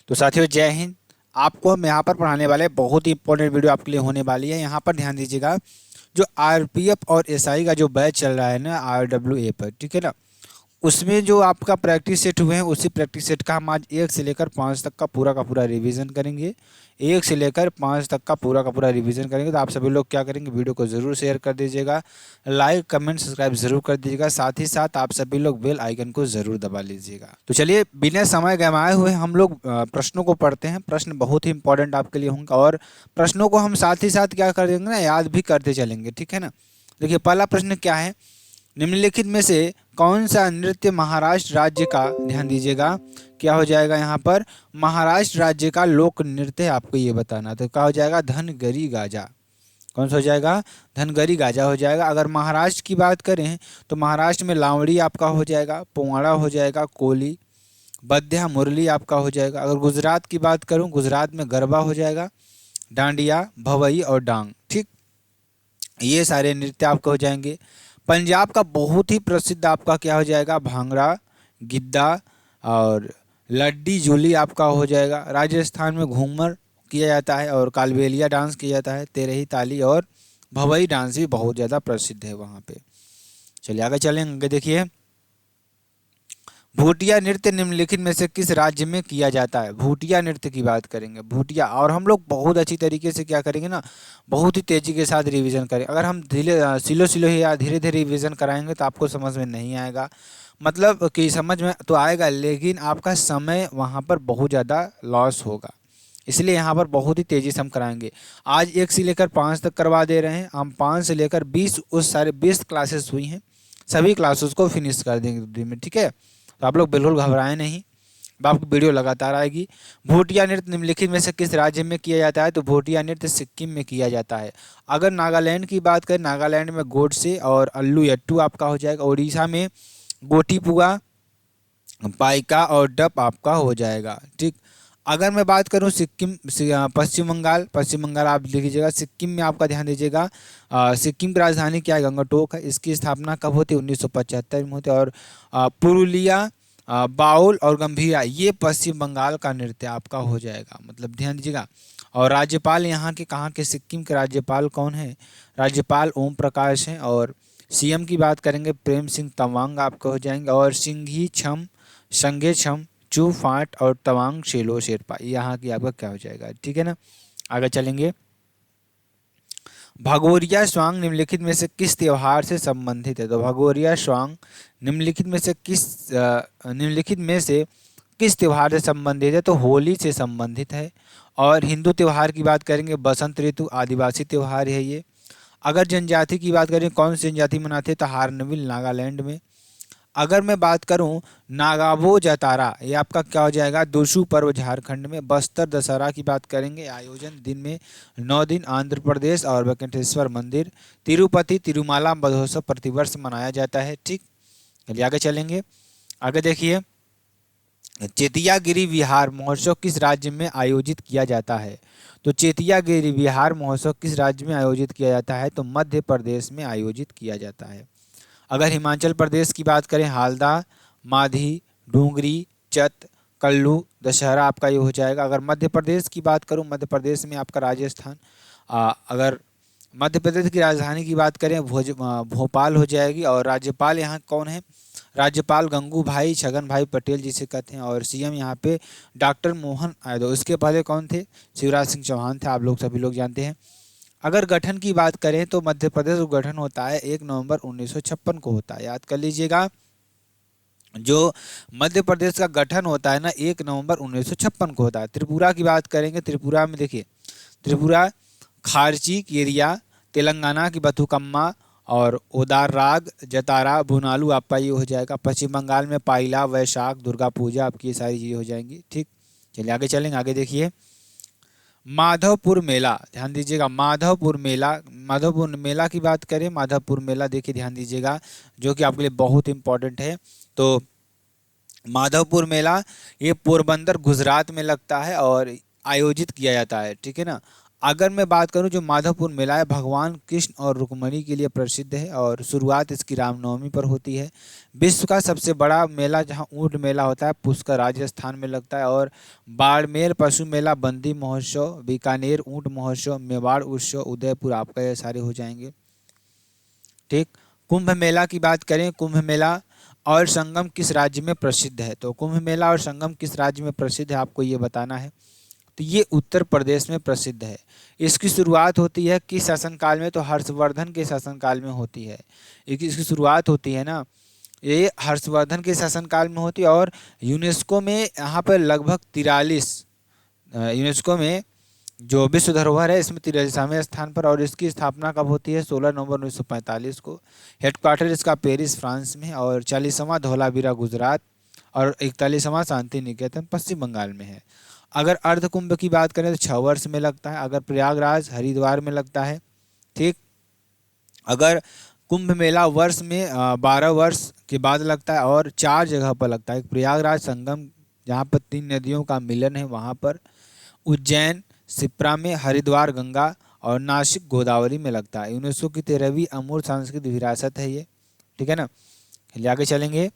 तो साथियों जय हिंद। आपको हम यहाँ पर पढ़ाने वाले बहुत ही इंपॉर्टेंट वीडियो आपके लिए होने वाली है। यहाँ पर ध्यान दीजिएगा, जो आरपीएफ और एसआई का जो बैच चल रहा है ना आरडब्ल्यूए पर, ठीक है ना, उसमें जो आपका प्रैक्टिस सेट हुए हैं उसी प्रैक्टिस सेट का हम आज 1 से लेकर 5 तक का पूरा रिवीजन करेंगे। 1 से लेकर 5 तक का पूरा रिवीजन करेंगे। तो आप सभी लोग क्या करेंगे, वीडियो को ज़रूर शेयर कर दीजिएगा, लाइक कमेंट सब्सक्राइब जरूर कर दीजिएगा, साथ ही साथ आप सभी लोग बेल आइकन को ज़रूर दबा लीजिएगा। तो चलिए बिना समय गंवाए हुए हम लोग प्रश्नों को पढ़ते हैं। प्रश्न बहुत ही इंपॉर्टेंट आपके लिए होंगे और प्रश्नों को हम साथ ही साथ क्या कर देंगे ना, याद भी करते चलेंगे, ठीक है ना। देखिए पहला प्रश्न क्या है, निम्नलिखित में से कौन सा नृत्य महाराष्ट्र राज्य का, ध्यान दीजिएगा क्या हो जाएगा यहाँ पर, महाराष्ट्र राज्य का लोक नृत्य है, आपको ये बताना। तो क्या हो जाएगा, धनगरी गाजा। कौन सा हो जाएगा, धनगरी गाजा हो जाएगा। अगर महाराष्ट्र की बात करें तो महाराष्ट्र में लावड़ी आपका हो जाएगा, पोवाड़ा हो जाएगा, कोली, बद्या, मुरली आपका हो जाएगा। अगर गुजरात की बात करूँ, गुजरात में गरबा हो जाएगा, डांडिया, भवई और डांग, ठीक, ये सारे नृत्य आपके हो जाएंगे। पंजाब का बहुत ही प्रसिद्ध आपका क्या हो जाएगा, भांगड़ा, गिद्दा और लड्डी जूली आपका हो जाएगा। राजस्थान में घूमर किया जाता है और कालबेलिया डांस किया जाता है। तेरही ताली और भवई डांस भी बहुत ज़्यादा प्रसिद्ध है वहाँ पे। चलिए आगे चलेंगे। देखिए भूटिया नृत्य निम्नलिखित में से किस राज्य में किया जाता है। भूटिया नृत्य की बात करेंगे, भूटिया, और हम लोग बहुत अच्छी तरीके से क्या करेंगे ना, बहुत ही तेजी के साथ रिवीजन करें। अगर हम धीरे सिलो सिलो ही या धीरे धीरे रिवीजन कराएंगे तो आपको समझ में नहीं आएगा, मतलब कि समझ में तो आएगा लेकिन आपका समय वहाँ पर बहुत ज़्यादा लॉस होगा। इसलिए यहाँ पर बहुत ही तेज़ी से हम कराएंगे। आज 1 से लेकर 5 तक करवा दे रहे हैं हम, 5 से लेकर 20, उस सारे 20 क्लासेस हुई हैं, सभी क्लासेस को फिनिश कर देंगे 2 दिन में, ठीक है। तो आप लोग बिल्कुल घबराएं नहीं, अब आपकी वीडियो लगातार आएगी। भूटिया नृत्य निम्नलिखित में से किस राज्य में किया जाता है। तो भूटिया नृत्य सिक्किम में किया जाता है। अगर नागालैंड की बात करें, नागालैंड में गोडसे और अल्लू यट्टू आपका हो जाएगा। उड़ीसा में गोटीपुआ, पाइका और डप आपका हो जाएगा, ठीक। अगर मैं बात करूं सिक्किम, पश्चिम बंगाल आप लिख लीजिएगा। सिक्किम में आपका ध्यान दीजिएगा, सिक्किम की राजधानी क्या है, गंगटोक है। इसकी स्थापना कब होती है, 1975 में होती है। और पुरुलिया, बाउल और गंभीरा, ये पश्चिम बंगाल का नृत्य आपका हो जाएगा, मतलब ध्यान दीजिएगा। और राज्यपाल यहाँ के, कहाँ के, सिक्किम के राज्यपाल कौन है, राज्यपाल ओम प्रकाश हैं। और सीएम की बात करेंगे प्रेम सिंह तवांग आपके हो जाएंगे। और सिंघी छम, संगे छम, चू फाट और तवांग शेलो शेरपा, यहाँ की आपका क्या हो जाएगा, ठीक है ना। आगे चलेंगे। भगोरिया स्वांग निम्नलिखित में से किस त्योहार से संबंधित है। तो भगोरिया स्वांग निम्नलिखित में से किस त्योहार से संबंधित है। तो होली से संबंधित है। और हिंदू त्योहार की बात करेंगे बसंत ऋतु, आदिवासी त्योहार है ये। अगर जनजाति की बात करें, कौन सी जनजाति मनाते हैं, तो हार्नबिल नागालैंड में। अगर मैं बात करूं नागाबो जतारा, ये आपका क्या हो जाएगा, दुशु पर्व झारखंड में। बस्तर दशहरा की बात करेंगे, आयोजन दिन में 9 दिन, आंध्र प्रदेश और वेंकटेश्वर मंदिर। तिरुपति तिरुमाला महोत्सव प्रतिवर्ष मनाया जाता है, ठीक। चलिए आगे चलेंगे। आगे देखिए, चेतियागिरी विहार महोत्सव किस राज्य में आयोजित किया जाता है। तो चेतियागिरी विहार महोत्सव किस राज्य में आयोजित किया जाता है। तो मध्य प्रदेश में आयोजित किया जाता है। अगर हिमाचल प्रदेश की बात करें, हालदा, माधी, डूंगरी, चत, कल्लू, दशहरा आपका ये हो जाएगा। अगर मध्य प्रदेश की बात करूं, मध्य प्रदेश में आपका राजस्थान। अगर मध्य प्रदेश की राजधानी की बात करें, भोपाल हो जाएगी। और राज्यपाल यहाँ कौन है, राज्यपाल गंगू भाई छगन भाई पटेल जिसे कहते हैं। और सीएम यहाँ पे डॉक्टर मोहन यादव। इसके पहले कौन थे, शिवराज सिंह चौहान थे, आप लोग सभी लोग जानते हैं। अगर गठन की बात करें तो मध्य प्रदेश का गठन होता है 1 नवंबर 1956 को होता है, याद कर लीजिएगा। जो मध्य प्रदेश का गठन होता है ना, 1 नवंबर 1956 को होता है। त्रिपुरा की बात करेंगे, त्रिपुरा में देखिए, त्रिपुरा खारची केरिया, तेलंगाना की बथुकम्मा और ओदाराग जतारा भुनालू आपका ये हो जाएगा। पश्चिम बंगाल में पाइला, वैशाख, दुर्गा पूजा, आपकी ये सारी चीज़ें हो जाएंगी, ठीक। चलिए आगे चलेंगे। आगे देखिए, माधवपुर मेला, ध्यान दीजिएगा, माधवपुर मेला की बात करें, माधवपुर मेला देखिए ध्यान दीजिएगा, जो कि आपके लिए बहुत इंपॉर्टेंट है। तो माधवपुर मेला ये पोरबंदर गुजरात में लगता है और आयोजित किया जाता है, ठीक है ना। अगर मैं बात करूं जो माधवपुर मेला है भगवान कृष्ण और रुक्मणी के लिए प्रसिद्ध है और शुरुआत इसकी रामनवमी पर होती है। विश्व का सबसे बड़ा मेला जहां ऊंट मेला होता है पुष्कर राजस्थान में लगता है, और बाड़मेर पशु मेला, बंदी महोत्सव, बीकानेर ऊंट महोत्सव, मेवाड़ उत्सव, उदयपुर, आपका ये सारे हो जाएंगे। ठीक। कुंभ मेला की बात करें, कुंभ मेला और संगम किस राज्य में प्रसिद्ध है? तो कुंभ मेला और संगम किस राज्य में प्रसिद्ध है आपको ये बताना है। तो ये उत्तर प्रदेश में प्रसिद्ध है। इसकी शुरुआत होती है किस शासनकाल में? तो हर्षवर्धन के शासनकाल में होती है। इसकी शुरुआत होती है ना, ये हर्षवर्धन के शासनकाल में होती है। और यूनेस्को में यहाँ पर लगभग 43 यूनेस्को में जो विश्व धरोहर है इसमें 43वें स्थान पर। और इसकी स्थापना कब होती है? 16 नवंबर 1945 को। हेडक्वार्टर इसका पेरिस फ्रांस में है। और 40वां धौलावीरा गुजरात और 41वां शांति निकेतन पश्चिम बंगाल में है। अगर अर्ध कुंभ की बात करें तो 6 वर्ष में लगता है। अगर प्रयागराज हरिद्वार में लगता है। ठीक। अगर कुंभ मेला वर्ष में 12 वर्ष के बाद लगता है और 4 जगह पर लगता है। प्रयागराज संगम जहाँ पर 3 नदियों का मिलन है वहाँ पर, उज्जैन सिप्रा में, हरिद्वार गंगा और नासिक गोदावरी में लगता है। यूनेस्को की 13वीं अमूर्त सांस्कृतिक विरासत है ये। ठीक है ना। चलिए आगे चलेंगे।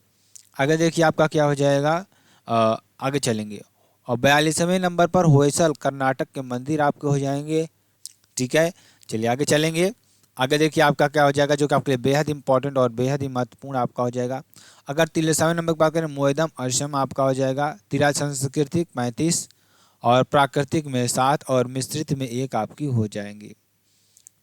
आगे देखिए आपका क्या हो जाएगा, आगे चलेंगे। और 42वें नंबर पर होयसल कर्नाटक के मंदिर आपके हो जाएंगे। ठीक है। चलिए आगे चलेंगे। आगे देखिए आपका क्या हो जाएगा जो कि आपके लिए बेहद इंपॉर्टेंट और बेहद ही महत्वपूर्ण आपका हो जाएगा। अगर 43वें नंबर की बात करें मोयदम असम आपका हो जाएगा। तिराज सांस्कृतिक 35 और प्राकृतिक में 7 और मिश्रित में 1 आपकी हो जाएंगी।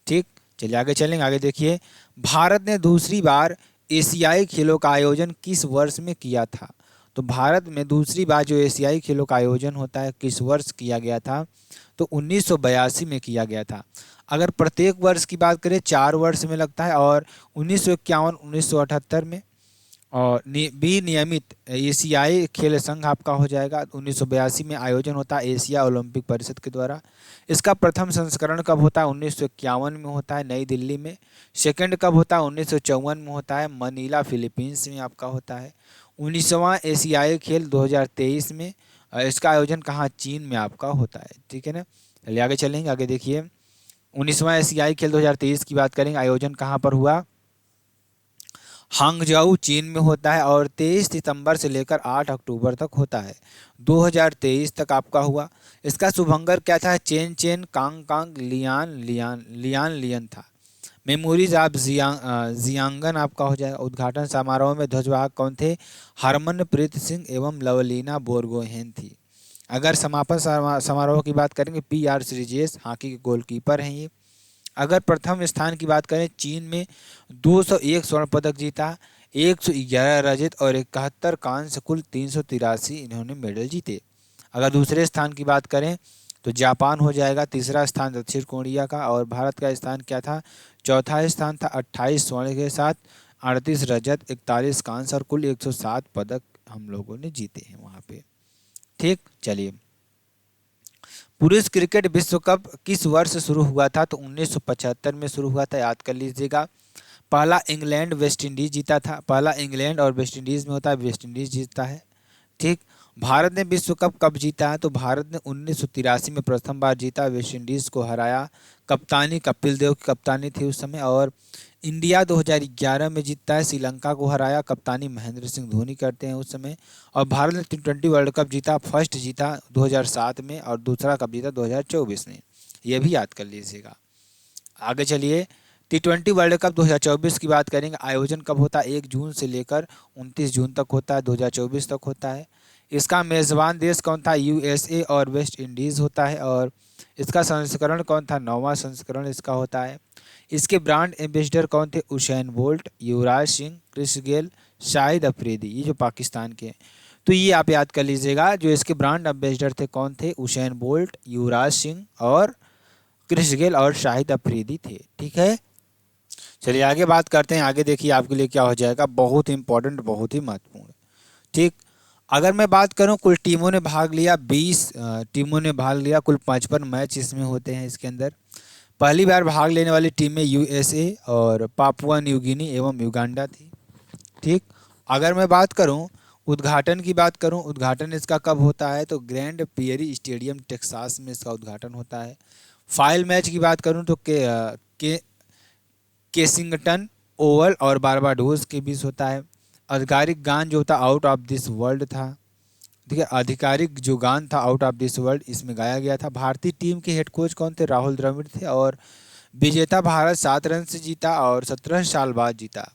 ठीक। चलिए आगे चलेंगे। आगे देखिए भारत ने दूसरी बार एशियाई खेलों का आयोजन किस वर्ष में किया था? तो भारत में दूसरी बार जो एशियाई खेलों का आयोजन होता है किस वर्ष किया गया था? तो 1982 में किया गया था। अगर प्रत्येक वर्ष की बात करें 4 वर्ष में लगता है। और 1951, 1978 में। और विनियमित एशियाई खेल संघ आपका हो जाएगा। 1982 में आयोजन होता है एशिया ओलंपिक परिषद के द्वारा। इसका प्रथम संस्करण कब होता है? 1951 में होता है नई दिल्ली में। सेकंड कब होता है? 1954 में होता है मनीला फिलीपींस में आपका होता है। 19वां एशियाई खेल 2023 में। इसका आयोजन कहाँ? चीन में आपका होता है। ठीक है ना। चलिए आगे चलेंगे। आगे देखिए 19वां एशियाई खेल 2023 की बात करेंगे। आयोजन कहाँ पर हुआ? हांगझाऊ चीन में होता है। और 23 सितंबर से लेकर 8 अक्टूबर तक होता है। 2023 तक आपका हुआ। इसका शुभंकर क्या था? Chen Chen Kang Kang Lian Lian Lian Lian था। मेमोरीज ऑफ जियांगन आपका हो जाएगा। उद्घाटन समारोह में ध्वजवाहक कौन थे? हरमनप्रीत सिंह एवं लवलीना बोरगोहेन थी। अगर समापन समारोह की बात करेंगे PR श्रीजेश हॉकी के गोलकीपर हैं ये। अगर प्रथम स्थान की बात करें चीन में 201 स्वर्ण पदक जीता, 111 रजत और 71 कांस्य, कुल 383 इन्होंने मेडल जीते। अगर दूसरे स्थान की बात करें तो जापान हो जाएगा। तीसरा स्थान दक्षिण कोरिया का। और भारत का स्थान क्या था? चौथा स्थान था 28 स्वर्ण के साथ 38 रजत 41 कांस्य और कुल 107 पदक हम लोगों ने जीते हैं वहाँ पे। ठीक। चलिए पुरुष क्रिकेट विश्व कप किस वर्ष शुरू हुआ था? तो 1975 में शुरू हुआ था, याद कर लीजिएगा। पहला इंग्लैंड वेस्ट इंडीज जीता था। पहला इंग्लैंड और वेस्ट इंडीज में होता है, वेस्ट इंडीज जीतता है। ठीक। भारत ने विश्व कप कब जीता है? तो भारत ने 1983 में प्रथम बार जीता, वेस्ट इंडीज को हराया। कप्तानी कपिल देव की कप्तानी थी उस समय। और इंडिया 2011 में जीतता है, श्रीलंका को हराया। कप्तानी महेंद्र सिंह धोनी करते हैं उस समय। और भारत ने T20 वर्ल्ड कप जीता, फर्स्ट जीता 2007 में और दूसरा कप जीता 2024 में। ये भी याद कर लीजिएगा। आगे चलिए T20 वर्ल्ड कप 2024 की बात करेंगे। आयोजन कब होता है? 1 जून से लेकर 29 जून तक होता है, 2024 तक होता है। इसका मेज़बान देश कौन था? USA और वेस्ट इंडीज़ होता है। और इसका संस्करण कौन था? 9वां संस्करण इसका होता है। इसके ब्रांड एम्बेसडर कौन थे? Usain bolt, Yuvraj Singh, Chris Gayle, Shahid Afridi, ये जो पाकिस्तान के हैं। तो ये आप याद कर लीजिएगा, जो इसके ब्रांड एम्बेसडर थे कौन थे? उसेन बोल्ट, युवराज सिंह और क्रिस गेल और शाहिद अफरीदी थे। ठीक है। चलिए आगे बात करते हैं। आगे देखिए आपके लिए क्या हो जाएगा, बहुत इंपॉर्टेंट, बहुत ही महत्वपूर्ण। ठीक। अगर मैं बात करूं कुल टीमों ने भाग लिया, 20 टीमों ने भाग लिया, कुल 55 मैच इसमें होते हैं इसके अंदर। पहली बार भाग लेने वाली टीम में USA और पापुआ न्यू गिनी एवं युगांडा थी। ठीक। अगर मैं बात करूं उद्घाटन की बात करूं, उद्घाटन इसका कब होता है? तो ग्रैंड प्रियरी स्टेडियम टेक्सास में इसका उद्घाटन होता है। फाइल मैच की बात करूं तो केसिंगटन ओवल और बारबाडोस के बीच होता है। आधिकारिक गान जो था आउट ऑफ दिस वर्ल्ड था। ठीक है, आधिकारिक जो गान था आउट ऑफ दिस वर्ल्ड इसमें गाया गया था। भारतीय टीम के हेड कोच कौन थे? राहुल द्रविड़ थे। और विजेता भारत 7 रन से जीता और 17 साल बाद जीता।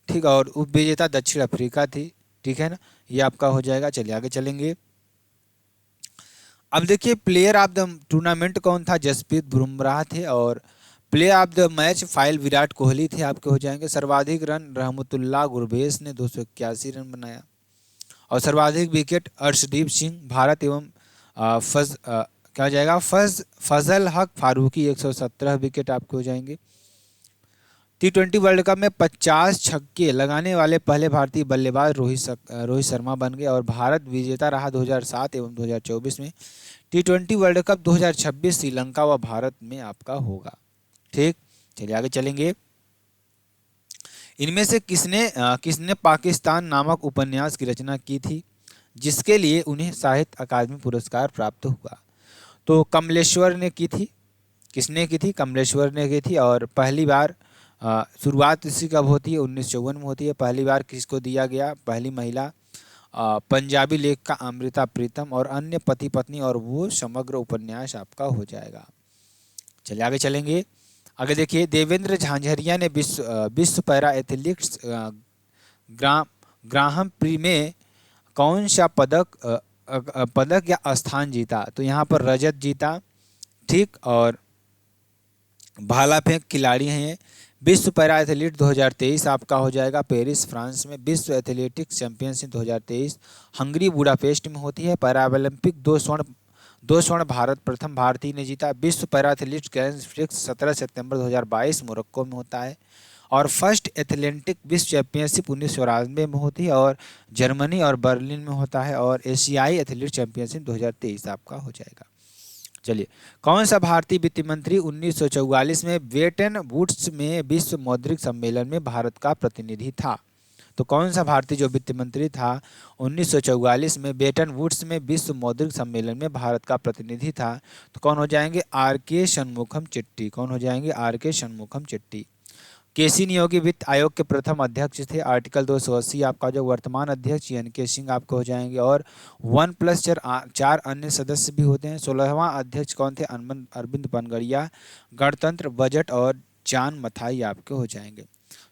ठीक, और उप विजेता दक्षिण अफ्रीका थी। ठीक है ना, ये आपका हो जाएगा। चलिए आगे चलेंगे। अब देखिए प्लेयर ऑफ द टूर्नामेंट कौन था? जसप्रीत बुमराह थे। और player of the match file Virat Kohli थे, आपके हो जाएंगे। सर्वाधिक रन रहमतुल्लाह गुरबेज ने 281 रन बनाया। और सर्वाधिक विकेट अर्शदीप सिंह भारत एवं क्या हो जाएगा फजल हक फारूकी 117 विकेट आपके हो जाएंगे। T20 वर्ल्ड कप में 50 छक्के लगाने वाले पहले भारतीय बल्लेबाज रोहित शर्मा बन गए। और भारत विजेता रहा 2007 एवं 2024 में। T20 वर्ल्ड कप 2026 श्रीलंका व भारत में आपका होगा। ठीक, चलिए आगे चलेंगे। इनमें से किसने पाकिस्तान नामक उपन्यास की रचना की थी, जिसके लिए उन्हें साहित्य अकादमी पुरस्कार प्राप्त हुआ? तो कमलेश्वर ने की थी। किसने की थी? कमलेश्वर ने की थी। और पहली बार शुरुआत इसकी कब होती है? 1954 में होती है। पहली बार किसको दिया गया? पहली महिला पंजाबी लेखिका अमृता प्रीतम। और अन्य पति पत्नी और वो समग्र उपन्यास आपका हो जाएगा। चलिए आगे चलेंगे। आगे देखिए, देवेंद्र झांझरिया ने विश्व पैरा एथलेटिक्स ग्राहम प्री में कौन सा पदक या स्थान जीता? तो यहाँ पर रजत जीता। ठीक, और भाला फेंक खिलाड़ी हैं। विश्व पैरा एथलीट 2023 आपका हो जाएगा पेरिस फ्रांस में। विश्व एथलेटिक्स चैंपियनशिप 2023 हंगरी बुडापेस्ट में होती है। पैरा ओलंपिक 2 स्वर्ण भारत प्रथम भारतीय ने जीता। विश्व पैरा एथलीट्स ग्रैंड प्रिक्स 17 सितंबर 2022 मोरक्को में होता है। और फर्स्ट एथलेटिक विश्व चैंपियनशिप 1994 में होती है और जर्मनी और बर्लिन में होता है। और एशियाई एथलीट चैंपियनशिप 2023 आपका हो जाएगा। चलिए, कौन सा भारतीय वित्त मंत्री 1944 में वेटन वुड्स में विश्व मौद्रिक सम्मेलन में भारत का प्रतिनिधि था? तो कौन सा भारतीय जो वित्त मंत्री था 1944 में बेटन वुड्स में विश्व मौद्रिक सम्मेलन में भारत का प्रतिनिधि था? तो कौन हो जाएंगे? आर के शनमुखम चिट्टी। कौन हो जाएंगे? आर के शनमुखम चिट्टी। केसी नियोगी वित्त आयोग के प्रथम अध्यक्ष थे। आर्टिकल 280 आपका जो वर्तमान अध्यक्ष एन के सिंह आपको हो जाएंगे। और 1+4 अन्य सदस्य भी होते हैं। 16वां अध्यक्ष कौन थे? अरविंद पनगड़िया। गणतंत्र बजट और जान मथाई आपके हो जाएंगे।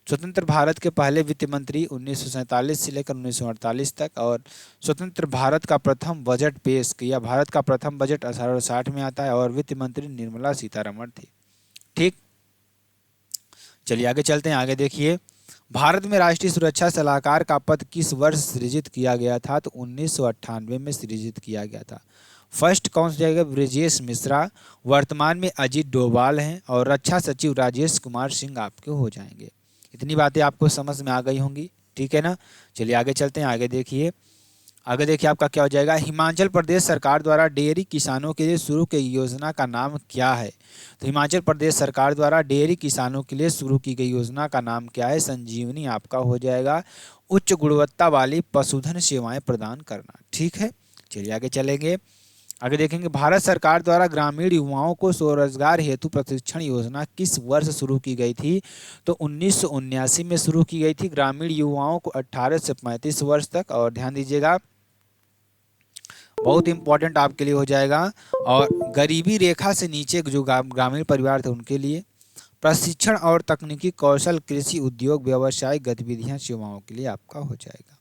स्वतंत्र भारत के पहले वित्त मंत्री 1947 से लेकर 1948 तक। और स्वतंत्र भारत का प्रथम बजट पेश किया। भारत का प्रथम बजट 1860 में आता है और वित्त मंत्री निर्मला सीतारमण थी। ठीक, चलिए आगे चलते हैं। आगे देखिए, भारत में राष्ट्रीय सुरक्षा सलाहकार का पद किस वर्ष सृजित किया गया था? तो 1998 में सृजित किया गया था। फर्स्ट कौन सा जाएगा? ब्रजेश मिश्रा। वर्तमान में अजीत डोभाल हैं। और रक्षा सचिव राजेश कुमार सिंह आपके हो जाएंगे। इतनी बातें आपको समझ में आ गई होंगी। ठीक है ना, चलिए आगे चलते हैं। आगे देखिए आपका क्या हो जाएगा? हिमाचल प्रदेश सरकार द्वारा डेयरी किसानों के लिए शुरू की योजना का नाम क्या है? तो हिमाचल प्रदेश सरकार द्वारा डेयरी किसानों के लिए शुरू की गई योजना का नाम क्या है? संजीवनी आपका हो जाएगा। उच्च गुणवत्ता वाली पशुधन सेवाएं प्रदान करना। ठीक है, चलिए आगे चलेंगे। आगे देखेंगे, भारत सरकार द्वारा ग्रामीण युवाओं को स्वरोजगार हेतु प्रशिक्षण योजना किस वर्ष शुरू की गई थी? तो 1979 में शुरू की गई थी। ग्रामीण युवाओं को 18 से 35 वर्ष तक। और ध्यान दीजिएगा, बहुत इंपॉर्टेंट आपके लिए हो जाएगा। और गरीबी रेखा से नीचे जो ग्रामीण परिवार थे उनके लिए प्रशिक्षण और तकनीकी कौशल, कृषि, उद्योग, व्यावसायिक गतिविधियां, सेवाओं के लिए आपका हो जाएगा।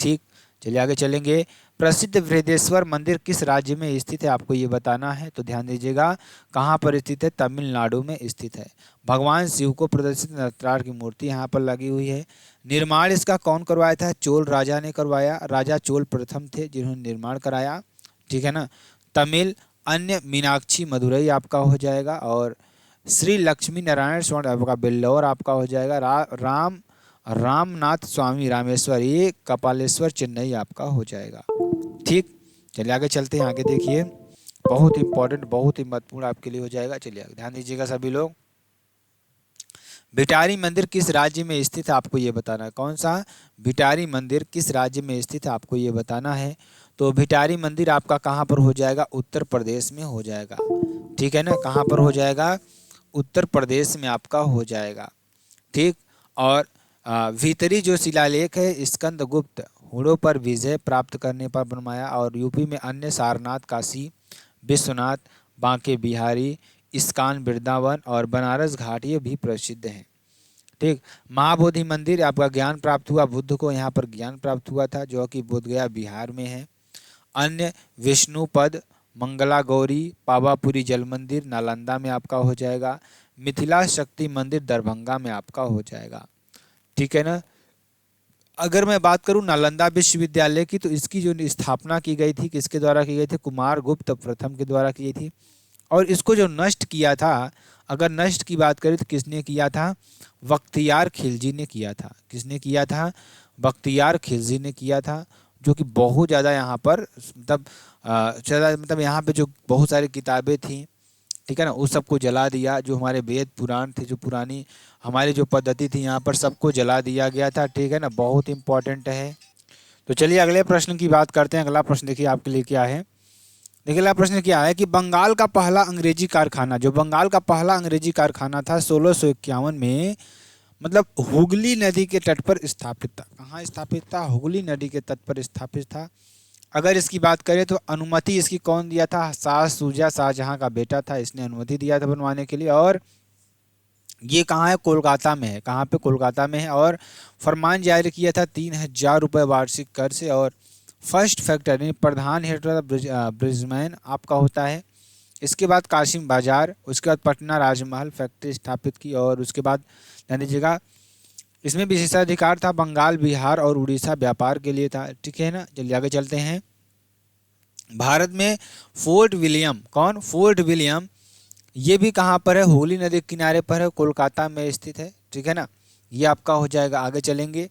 ठीक, चलिए आगे चलेंगे। प्रसिद्ध बृहदेश्वर मंदिर किस राज्य में स्थित है? आपको ये बताना है। तो ध्यान दीजिएगा, कहाँ पर स्थित है? तमिलनाडु में स्थित है। भगवान शिव को प्रदर्शित नटराज की मूर्ति यहाँ पर लगी हुई है। निर्माण इसका कौन करवाया था? चोल राजा ने करवाया। राजा चोल प्रथम थे जिन्होंने निर्माण कराया। ठीक है ना। तमिल अन्य मीनाक्षी मदुरई आपका हो जाएगा। और श्री लक्ष्मी नारायण स्वर्ण आपका बेल्लौर आपका हो जाएगा। रामनाथ स्वामी रामेश्वर, ये कपालेश्वर चेन्नई आपका हो जाएगा। ठीक, चलिए आगे चलते हैं। आगे देखिए, बहुत इंपॉर्टेंट, बहुत ही महत्वपूर्ण आपके लिए हो जाएगा। चलिए ध्यान दीजिएगा सभी लोग। भिटारी मंदिर किस राज्य में स्थित है? आपको ये बताना है। कौन सा? भिटारी मंदिर किस राज्य में स्थित है? आपको ये बताना है। तो भिटारी मंदिर आपका कहाँ पर हो जाएगा? उत्तर प्रदेश में हो जाएगा। ठीक है ना, कहाँ पर हो जाएगा, उत्तर प्रदेश में आपका हो जाएगा। ठीक। और भीतरी जो शिलालेख है स्कंदगुप्त हुड़ों पर विजय प्राप्त करने पर बनवाया, और यूपी में अन्य सारनाथ, काशी विश्वनाथ, बांके बिहारी, इस्कॉन वृंदावन और बनारस घाट ये भी प्रसिद्ध हैं। ठीक। महाबोधि मंदिर आपका ज्ञान प्राप्त हुआ, बुद्ध को यहाँ पर ज्ञान प्राप्त हुआ था, जो कि बोधगया बिहार में है। अन्य विष्णुपद, मंगला गौरी, पावापुरी जल मंदिर नालंदा में आपका हो जाएगा। मिथिला शक्ति मंदिर दरभंगा में आपका हो जाएगा। ठीक है ना। अगर मैं बात करूं नालंदा विश्वविद्यालय की, तो इसकी जो स्थापना की गई थी किसके द्वारा की गई थी, कुमार गुप्त प्रथम के द्वारा की गई थी। और इसको जो नष्ट किया था, अगर नष्ट की बात करें तो किसने किया था, बख्तियार खिलजी ने किया था। किसने किया था, बख्तियार खिलजी ने किया था, जो कि बहुत ज़्यादा यहाँ पर मतलब ज़्यादा मतलब यहाँ पे जो बहुत सारी किताबें थी, ठीक है ना, उस सबको जला दिया। जो हमारे वेद पुराण थे, जो पुरानी हमारी जो पद्धति थी, यहाँ पर सबको जला दिया गया था। ठीक है ना, बहुत इंपॉर्टेंट है। तो चलिए अगले प्रश्न की बात करते हैं। अगला प्रश्न देखिए आपके लिए क्या है। देखिए अगला प्रश्न क्या है कि बंगाल का पहला अंग्रेजी कारखाना, जो बंगाल का पहला अंग्रेजी कारखाना था 1651 में, मतलब हुगली नदी के तट पर स्थापित था। कहाँ स्थापित था, हुगली नदी के तट पर स्थापित था। अगर इसकी बात करें तो अनुमति इसकी कौन दिया था, शाह शुजा शाहजहां का बेटा था, इसने अनुमति दिया था बनवाने के लिए। और ये कहाँ है, कोलकाता में है। कहाँ पे, कोलकाता में है। और फरमान जारी किया था 3000 रुपये वार्षिक कर से। और फर्स्ट फैक्टरी प्रधान हेड ब्रिजमैन आपका होता है। इसके बाद कासिम बाजार, उसके बाद पटना राजमहल फैक्ट्री स्थापित की। और उसके बाद ध्यान दीजिएगा, इसमें विशेषाधिकार था बंगाल, बिहार और उड़ीसा व्यापार के लिए था। ठीक है ना। चलिए आगे चलते हैं। भारत में फोर्ट विलियम, कौन, फोर्ट विलियम, ये भी कहाँ पर है, हुगली नदी के किनारे पर है, कोलकाता में स्थित है। ठीक है ना, ये आपका हो जाएगा। आगे चलेंगे।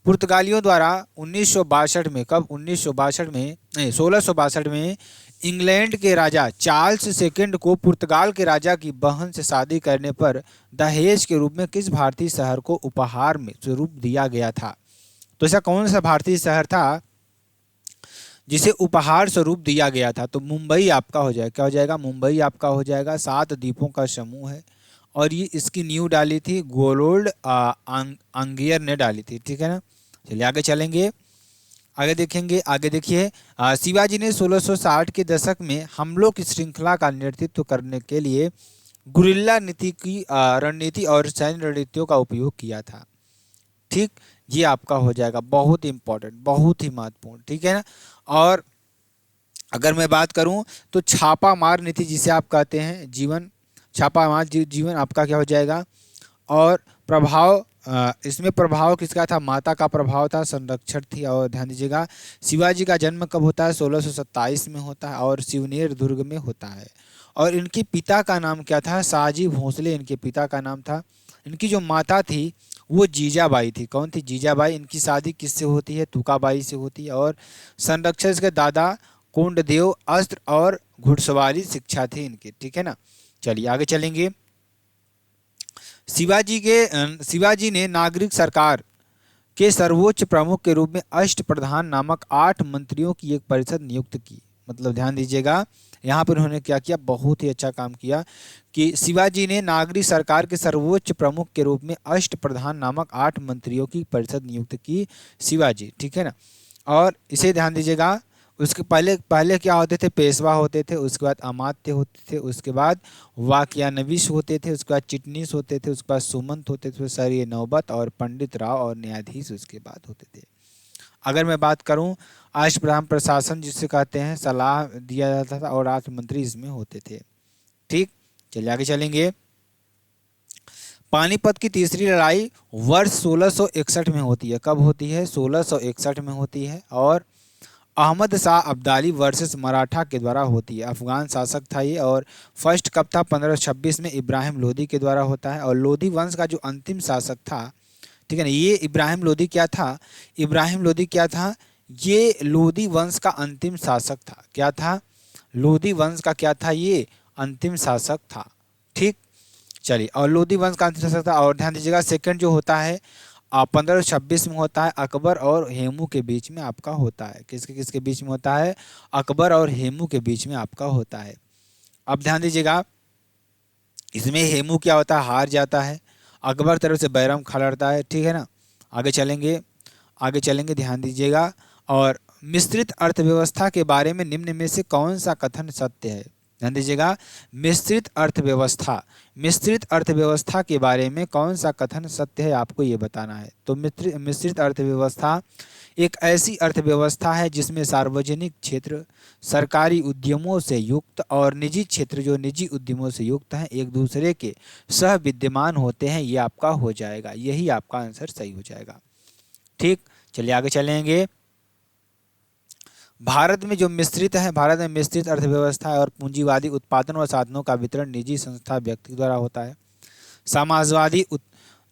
पुर्तगालियों द्वारा 1962 में, कब, 1962 में नहीं 1662 में इंग्लैंड के राजा चार्ल्स सेकंड को पुर्तगाल के राजा की बहन से शादी करने पर दहेज के रूप में किस भारतीय शहर को उपहार में स्वरूप दिया गया था। तो ऐसा कौन सा भारतीय शहर था जिसे उपहार स्वरूप दिया गया था। तो मुंबई आपका हो जाएगा। क्या हो जाएगा, मुंबई आपका हो जाएगा। 7 द्वीपों का समूह है, और ये इसकी नींव डाली थी गोलोल्ड आंगियर ने डाली थी। ठीक है ना। चलिए आगे चलेंगे, आगे देखेंगे। आगे देखिए, शिवाजी ने 1660 के दशक में हमलों की श्रृंखला का नेतृत्व करने के लिए गुरिल्ला नीति की रणनीति और सैन्य रणनीतियों का उपयोग किया था। ठीक, ये आपका हो जाएगा। बहुत इंपॉर्टेंट, बहुत ही महत्वपूर्ण। ठीक है ना। और अगर मैं बात करूं तो छापा मार नीति जिसे आप कहते हैं, जीवन छापा मार जीवन आपका क्या हो जाएगा। और प्रभाव, इसमें प्रभाव किसका था, माता का प्रभाव था, संरक्षण थी। और ध्यान दीजिएगा, शिवाजी का जन्म कब होता है, 1627 में होता है, और शिवनेर दुर्ग में होता है। और इनके पिता का नाम क्या था, शाहजी भोसले इनके पिता का नाम था। इनकी जो माता थी वो जीजाबाई थी। कौन थी, जीजाबाई। इनकी शादी किससे होती है, तुकाबाई से होती है। और संरक्षण के दादा कोंडदेव अस्त्र और घुड़सवारी शिक्षा थी इनकी। ठीक है ना। चलिए आगे चलेंगे। शिवाजी ने नागरिक सरकार के सर्वोच्च प्रमुख के रूप में अष्टप्रधान नामक 8 मंत्रियों की एक परिषद नियुक्त की। मतलब ध्यान दीजिएगा, यहाँ पर उन्होंने क्या किया, बहुत ही अच्छा काम किया कि शिवाजी ने नागरिक सरकार के सर्वोच्च प्रमुख के रूप में अष्टप्रधान नामक 8 मंत्रियों की परिषद नियुक्त की शिवाजी। ठीक है ना। और इसे ध्यान दीजिएगा, उसके पहले पहले क्या होते थे, पेशवा होते थे, उसके बाद अमात्य होते थे, उसके बाद वाक्यानविश होते थे, उसके बाद चिटनीस होते थे, उसके बाद सुमंत होते थे, सर नौबत और पंडित राव और न्यायाधीश उसके बाद होते थे। अगर मैं बात करूं, अष्टप्रधान प्रशासन जिसे कहते हैं, सलाह दिया जाता था, और 8 मंत्री इसमें होते थे। ठीक, चलिए आगे चलेंगे। पानीपत की तीसरी लड़ाई वर्ष 1661 में होती है। कब होती है, 1661 में होती है। और अहमद शाह अब्दाली वर्सेस मराठा के द्वारा होती है। अफगान शासक था ये। और फर्स्ट कब था, 1526 में इब्राहिम लोदी के द्वारा होता है। और लोदी वंश का जो अंतिम शासक था, ठीक है ना, ये इब्राहिम लोदी क्या था, इब्राहिम लोदी क्या था, ये लोदी वंश का अंतिम शासक था। क्या था, लोदी वंश का क्या था, ये अंतिम शासक था। ठीक, चलिए, और लोदी वंश का अंतिम शासक था। और ध्यान दीजिएगा, सेकंड जो होता है 1526 में होता है, अकबर और हेमू के बीच में आपका होता है। किसके किसके बीच में होता है, अकबर और हेमू के बीच में आपका होता है। अब ध्यान दीजिएगा, इसमें हेमू क्या होता है, हार जाता है। अकबर तरफ से बैरम खा लड़ता है, ठीक है ना। आगे चलेंगे, आगे चलेंगे, ध्यान दीजिएगा। और मिश्रित अर्थव्यवस्था के बारे में निम्न में से कौन सा कथन सत्य है? ध्यान दीजिएगा, मिश्रित अर्थव्यवस्था, मिश्रित अर्थव्यवस्था के बारे में कौन सा कथन सत्य है, आपको ये बताना है। तो मिश्रित अर्थव्यवस्था एक ऐसी अर्थव्यवस्था है जिसमें सार्वजनिक क्षेत्र सरकारी उद्यमों से युक्त और निजी क्षेत्र जो निजी उद्यमों से युक्त हैं एक दूसरे के सह विद्यमान होते हैं। ये आपका हो जाएगा, यही आपका आंसर सही हो जाएगा। ठीक, चलिए आगे चलेंगे। भारत में जो मिश्रित है, भारत में मिश्रित अर्थव्यवस्था है और पूंजीवादी उत्पादन व साधनों का वितरण निजी संस्था व्यक्ति द्वारा होता है। समाजवादी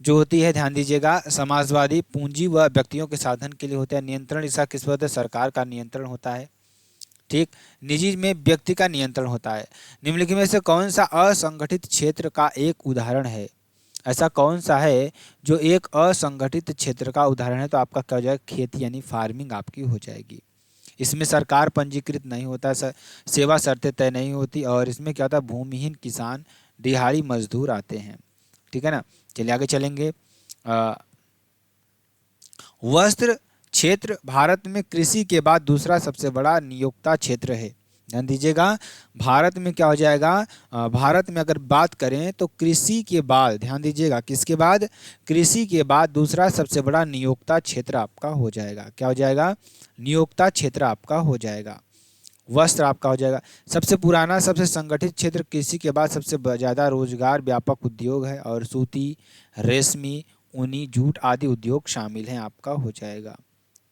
जो होती है, ध्यान दीजिएगा, समाजवादी पूंजी व व्यक्तियों के साधन के लिए होता है। नियंत्रण इसका किस पर होता है? सरकार का नियंत्रण होता है। ठीक, निजी में व्यक्ति का नियंत्रण होता है। निम्नलिखित में से कौन सा असंगठित क्षेत्र का एक उदाहरण है? ऐसा कौन सा है जो एक असंगठित क्षेत्र का उदाहरण है? तो आपका क्या हो जाएगा? खेती यानी फार्मिंग आपकी हो जाएगी। इसमें सरकार पंजीकृत नहीं होता, सेवा शर्तें तय नहीं होती और इसमें क्या होता है? भूमिहीन किसान, दिहाड़ी मजदूर आते हैं, ठीक है ना। चलिए आगे चलेंगे। वस्त्र क्षेत्र भारत में कृषि के बाद दूसरा सबसे बड़ा नियोक्ता क्षेत्र है। ध्यान दीजिएगा, भारत में क्या हो जाएगा? भारत में अगर बात करें तो कृषि के बाद, ध्यान दीजिएगा, किसके बाद? कृषि के बाद दूसरा सबसे बड़ा नियोक्ता क्षेत्र आपका हो जाएगा। क्या हो जाएगा? नियोक्ता क्षेत्र आपका हो जाएगा। वस्त्र आपका हो जाएगा। सबसे पुराना, सबसे संगठित क्षेत्र कृषि के बाद सबसे ज़्यादा रोजगार व्यापक उद्योग है और सूती, रेशमी, ऊनी, जूट आदि उद्योग शामिल हैं, आपका हो जाएगा।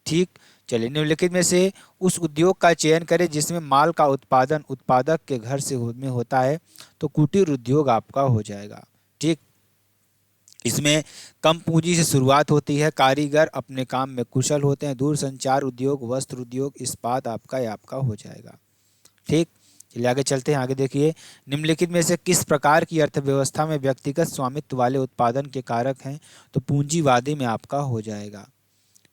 ठीक, चलिए निम्नलिखित में से उस उद्योग का चयन करें जिसमें माल का उत्पादन उत्पादक के घर से में होता है। तो कुटीर उद्योग आपका हो जाएगा। ठीक, इसमें कम पूंजी से शुरुआत होती है, कारीगर अपने काम में कुशल होते हैं। दूरसंचार उद्योग, वस्त्र उद्योग, इस्पात आपका हो जाएगा। ठीक, चलिए आगे चलते हैं। आगे देखिए, निम्नलिखित में से किस प्रकार की अर्थव्यवस्था में व्यक्तिगत स्वामित्व वाले उत्पादन के कारक हैं? तो पूंजीवादी में आपका हो जाएगा।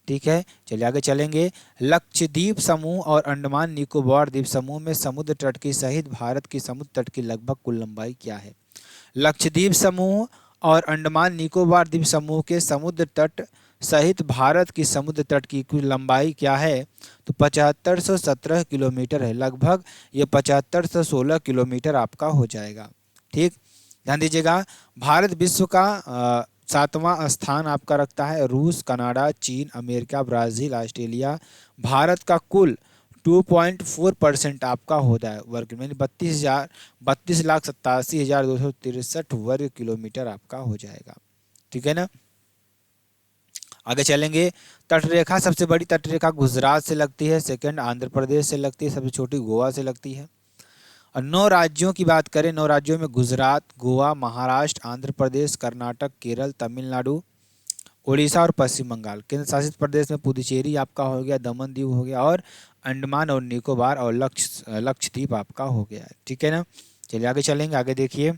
ठीक है, चलिए आगे चलेंगे। लक्षद्वीप समूह और अंडमान निकोबार द्वीप समूह में समुद्र तट की सहित भारत की समुद्र तट की लगभग कुल लंबाई क्या है? लक्षद्वीप समूह और अंडमान निकोबार द्वीप समूह के समुद्र तट सहित भारत की समुद्र तट की कुल लंबाई क्या है? तो 7517 किलोमीटर है। लगभग ये 7516 किलोमीटर आपका हो जाएगा। ठीक, ध्यान दीजिएगा, भारत विश्व का 7वां स्थान आपका रखता है। रूस, कनाडा, चीन, अमेरिका, ब्राज़ील, ऑस्ट्रेलिया भारत का कुल 2.4% आपका होता है वर्ग, यानी 32,87,263 वर्ग किलोमीटर आपका हो जाएगा। ठीक है ना। आगे चलेंगे। तटरेखा, सबसे बड़ी तटरेखा गुजरात से लगती है, सेकंड आंध्र प्रदेश से लगती है, सबसे छोटी गोवा से लगती है। और 9 राज्यों की बात करें, 9 राज्यों में गुजरात, गोवा, महाराष्ट्र, आंध्र प्रदेश, कर्नाटक, केरल, तमिलनाडु, उड़ीसा और पश्चिम बंगाल। केंद्र शासित प्रदेश में पुदुचेरी आपका हो गया, दमन दीव हो गया और अंडमान और निकोबार और लक्षद्वीप आपका हो गया है। ठीक है ना। चलिए आगे चलेंगे। आगे देखिए,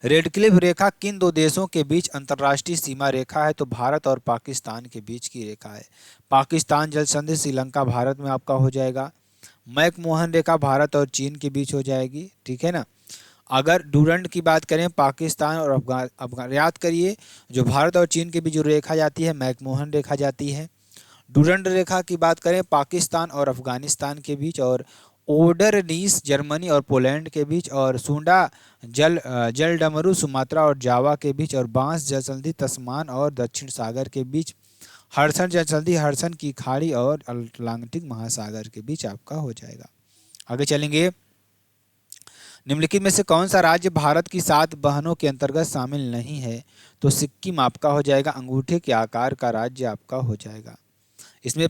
रेडक्लिफ रेखा किन दो देशों के बीच अंतर्राष्ट्रीय सीमा रेखा है? तो भारत और पाकिस्तान के बीच की रेखा है। पाकिस्तान जल संधि श्रीलंका भारत में आपका हो जाएगा। मैकमोहन रेखा भारत और चीन के बीच हो जाएगी। ठीक है ना। अगर डूरंड की बात करें, पाकिस्तान और अफगान याद करिए, जो भारत और चीन के बीच जो रेखा जाती है मैकमोहन रेखा जाती है। डूरंड रेखा की बात करें पाकिस्तान और अफगानिस्तान के बीच, और ओडरनीस जर्मनी और पोलैंड के बीच, और सुंडा जलडमरू सुमात्रा और जावा के बीच, और बांस जलसंधि तस्मान और दक्षिण सागर के बीच, हर्षण जलसंधि हर्षण की खाड़ी और अटलांटिक महासागर के बीच आपका हो जाएगा। आगे चलेंगे। निम्नलिखित में से कौन सा राज्य भारत की 7 बहनों के अंतर्गत शामिल नहीं है? तो सिक्किम आपका हो जाएगा। अंगूठे के आकार का राज्य आपका हो जाएगा। इसमें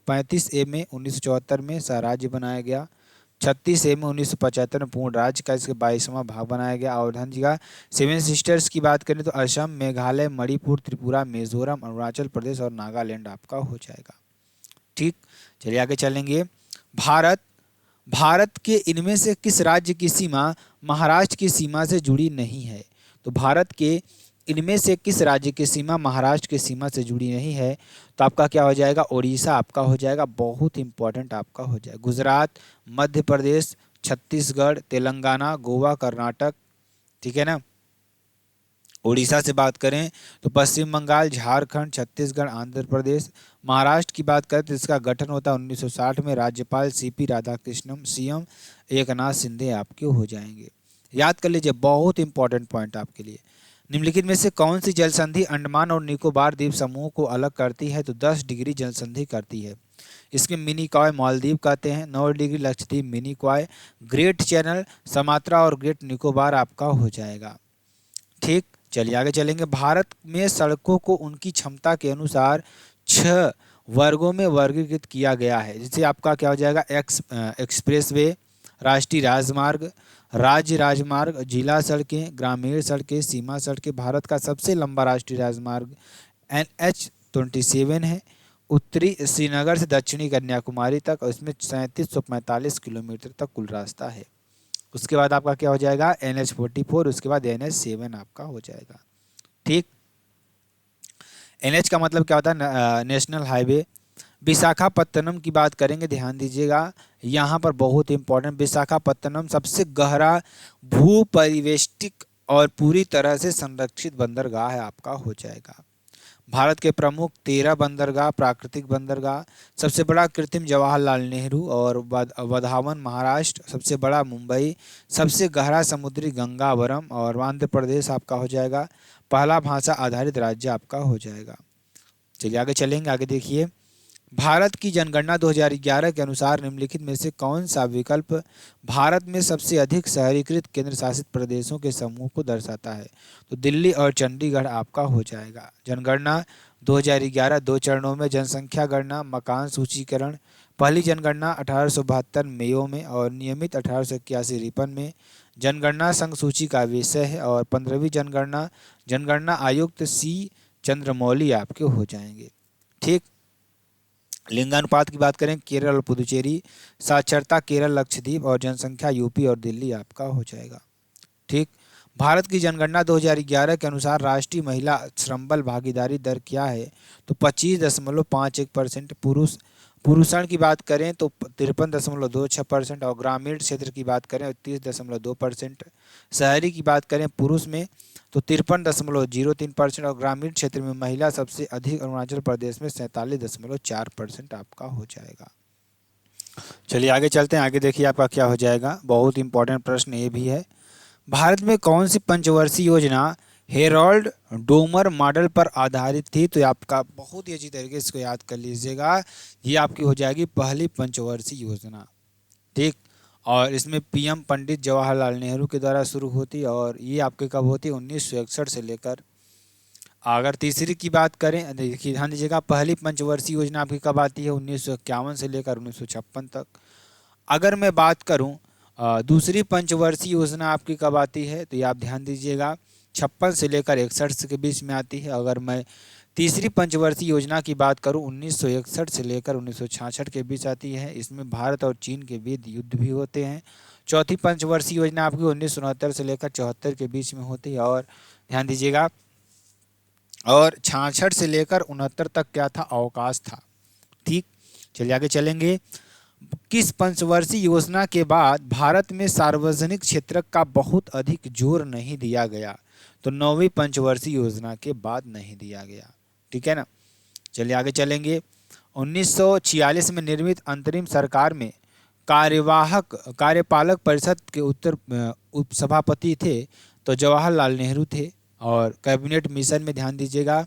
35A में 1974 में स्वराज्य बनाया गया। 36A में 1975 में पूर्ण राज्य का इसके 22वां भाग बनाया गया। और ध्यान दीजिएगा, 7 सिस्टर्स की बात करें तो असम, मेघालय, मणिपुर, त्रिपुरा, मिजोरम, अरुणाचल प्रदेश और नागालैंड आपका हो जाएगा। ठीक, चलिए आगे चलेंगे। भारत के इनमें से किस राज्य की सीमा महाराष्ट्र की सीमा से जुड़ी नहीं है? तो भारत के इनमें से किस राज्य की सीमा महाराष्ट्र की सीमा से जुड़ी नहीं है? तो आपका क्या हो जाएगा? उड़ीसा आपका हो जाएगा, बहुत इंपॉर्टेंट आपका हो जाएगा। गुजरात, मध्य प्रदेश, छत्तीसगढ़, तेलंगाना, गोवा, कर्नाटक, ठीक है ना। उड़ीसा से बात करें तो पश्चिम बंगाल, झारखंड, छत्तीसगढ़, आंध्र प्रदेश। महाराष्ट्र की बात करें तो इसका गठन होता है 1960 में, राज्यपाल सीपी राधाकृष्णन, सीएम एकनाथ शिंदे आपके हो जाएंगे। याद कर लीजिए, बहुत इंपॉर्टेंट पॉइंट आपके लिए। निम्नलिखित में से कौन सी जल संधि अंडमान और निकोबार द्वीप समूह को अलग करती है? तो 10 डिग्री जल संधि करती है। इसके मिनी कॉय मालदीव कहते हैं, 9 degree Lakshadweep mini coy, great channel Sumatra और ग्रेट निकोबार आपका हो जाएगा। ठीक, चलिए आगे चलेंगे। भारत में सड़कों को उनकी क्षमता के अनुसार 6 वर्गों में वर्गीकृत किया गया है। जैसे आपका क्या हो जाएगा? एक्सप्रेस वे, राष्ट्रीय राजमार्ग, राज्य राजमार्ग, जिला सड़कें, ग्रामीण सड़कें, सीमा सड़कें। भारत का सबसे लंबा राष्ट्रीय राजमार्ग NH-27 है, उत्तरी श्रीनगर से दक्षिणी कन्याकुमारी तक, और इसमें 3745 किलोमीटर तक कुल रास्ता है। उसके बाद आपका क्या हो जाएगा? NH-44, उसके बाद NH-7 आपका हो जाएगा। ठीक, NH का मतलब क्या होता है? National highway. विशाखापत्तनम की बात करेंगे, ध्यान दीजिएगा, यहाँ पर बहुत इंपॉर्टेंट। विशाखापत्तनम सबसे गहरा भू परिवेष्टिक और पूरी तरह से संरक्षित बंदरगाह है आपका हो जाएगा। भारत के प्रमुख 13 बंदरगाह, प्राकृतिक बंदरगाह। सबसे बड़ा कृत्रिम जवाहरलाल नेहरू और वधावन महाराष्ट्र, सबसे बड़ा मुंबई, सबसे गहरा समुद्री गंगावरम, और आंध्र प्रदेश आपका हो जाएगा। पहला भाषा आधारित राज्य आपका हो जाएगा। चलिए आगे चलेंगे, आगे देखिए। भारत की जनगणना 2011 के अनुसार निम्नलिखित में से कौन सा विकल्प भारत में सबसे अधिक शहरीकृत केंद्र शासित प्रदेशों के समूह को दर्शाता है? तो दिल्ली और चंडीगढ़ आपका हो जाएगा। जनगणना 2011 दो चरणों में, जनसंख्या गणना, मकान सूचीकरण। पहली जनगणना 1872 मेयो में और नियमित 1881 रिपन में। जनगणना संघ सूची का विषय है, और 15वीं जनगणना जनगणना आयुक्त सी चंद्रमौली आपके हो जाएंगे। ठीक, लिंगानुपात की बात करें, केरल और पुदुचेरी, साक्षरता केरल लक्षद्वीप, और जनसंख्या यूपी और दिल्ली आपका हो जाएगा। ठीक, भारत की जनगणना 2011 के अनुसार राष्ट्रीय महिला श्रम बल भागीदारी दर क्या है? तो 25.51%। पुरुषण की बात करें तो 53.26%, और ग्रामीण क्षेत्र की बात करें 30.2%। शहरी की बात करें पुरुष में तो 53.03%, और ग्रामीण क्षेत्र में महिला सबसे अधिक अरुणाचल प्रदेश में 47.4% आपका हो जाएगा। चलिए आगे चलते हैं, आगे देखिए आपका क्या हो जाएगा। बहुत इंपॉर्टेंट प्रश्न ये भी है। भारत में कौन सी पंचवर्षीय योजना हेरोल्ड डोमर मॉडल पर आधारित थी? तो आपका बहुत ही अच्छी तरीके से इसको याद कर लीजिएगा। ये आपकी हो जाएगी पहली पंचवर्षीय योजना। ठीक, और इसमें पीएम पंडित जवाहरलाल नेहरू के द्वारा शुरू होती, और ये आपके कब होती है? 1961 से लेकर। अगर तीसरी की बात करें, देखिए ध्यान दीजिएगा, पहली पंचवर्षीय योजना आपकी कब आती है? 1951 से लेकर 1956 तक। अगर मैं बात करूं दूसरी पंचवर्षीय योजना आपकी कब आती है? तो ये आप ध्यान दीजिएगा, 56 से लेकर 61 के बीच में आती है। अगर मैं तीसरी पंचवर्षीय योजना की बात करूं, 1961 से लेकर 1966 के बीच आती है। इसमें भारत और चीन के बीच युद्ध भी होते हैं। चौथी पंचवर्षीय योजना आपकी 1969 से लेकर 74 के बीच में होती है। और ध्यान दीजिएगा, और 66 से लेकर 69 तक क्या था? अवकाश था। ठीक, चलिए आगे चलेंगे। किस पंचवर्षीय योजना के बाद भारत में सार्वजनिक क्षेत्र का बहुत अधिक जोर नहीं दिया गया? तो 9वीं पंचवर्षीय योजना के बाद नहीं दिया गया। ठीक है ना। चलिए आगे चलेंगे। 1946 में निर्मित अंतरिम सरकार में कार्यपालक परिषद के उपसभापति थे तो जवाहरलाल नेहरू थे। और कैबिनेट मिशन में ध्यान दीजिएगा,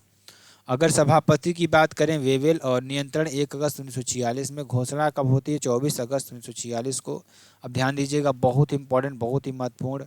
अगर सभापति की बात करें वेवेल, और नियंत्रण 1 अगस्त 1946 में। घोषणा कब होती है? 24 अगस्त 1946 को। अब ध्यान दीजिएगा, बहुत इंपॉर्टेंट, बहुत ही महत्वपूर्ण।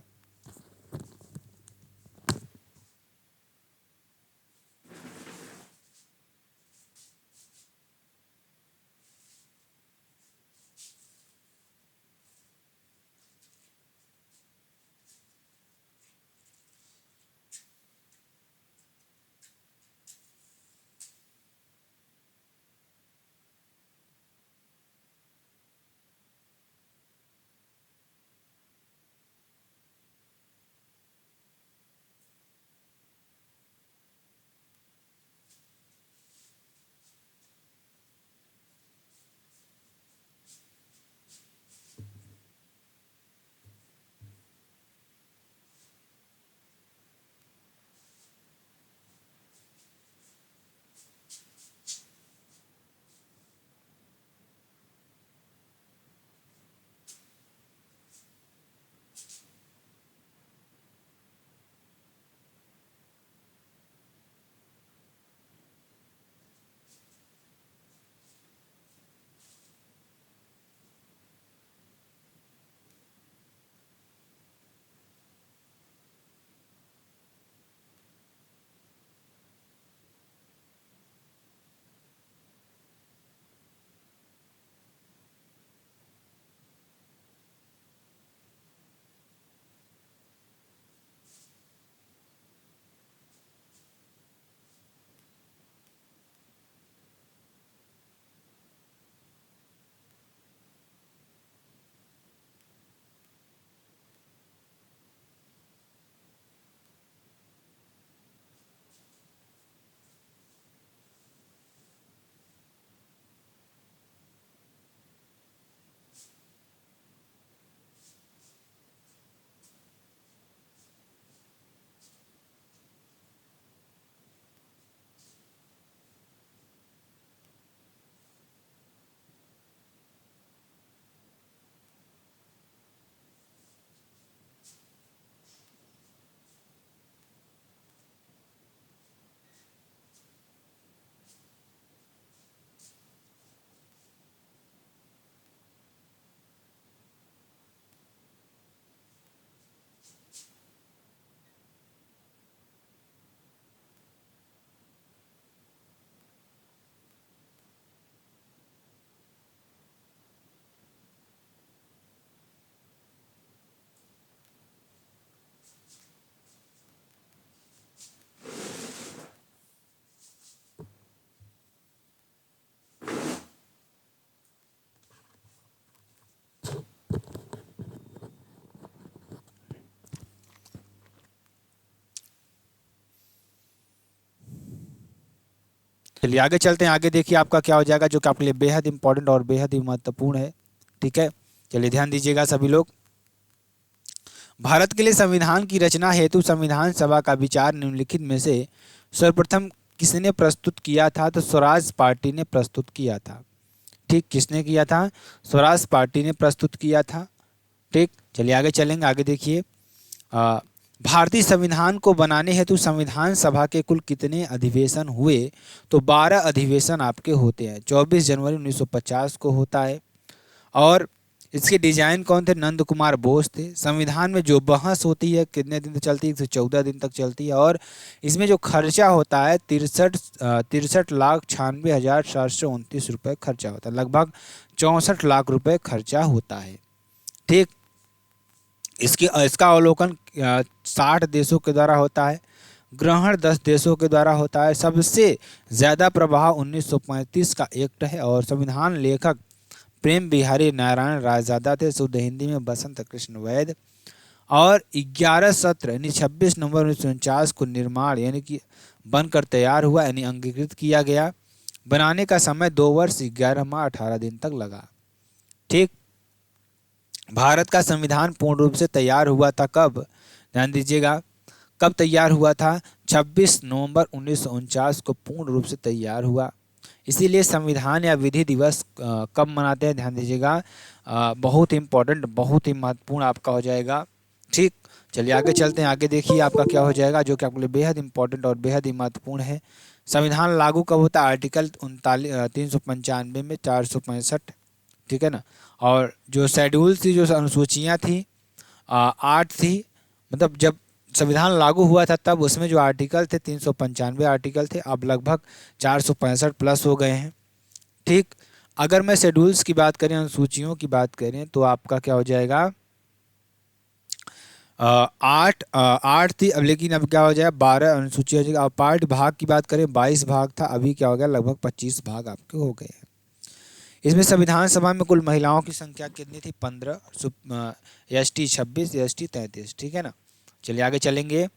चलिए आगे चलते हैं, आगे देखिए आपका क्या हो जाएगा जो कि आपके लिए बेहद इंपॉर्टेंट और बेहद ही महत्वपूर्ण है। ठीक है, चलिए ध्यान दीजिएगा सभी लोग। भारत के लिए संविधान की रचना हेतु संविधान सभा का विचार निम्नलिखित में से सर्वप्रथम किसने प्रस्तुत किया था? तो स्वराज पार्टी ने प्रस्तुत किया था। ठीक, किसने किया था? स्वराज पार्टी ने प्रस्तुत किया था। ठीक, चलिए आगे चलेंगे, आगे देखिए। भारतीय संविधान को बनाने हेतु संविधान सभा के कुल कितने अधिवेशन हुए? तो 12 अधिवेशन आपके होते हैं। 24 जनवरी 1950 को होता है। और इसके डिजाइन कौन थे? नंद कुमार बोस थे। संविधान में जो बहस होती है कितने दिन तक चलती है? 114 दिन तक चलती है। और इसमें जो खर्चा होता है 63,96,729 रुपये खर्चा होता है, लगभग 64 लाख रुपए खर्चा होता है। ठीक, इसका अवलोकन 60 देशों के द्वारा होता है, ग्रहण 10 देशों के द्वारा होता है। सबसे ज़्यादा प्रभाव 1935 का एक्ट है। और संविधान लेखक प्रेम बिहारी नारायण रायजादा थे, शुद्ध हिंदी में बसंत कृष्ण वैद। और 11 सत्र यानी 26 नवंबर 1949 को निर्माण यानी कि बनकर तैयार हुआ, यानी अंगीकृत किया गया। बनाने का समय 2 वर्ष 11 माह 18 दिन तक लगा। ठीक, भारत का संविधान पूर्ण रूप से तैयार हुआ था कब? ध्यान दीजिएगा, कब तैयार हुआ था? 26 नवंबर 1949 को पूर्ण रूप से तैयार हुआ। इसीलिए संविधान या विधि दिवस कब मनाते हैं? ध्यान दीजिएगा, बहुत इंपॉर्टेंट, बहुत ही महत्वपूर्ण आपका हो जाएगा। ठीक, चलिए आगे चलते हैं, आगे देखिए आपका क्या हो जाएगा जो कि आपके लिए बेहद इंपॉर्टेंट और बेहद ही महत्वपूर्ण है। संविधान लागू कब होता है? आर्टिकल 395 में 465। ठीक है ना। और जो शेड्यूल थी, जो अनुसूचियाँ थी 8 थी, मतलब जब संविधान लागू हुआ था तब उसमें जो आर्टिकल थे 395 आर्टिकल थे, अब लगभग 465 प्लस हो गए हैं। ठीक, अगर मैं शेड्यूल्स की बात करें, अनुसूचियों की बात करें, तो आपका क्या हो जाएगा? 8 थी, अब लेकिन अब क्या हो जाएगा? 12 अनुसूची हो जाएगा। अब पार्ट भाग की बात करें, 22 भाग था, अभी क्या हो गया? लगभग 25 भाग आपके हो गए हैं। इसमें संविधान सभा में कुल महिलाओं की संख्या कितनी थी? 15, एसटी 26, एसटी 33। ठीक है ना। चलिए आगे चलेंगे,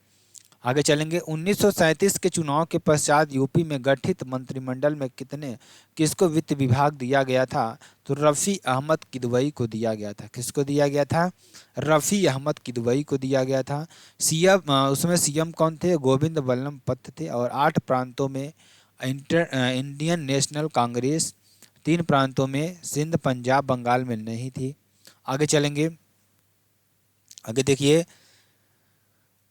आगे चलेंगे। 1937 के चुनाव के पश्चात यूपी में गठित मंत्रिमंडल में किसको वित्त विभाग दिया गया था? तो रफ़ी अहमद किदवई को दिया गया था। किसको दिया गया था? रफ़ी अहमद किदवई को दिया गया था। सीएम, उसमें सीएम कौन थे? गोविंद बल्लभ पंत थे। और 8 प्रांतों में इंडियन नेशनल कांग्रेस, 3 प्रांतों में सिंध, पंजाब, बंगाल में नहीं थी। आगे चलेंगे, आगे देखिए।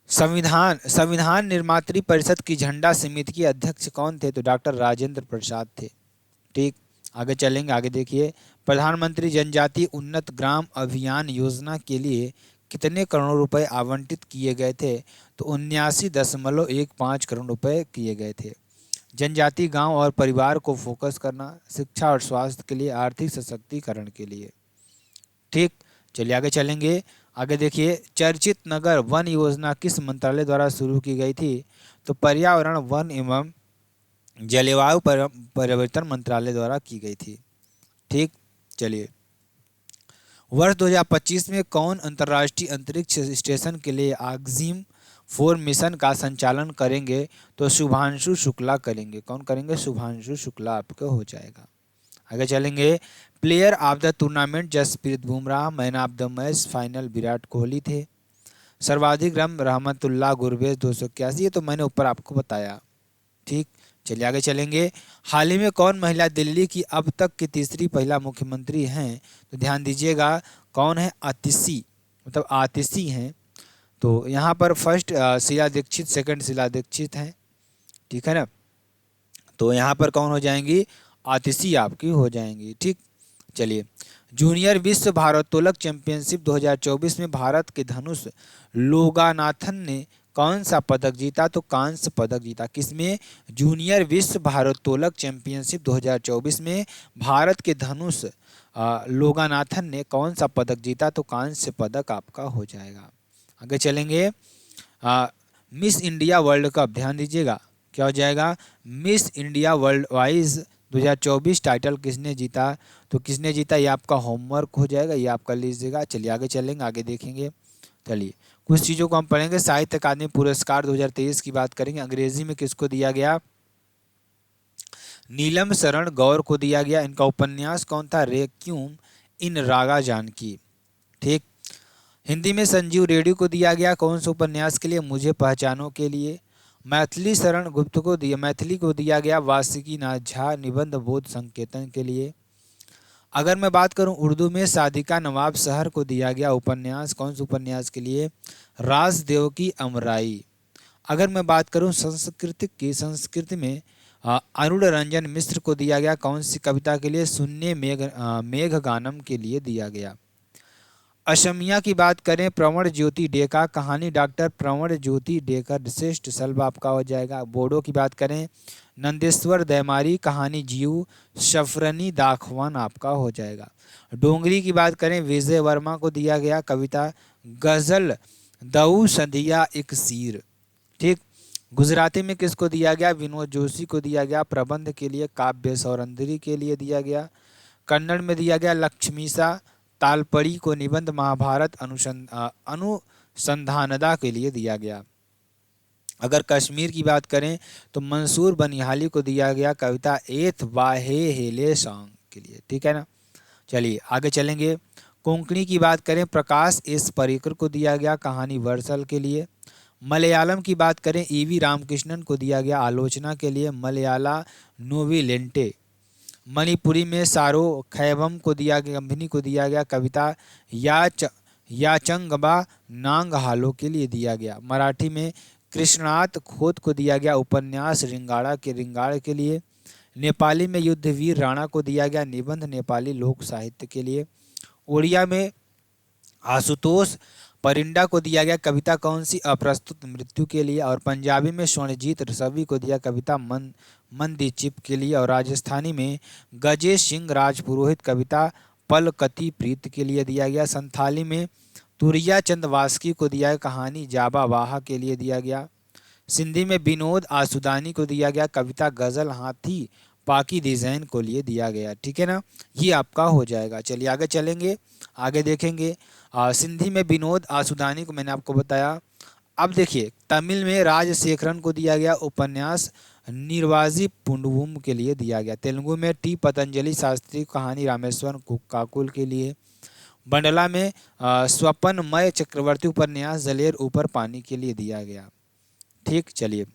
संविधान निर्मात्री परिषद की झंडा समिति के अध्यक्ष कौन थे? तो डॉक्टर राजेंद्र प्रसाद थे। ठीक, आगे चलेंगे, आगे देखिए। प्रधानमंत्री जनजातीय उन्नत ग्राम अभियान योजना के लिए कितने करोड़ रुपए आवंटित किए गए थे? तो 79.15 करोड़ रुपए किए गए थे। जनजातीय गांव और परिवार को फोकस करना, शिक्षा और स्वास्थ्य के लिए, आर्थिक सशक्तिकरण के लिए। ठीक, चलिए आगे चलेंगे, आगे देखिए। चर्चित नगर वन योजना किस मंत्रालय द्वारा शुरू की गई थी? तो पर्यावरण, वन एवं जलवायु परिवर्तन मंत्रालय द्वारा की गई थी। ठीक, चलिए। वर्ष 2025 में कौन अंतर्राष्ट्रीय अंतरिक्ष स्टेशन के लिए आक्जिम 4 मिशन का संचालन करेंगे? तो शुभांशु शुक्ला करेंगे। कौन करेंगे? शुभांशु शुक्ला आपको हो जाएगा। आगे चलेंगे। Player of the tournament Jasprit Bumrah, man of the match final Virat Kohli थे। सर्वाधिक रन रहमतुल्लाह गुरबेज 281, ये तो मैंने ऊपर आपको बताया। ठीक, चलिए आगे चलेंगे। हाल ही में कौन महिला दिल्ली की अब तक की तीसरी महिला मुख्यमंत्री हैं? तो ध्यान दीजिएगा, कौन है? आतिशी, मतलब आतिशी हैं। तो यहाँ पर फर्स्ट शीला दीक्षित, सेकंड शीला दीक्षित हैं। ठीक है ना। तो यहाँ पर कौन हो जाएंगी? आतिशी आपकी हो जाएंगी। ठीक, चलिए। जूनियर विश्व भारोत्तोलक चैंपियनशिप 2024 में भारत के धनुष लोगानाथन ने कौन सा पदक जीता? तो कांस्य पदक जीता। किसमें? जूनियर विश्व भारोत्तोलक चैंपियनशिप 2024 में भारत के धनुष लोगानाथन ने कौन सा पदक जीता? तो कांस्य पदक आपका हो जाएगा। आगे चलेंगे। मिस इंडिया वर्ल्ड कप, ध्यान दीजिएगा, क्या हो जाएगा? Miss India world wise 2024 title किसने जीता? तो किसने जीता, ये आपका होमवर्क हो जाएगा, ये आपका लीजिएगा। चलिए आगे चलेंगे, आगे देखेंगे। चलिए कुछ चीज़ों को हम पढ़ेंगे। साहित्य अकादमी पुरस्कार 2023 की बात करेंगे। अंग्रेजी में किसको दिया गया? नीलम शरण गौर को दिया गया। इनका उपन्यास कौन था? रेक्यूम इन रागा जानकी। ठीक। हिंदी में संजीव रेड्डी को दिया गया कौन से उपन्यास के लिए? मुझे पहचानों के लिए। मैथिली शरण गुप्त को दिया, मैथिली को दिया गया वासुकीनाथ झा निबंध बोध संकेतन के लिए। अगर मैं बात करूं उर्दू में, सादिका नवाब शहर को दिया गया उपन्यास कौन से उपन्यास के लिए? राजदेव की अमराई। अगर मैं बात करूं संस्कृत की, संस्कृत में अरुण रंजन मिश्र को दिया गया कौन सी कविता के लिए? शून्य मेघ गानम के लिए दिया गया। असमिया की बात करें, प्रवण ज्योति डेका कहानी डॉक्टर प्रवण ज्योति डेकर श्रेष्ठ सल्व आपका हो जाएगा। बोडो की बात करें, नंदेश्वर दैमारी कहानी जीव शफरनी दाखवान आपका हो जाएगा। डोंगरी की बात करें, विजय वर्मा को दिया गया कविता गजल दऊ संधिया एक सीर। ठीक। गुजराती में किसको दिया गया? विनोद जोशी को दिया गया प्रबंध के लिए। काव्य सौरंदरी के लिए दिया गया। कन्नड़ में दिया गया लक्ष्मीसा तालपड़ी को निबंध महाभारत अनुसंधानदा के लिए दिया गया। अगर कश्मीर की बात करें तो मंसूर बनिहाली को दिया गया कविता एथ वाहे हेले सॉन्ग के लिए। ठीक है ना। चलिए आगे चलेंगे। कोंकणी की बात करें, प्रकाश एस पर्रिकर को दिया गया कहानी वर्सल के लिए। मलयालम की बात करें, ईवी रामकृष्णन को दिया गया आलोचना के लिए मलयाला नोविलेंटे। मणिपुरी में सारो खैबम को दिया गया, कंपनी को दिया गया कविता याचंगबा नांग हालो के लिए दिया गया। मराठी में कृष्णनाथ खोत को दिया गया उपन्यास रिंगाड़ के लिए। नेपाली में युद्धवीर राणा को दिया गया निबंध नेपाली लोक साहित्य के लिए। उड़िया में आशुतोष परिंडा को दिया गया कविता कौन सी? अप्रस्तुत मृत्यु के लिए। और पंजाबी में स्वर्णजीत रसवी को दिया कविता मंदी चिप के लिए। और राजस्थानी में गजेश सिंह राजपुरोहित कविता पलकती प्रीत के लिए दिया गया। संथाली में तुरिया चंद वास्की को दिया कहानी जाबा वाहा के लिए दिया गया। सिंधी में विनोद आसुदानी को दिया गया कविता गजल हाथी पाकी डिजाइन को लिए दिया गया। ठीक है ना, ये आपका हो जाएगा। चलिए आगे चलेंगे, आगे देखेंगे। सिंधी में विनोद आसुदानी को मैंने आपको बताया। अब देखिए तमिल में राजशेखरन को दिया गया उपन्यास निर्वाजी पुंडवुम के लिए दिया गया। तेलुगु में टी पतंजलि शास्त्री कहानी रामेश्वरम काकुल के लिए। बंडला में स्वपनमय चक्रवर्ती उपन्यास जलेर ऊपर पानी के लिए दिया गया। ठीक। चलिए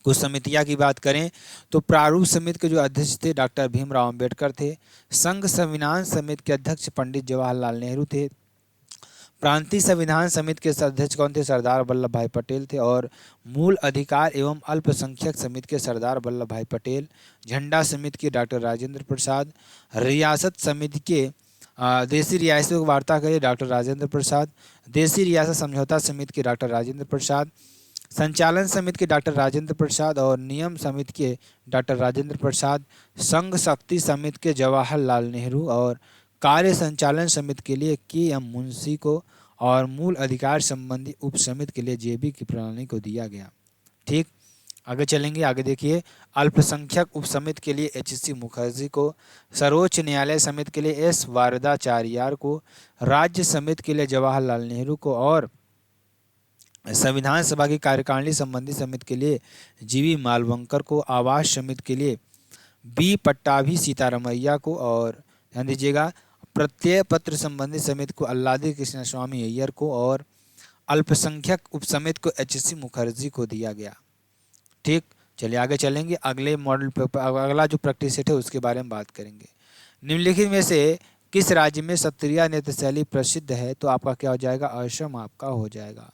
कुछ समितियां की बात करें तो प्रारूप समिति के जो अध्यक्ष थे डॉक्टर भीमराव अंबेडकर थे। संघ संविधान समिति के अध्यक्ष पंडित जवाहरलाल नेहरू थे। प्रांतीय संविधान समिति के अध्यक्ष कौन थे? सरदार वल्लभ भाई पटेल थे। और मूल अधिकार एवं अल्पसंख्यक समिति के सरदार वल्लभ भाई पटेल। झंडा समिति के डॉक्टर राजेंद्र प्रसाद। रियासत समिति के देसी रियासतों की वार्ता करे डॉक्टर राजेंद्र प्रसाद। देसी रियासत समझौता समिति के डॉक्टर राजेंद्र प्रसाद। संचालन समिति के डॉक्टर राजेंद्र प्रसाद और नियम समिति के डॉक्टर राजेंद्र प्रसाद। संघ शक्ति समिति के जवाहरलाल नेहरू और कार्य संचालन समिति के लिए के.एम. मुंशी को और मूल अधिकार संबंधी उप समिति के लिए जेबी की प्रणाली को दिया गया। ठीक। आगे चलेंगे, आगे देखिए। अल्पसंख्यक उप समिति के लिए एच.सी. मुखर्जी को। सर्वोच्च न्यायालय समिति के लिए एस. वारदाचार्यार को। राज्य समिति के लिए जवाहरलाल नेहरू को। और संविधान सभा की कार्यकारिणी संबंधी समिति के लिए जीवी मालवंकर को। आवास समिति के लिए बी. पट्टाभी सीतारमैया को। और ध्यान दीजिएगा प्रत्यय पत्र संबंधी समिति को अल्लादी कृष्ण स्वामी अय्यर को। और अल्पसंख्यक उप समिति को एच.सी. मुखर्जी को दिया गया। ठीक। चलिए आगे चलेंगे, अगले मॉडल पेपर अगला जो प्रैक्टिस सेट है उसके बारे में बात करेंगे। निम्नलिखित में से किस राज्य में सत्रिया नृत्य शैली प्रसिद्ध है? तो आपका क्या हो जाएगा? असम आपका हो जाएगा।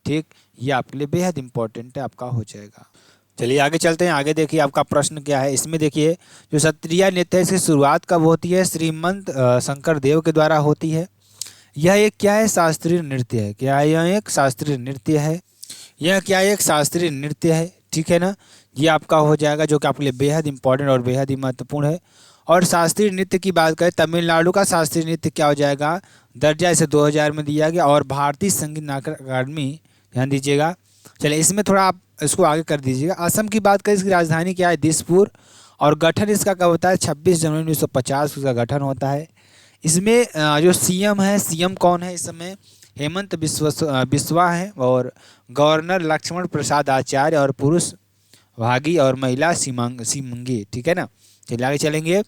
ठीक। ये आपके लिए बेहद इंपॉर्टेंट है, आपका हो जाएगा। चलिए आगे चलते हैं, आगे देखिए आपका प्रश्न क्या है। इसमें देखिए जो सत्रिया नृत्य है इसकी शुरुआत कब होती है? श्रीमंत शंकर देव के द्वारा होती है। यह एक क्या है? शास्त्रीय नृत्य है। क्या है? यह एक शास्त्रीय नृत्य है। यह क्या है? एक शास्त्रीय नृत्य है। ठीक है ना, ये आपका हो जाएगा, जो कि आपके लिए बेहद इंपॉर्टेंट और बेहद ही महत्वपूर्ण है। और शास्त्रीय नृत्य की बात करें, तमिलनाडु का शास्त्रीय नृत्य क्या हो जाएगा? दर्जा इसे 2000 में दिया गया। और भारतीय संगीत नाटक अकादमी, ध्यान दीजिएगा। चलिए इसमें थोड़ा आप इसको आगे कर दीजिएगा। असम की बात करें, इसकी राजधानी क्या है? दिसपुर। और गठन इसका कब होता है? 26 जनवरी 1950 इसका गठन होता है। इसमें जो सीएम है, सीएम कौन है इस समय? हेमंत बिस्वा है। और गवर्नर लक्ष्मण प्रसाद आचार्य। और पुरुष भागी और महिला सीमंगी। ठीक है ना। चलिए आगे चलेंगे,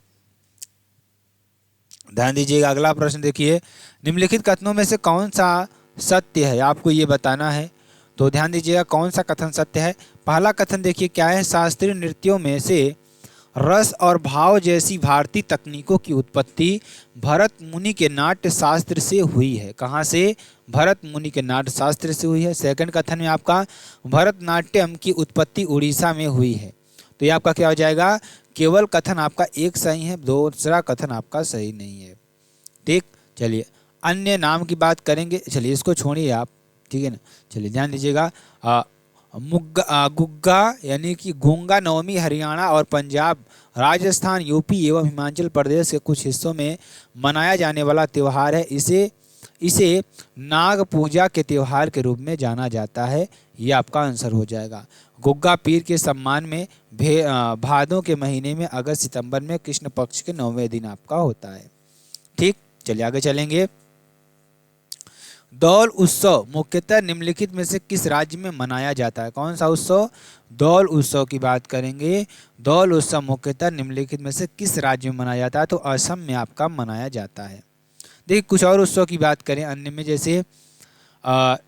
ध्यान दीजिएगा। अगला प्रश्न देखिए, निम्नलिखित कथनों में से कौन सा सत्य है, आपको ये बताना है। तो ध्यान दीजिएगा कौन सा कथन सत्य है। पहला कथन देखिए क्या है, शास्त्रीय नृत्यों में से रस और भाव जैसी भारतीय तकनीकों की उत्पत्ति भरत मुनि के नाट्य शास्त्र से हुई है। कहाँ से? भरत मुनि के नाट्य शास्त्र से हुई है। सेकंड कथन में आपका भरतनाट्यम की उत्पत्ति उड़ीसा में हुई है। तो ये आपका क्या हो जाएगा, केवल कथन आपका एक सही है, दूसरा कथन आपका सही नहीं है। ठीक, चलिए अन्य नाम की बात करेंगे, चलिए इसको छोड़िए आप, ठीक है ना। चलिए ध्यान दीजिएगा, गुग्गा यानी कि गूंगा नवमी हरियाणा और पंजाब, राजस्थान, यूपी एवं हिमाचल प्रदेश के कुछ हिस्सों में मनाया जाने वाला त्यौहार है। इसे नाग पूजा के त्यौहार के रूप में जाना जाता है। ये आपका आंसर हो जाएगा। गुग्गा पीर के सम्मान में भादों के महीने में अगस्त सितंबर में कृष्ण पक्ष के 9वें दिन आपका होता है। ठीक, चलिए आगे चलेंगे। दौल उत्सव मुख्यतः निम्नलिखित में से किस राज्य में मनाया जाता है? कौन सा उत्सव? दौल उत्सव की बात करेंगे। दौल उत्सव मुख्यतः निम्नलिखित में से किस राज्य में मनाया जाता है? तो असम में आपका मनाया जाता है। देखिए कुछ और उत्सव की बात करें अन्य में, जैसे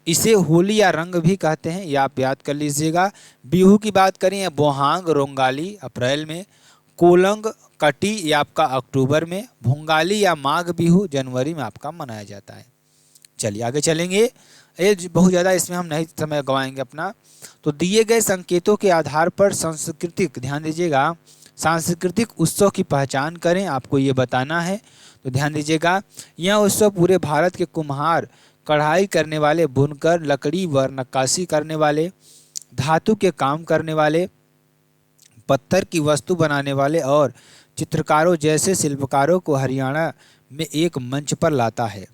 इसे होली या रंग भी कहते हैं, ये आप याद कर लीजिएगा। बिहू की बात करें, बोहांग रोंगाली अप्रैल में, कोलंग कटी ये आपका अक्टूबर में, भोंगाली या माघ बिहू जनवरी में आपका मनाया जाता है। चलिए आगे चलेंगे, ये बहुत ज़्यादा इसमें हम नहीं समय गवाएंगे अपना। तो दिए गए संकेतों के आधार पर सांस्कृतिक, ध्यान दीजिएगा, सांस्कृतिक उत्सव की पहचान करें, आपको ये बताना है। तो ध्यान दीजिएगा, यह उत्सव पूरे भारत के कुम्हार, कढ़ाई करने वाले, बुनकर, लकड़ी व नक्काशी करने वाले, धातु के काम करने वाले, पत्थर की वस्तु बनाने वाले और चित्रकारों जैसे शिल्पकारों को हरियाणा में एक मंच पर लाता है।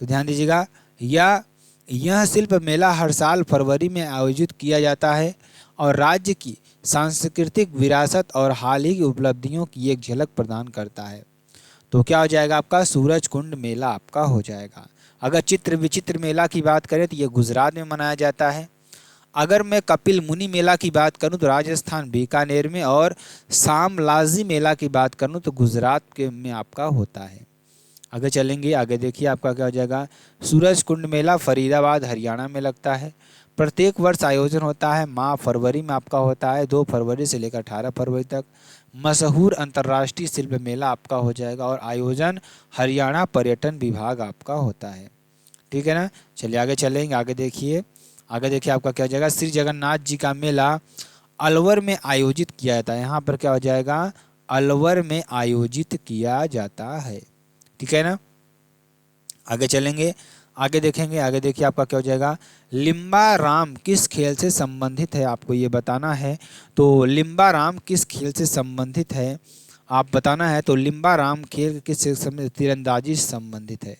तो ध्यान दीजिएगा, यह शिल्प मेला हर साल फरवरी में आयोजित किया जाता है और राज्य की सांस्कृतिक विरासत और हाल ही की उपलब्धियों की एक झलक प्रदान करता है। तो क्या हो जाएगा आपका? सूरज कुंड मेला आपका हो जाएगा। अगर चित्र विचित्र मेला की बात करें तो ये गुजरात में मनाया जाता है। अगर मैं कपिल मुनि मेला की बात करूं तो राजस्थान बीकानेर में, और सामलाजी मेला की बात करूं तो गुजरात के में आपका होता है। आगे चलेंगे, आगे देखिए आपका क्या हो जाएगा, सूरज कुंड मेला फरीदाबाद हरियाणा में लगता है। प्रत्येक वर्ष आयोजन होता है, माह फरवरी में आपका होता है, 2 फरवरी से लेकर 18 फरवरी तक। मशहूर अंतर्राष्ट्रीय शिल्प मेला आपका हो जाएगा और आयोजन हरियाणा पर्यटन विभाग आपका होता है। ठीक है ना। चलिए आगे चलेंगे, आगे देखिए आपका क्या हो जाएगा, श्री जगन्नाथ जी का मेला अलवर में आयोजित किया जाता है। यहाँ पर क्या हो जाएगा, अलवर में आयोजित किया जाता है। ठीक है ना। आगे चलेंगे, आगे देखेंगे, आगे देखिए आपका क्या हो जाएगा, लिम्बा राम किस खेल से संबंधित है, आपको ये बताना है। तो लिम्बा राम किस खेल से संबंधित है आप बताना है। तो लिम्बा राम खेल किस से संबंधित? तीरंदाजी से संबंधित है।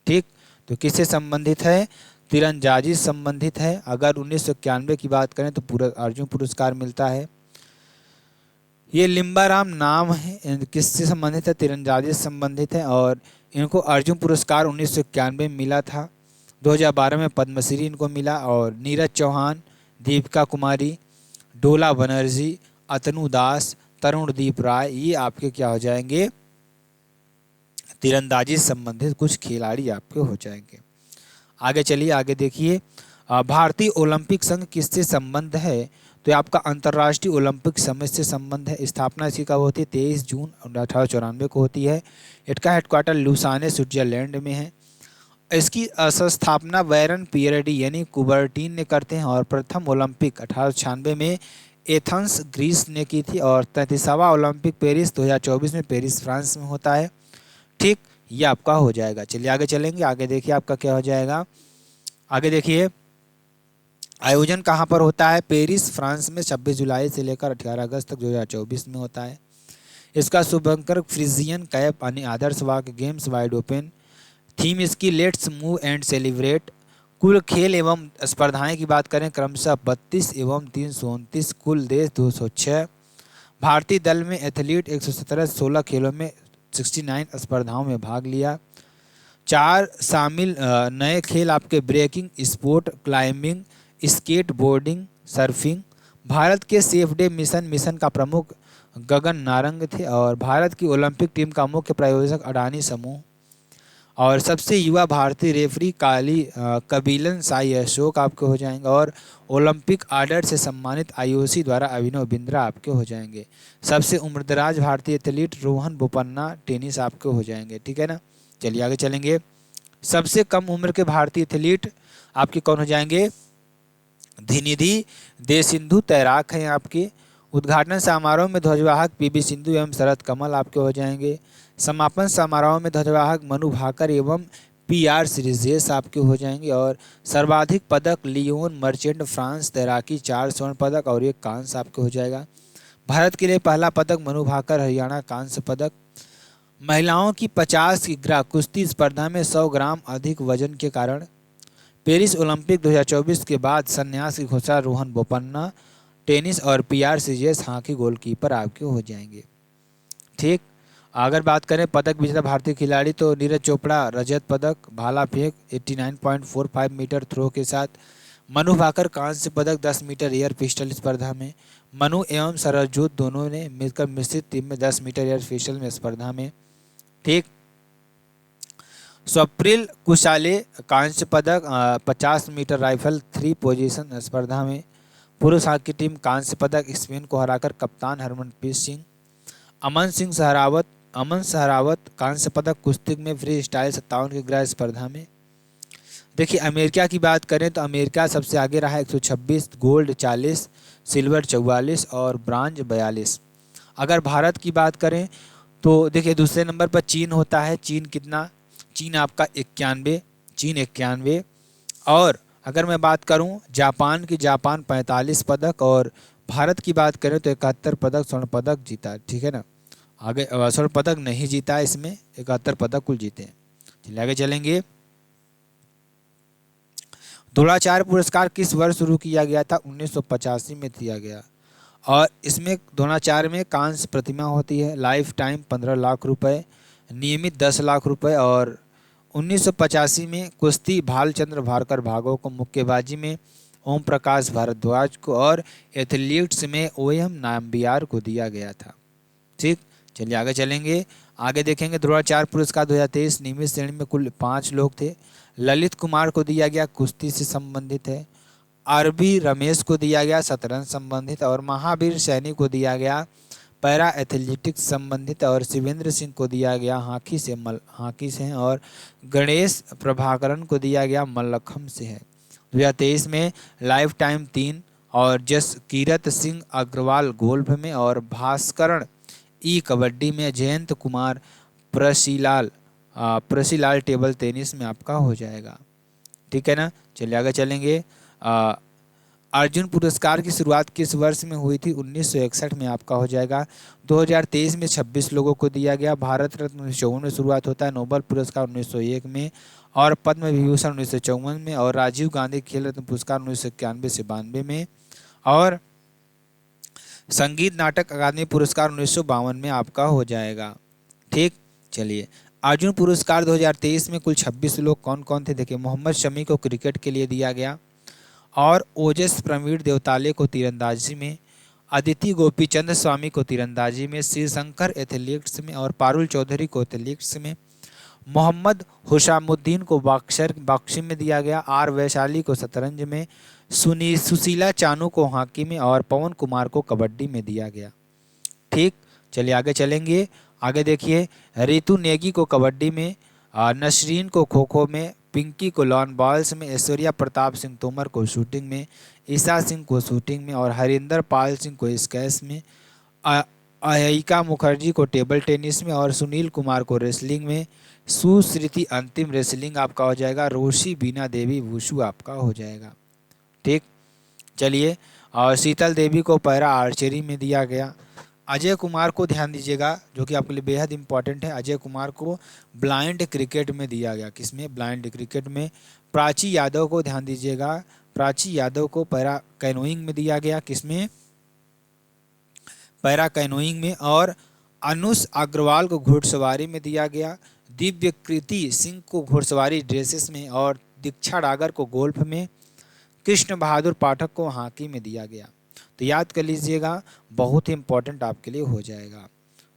ठीक, तो किससे संबंधित है? तीरंदाजी से संबंधित है। अगर 1991 की बात करें तो पूरा अर्जुन पुरस्कार मिलता है। ये लिम्बाराम नाम है, किससे संबंधित है? तीरंदाजी से संबंधित है और इनको अर्जुन पुरस्कार 1991 में मिला था। 2012 में पद्मश्री इनको मिला। और नीरज चौहान, दीपिका कुमारी, डोला बनर्जी, अतनु दास, तरुणदीप राय, ये आपके क्या हो जाएंगे, तीरंदाजी से संबंधित कुछ खिलाड़ी आपके हो जाएंगे। आगे चलिए, आगे देखिए, भारतीय ओलंपिक संघ किससे संबंध है? तो ये आपका अंतर्राष्ट्रीय ओलंपिक समिति से संबंध है। स्थापना इसकी कब होती है? 23 जून 1894 को होती है। इसका हेडक्वार्टर लुसाने स्विट्जरलैंड में है। इसकी संस्थापना बैरन पियरडी यानी कुबर्टीन ने करते हैं और प्रथम ओलंपिक 1896 में एथेंस ग्रीस ने की थी और 33वां ओलंपिक पेरिस 2024 में पेरिस फ्रांस में होता है। ठीक, ये आपका हो जाएगा। चलिए आगे चलेंगे, आगे देखिए आपका क्या हो जाएगा, आगे देखिए आयोजन कहाँ पर होता है? पेरिस फ्रांस में 26 जुलाई से लेकर 18 अगस्त तक 2024 में होता है। इसका शुभंकर फ्रिजियन कैप यानी आदर्श वाक गेम्स वाइड ओपन। थीम इसकी लेट्स मूव एंड सेलिब्रेट। कुल खेल एवं स्पर्धाएं की बात करें क्रमशः 32 एवं 329, कुल देश 206। भारतीय दल में एथलीट 117, 16 खेलों में 69 स्पर्धाओं में भाग लिया। 4 शामिल नए खेल आपके breaking, sport climbing, skateboarding, surfing, Bharat के सेफ डे मिशन का प्रमुख गगन नारंग थे। और भारत की ओलंपिक टीम का मुख्य प्रायोजक अडानी समूह। और सबसे युवा भारतीय रेफरी कबीलन साई अशोक आपके हो जाएंगे। और ओलंपिक आर्डर से सम्मानित आईओसी द्वारा अभिनव बिंद्रा आपके हो जाएंगे। सबसे उम्रदराज भारतीय एथलीट रोहन बोपन्ना टेनिस आपके हो जाएंगे। ठीक है ना, चलिए आगे चलेंगे। सबसे कम उम्र के भारतीय एथलीट आपके कौन हो जाएंगे? धिनिधि दे सिंधु तैराक हैं आपके। उद्घाटन समारोह में ध्वजवाहक पीवी सिंधु एवं शरद कमल आपके हो जाएंगे। समापन समारोह में ध्वजवाहक मनु भाकर एवं पीआर श्रीजेश आपके हो जाएंगे। और सर्वाधिक पदक लियोन मर्चेंट फ्रांस तैराकी 4 स्वर्ण पदक और 1 कांस्य आपके हो जाएगा। भारत के लिए पहला पदक मनु भाकर हरियाणा कांस्य पदक। महिलाओं की 50 किग्रा कुश्ती स्पर्धा में 100 ग्राम अधिक वजन के कारण पेरिस ओलंपिक 2024 के बाद संन्यास की घोषणा रोहन बोपन्ना टेनिस और पीआर श्रीजेश हॉकी गोलकीपर आपके हो जाएंगे। ठीक, अगर बात करें पदक विजेता भारतीय खिलाड़ी तो नीरज चोपड़ा रजत पदक भाला फेंक 89.45 मीटर थ्रो के साथ। मनु भाकर कांस्य पदक 10 मीटर एयर पिस्टल स्पर्धा में। मनु एवं सरजोत दोनों ने मिलकर मिश्रित टीम में 10 मीटर एयर पिस्टल में स्पर्धा में। ठीक, स्वप्निल कुशाले कांस्य पदक 50 मीटर राइफल 3 पोजीशन स्पर्धा में। पुरुष हॉकी टीम कांस्य पदक स्पेन को हराकर कप्तान हरमनप्रीत सिंह। अमन सहरावत कांस्य पदक कुश्ती में फ्री स्टाइल 57 किग्रा स्पर्धा में। देखिए अमेरिका की बात करें तो अमेरिका सबसे आगे रहा 126, गोल्ड 40, सिल्वर 44 और ब्रांज 42। अगर भारत की बात करें तो देखिए दूसरे नंबर पर चीन होता है। चीन कितना? चीन आपका 91, चीन 91। और अगर मैं बात करूं जापान की, जापान 45 पदक। और भारत की बात करें तो 71 पदक स्वर्ण पदक जीता। ठीक है ना, आगे स्वर्ण पदक नहीं जीता है, इसमें 71 पदक कुल जीते हैं। चलिए आगे चलेंगे। द्रोणाचार्य पुरस्कार किस वर्ष शुरू किया गया था? 1985 में दिया गया। और इसमें द्रोणाचार्य में कांस्य प्रतिमा होती है। लाइफ टाइम 15 लाख रुपए, नियमित 10 लाख रुपए। और 1985 में कुश्ती भालचंद्र भारकर भागो को, मुक्केबाजी में ओम प्रकाश भारद्वाज को और एथलीट्स में ओएम नाम्बियार को दिया गया था। ठीक, चलिए आगे चलेंगे। आगे देखेंगे द्रोणाचार्य पुरस्कार 2023 नियमित श्रेणी में कुल 5 लोग थे। ललित कुमार को दिया गया, कुश्ती से संबंधित है। आरबी रमेश को दिया गया, शतरंज संबंधित। और महावीर सैनी को दिया गया पैरा एथलेटिक्स संबंधित। और शिवेंद्र सिंह को दिया गया हॉकी से हैं। और गणेश प्रभाकरण को दिया गया मल्लखम्ब से है। 2023 में लाइफ टाइम 3। और जसकीरत सिंह अग्रवाल गोल्फ में। और भास्करण ई कबड्डी में। जयंत कुमार प्रसीलाल टेबल टेनिस में आपका हो जाएगा। ठीक है ना, चलिए आगे चलेंगे। अर्जुन पुरस्कार की शुरुआत किस वर्ष में हुई थी? 1961 में आपका हो जाएगा। 2023 में 26 लोगों को दिया गया। भारत रत्न 1954 में शुरुआत होता है। नोबेल पुरस्कार 1901 में। और पद्म विभूषण 1954 में। और राजीव गांधी खेल रत्न पुरस्कार 1991 से 92 में। और संगीत नाटक अकादमी पुरस्कार 1952 में आपका हो जाएगा। ठीक, चलिए अर्जुन पुरस्कार 2023 में कुल 26 लोग कौन कौन थे? देखिए मोहम्मद शमी को क्रिकेट के लिए दिया गया। और ओजस प्रवीण देवताले को तीरंदाजी में। अदिति गोपीचंद स्वामी को तीरंदाजी में। शिवशंकर एथलेटिक्स में। और पारुल चौधरी को एथलेटिक्स में। मोहम्मद हुशामुद्दीन को बॉक्सिंग में दिया गया। आर वैशाली को शतरंज में। सुशीला चानू को हॉकी में। और पवन कुमार को कबड्डी में दिया गया। ठीक, चलिए आगे चलेंगे। आगे देखिए रितु नेगी को कबड्डी में, नसरीन को खो खो में, पिंकी को लॉन बॉल्स में, ऐश्वर्या प्रताप सिंह तोमर को शूटिंग में, ईशा सिंह को शूटिंग में और हरिंदर पाल सिंह को स्क्वैश में, अयिका मुखर्जी को टेबल टेनिस में और सुनील कुमार को रेसलिंग में, सुश्रुति अंतिम रेसलिंग आपका हो जाएगा, रोशी बीना देवी वुशु आपका हो जाएगा। ठीक, चलिए और शीतल देवी को पैरा आर्चरी में दिया गया। अजय कुमार को ध्यान दीजिएगा जो कि आपके लिए बेहद इंपॉर्टेंट है, अजय कुमार को ब्लाइंड क्रिकेट में दिया गया। किसमें? ब्लाइंड क्रिकेट में। प्राची यादव को ध्यान दीजिएगा, प्राची यादव को पैरा कैनोइंग में दिया गया। किसमें? पैरा कैनोइंग में। और अनुष अग्रवाल को घुड़सवारी में दिया गया। दिव्य कृति सिंह को घुड़सवारी ड्रेसेस में और दीक्षा डागर को गोल्फ में। कृष्ण बहादुर पाठक को हॉकी में दिया गया। तो तो याद कर लीजिएगा, बहुत ही इंपॉर्टेंट आपके लिए हो जाएगा।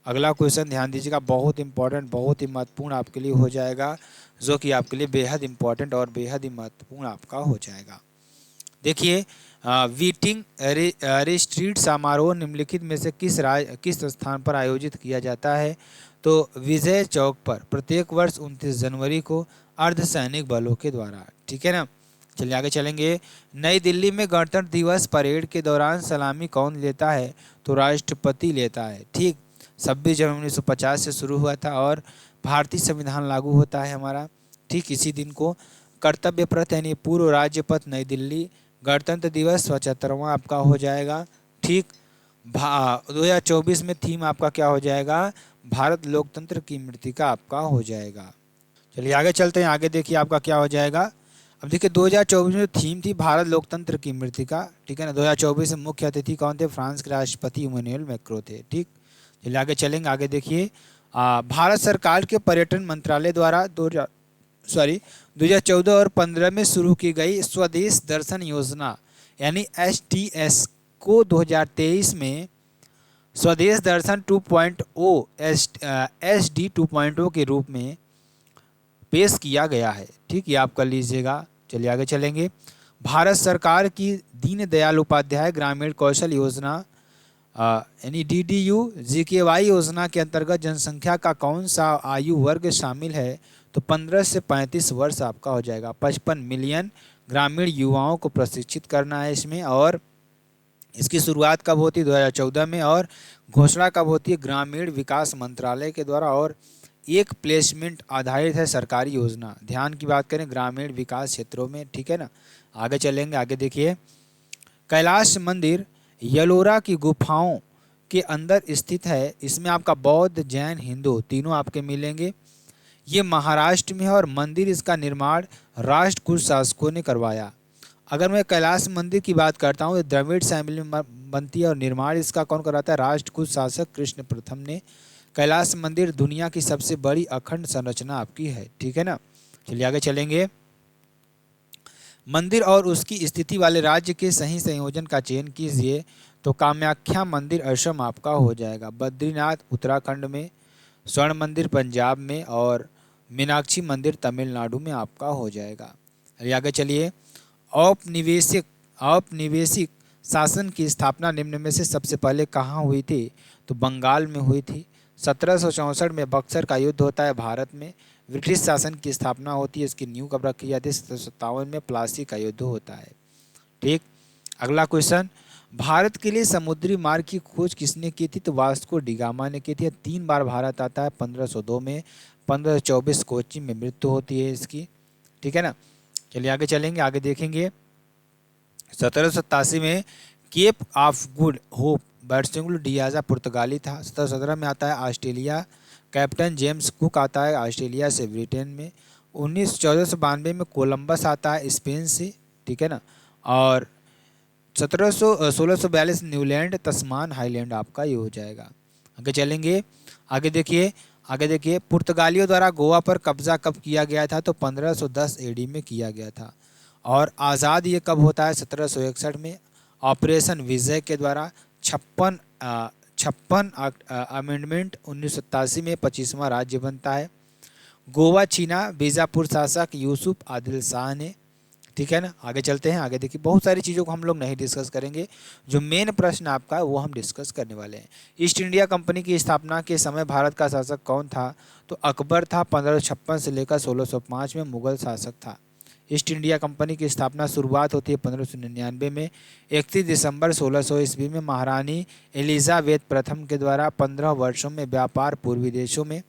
अगला क्वेश्चन ध्यान दीजिएगा, बहुत इंपॉर्टेंट, बहुत ही महत्वपूर्ण आपके लिए हो जाएगा, जो कि आपके लिए बेहद इंपॉर्टेंट और बेहद ही महत्वपूर्ण आपका हो जाएगा। देखिए, वीटिंग रिट्रीट समारोह निम्नलिखित में से किस स्थान पर आयोजित किया जाता है? तो विजय चौक पर प्रत्येक वर्ष 29 जनवरी को अर्धसैनिक बलों के द्वारा। ठीक है ना। चलिए आगे चलेंगे। नई दिल्ली में गणतंत्र दिवस परेड के दौरान सलामी कौन लेता है? तो राष्ट्रपति लेता है। ठीक, 26 जनवरी 1950 से शुरू हुआ था और भारतीय संविधान लागू होता है हमारा। ठीक इसी दिन को कर्तव्य प्रथ यानी पूर्व राज्य पथ नई दिल्ली गणतंत्र दिवस 75वां आपका हो जाएगा। ठीक, 2024 में थीम आपका क्या हो जाएगा? भारत लोकतंत्र की मृतिका आपका हो जाएगा। चलिए आगे चलते हैं, आगे देखिए आपका क्या हो जाएगा। अब देखिए 2024 में थीम थी भारत लोकतंत्र की मृतिका। ठीक है ना। 2024 में मुख्य अतिथि कौन थे? फ्रांस के राष्ट्रपति इमैनुअल मैक्रों थे। ठीक, चलिए आगे चलेंगे, आगे देखिए। भारत सरकार के पर्यटन मंत्रालय द्वारा 2014 और 15 में शुरू की गई स्वदेश दर्शन योजना यानी STS को 2023 में स्वदेश दर्शन 2.0 SD 2.0 के रूप में पेश किया गया है। ठीक, ये आप कर लीजिएगा। चलिए आगे चलेंगे। भारत सरकार की दीनदयाल उपाध्याय ग्रामीण कौशल योजना यानी DDU GKY योजना के अंतर्गत जनसंख्या का कौन सा आयु वर्ग शामिल है? तो 15 से 35 वर्ष आपका हो जाएगा। 55 मिलियन ग्रामीण युवाओं को प्रशिक्षित करना है इसमें। और इसकी शुरुआत कब होती है? 2014 में। और घोषणा कब होती है? ग्रामीण विकास मंत्रालय के द्वारा। और एक प्लेसमेंट आधारित है सरकारी योजना। ध्यान की बात करें ग्रामीण विकास क्षेत्रों में। ठीक है ना। आगे चलेंगे, आगे देखिए। कैलाश मंदिर यलोरा की गुफाओं के अंदर स्थित है। इसमें आपका बौद्ध, जैन, हिंदू तीनों आपके मिलेंगे। ये महाराष्ट्र में है और मंदिर इसका निर्माण राष्ट्रकूट शासकों ने करवाया। अगर मैं कैलाश मंदिर की बात करता हूँ, तो द्रविड़ शैली में बनती है और निर्माण इसका कौन कराता है? राष्ट्रकूट शासक कृष्ण प्रथम ने। कैलाश मंदिर दुनिया की सबसे बड़ी अखंड संरचना आपकी है। ठीक है ना। चलिए आगे चलेंगे। मंदिर और उसकी स्थिति वाले राज्य के सही संयोजन का चयन कीजिए। तो कामाख्या मंदिर असम आपका हो जाएगा, बद्रीनाथ उत्तराखंड में, स्वर्ण मंदिर पंजाब में और मीनाक्षी मंदिर तमिलनाडु में आपका हो जाएगा। आगे चलिए। औपनिवेशिक शासन की स्थापना निम्न में से सबसे पहले कहाँ हुई थी? तो बंगाल में हुई थी। 1764 में बक्सर का युद्ध होता है भारत में। ब्रिटिश शासन की स्थापना होती है, इसकी नींव कब रखी जाती है? 1757 में प्लासी का युद्ध होता है। ठीक, अगला क्वेश्चन। भारत के लिए समुद्री मार्ग की खोज किसने की थी? तो वास्को डिगामा ने की थी। 3 बार भारत आता है, 1502 में, 1524 कोच्चि में मृत्यु होती है इसकी। ठीक है ना। चलिए आगे चलेंगे, आगे देखेंगे। 1787 में केप ऑफ गुड होप बर्सिंगुल डियाजा पुर्तगाली था। 1717 में आता है ऑस्ट्रेलिया, कैप्टन जेम्स कुक आता है ऑस्ट्रेलिया से ब्रिटेन में। 1492 में कोलंबस आता है स्पेन से। ठीक है ना। और 1642 न्यूलैंड तस्मान हाईलैंड आपका ये हो जाएगा। आगे चलेंगे, आगे देखिए, आगे देखिए। पुर्तगालियों द्वारा गोवा पर कब्जा कब किया गया था? तो 1510 AD में किया गया था। और आज़ाद ये कब होता है? 1761 में ऑपरेशन विजय के द्वारा। 56 अमेंडमेंट 1987 में 25वां राज्य बनता है। गोवा छीना बीजापुर शासक यूसुफ आदिल शाह ने। ठीक है ना। आगे चलते हैं, आगे देखिए। बहुत सारी चीज़ों को हम लोग नहीं डिस्कस करेंगे, जो मेन प्रश्न आपका है वो हम डिस्कस करने वाले हैं। ईस्ट इंडिया कंपनी की स्थापना के समय भारत का शासक कौन था? तो अकबर था। 1556 से लेकर 1605 में मुगल शासक था। ईस्ट इंडिया कंपनी की स्थापना शुरुआत होती है 1599 में। 31 दिसंबर 1600 ईस्वी में महारानी एलिजाबेथ प्रथम के द्वारा 15 वर्षों में व्यापार पूर्वी देशों में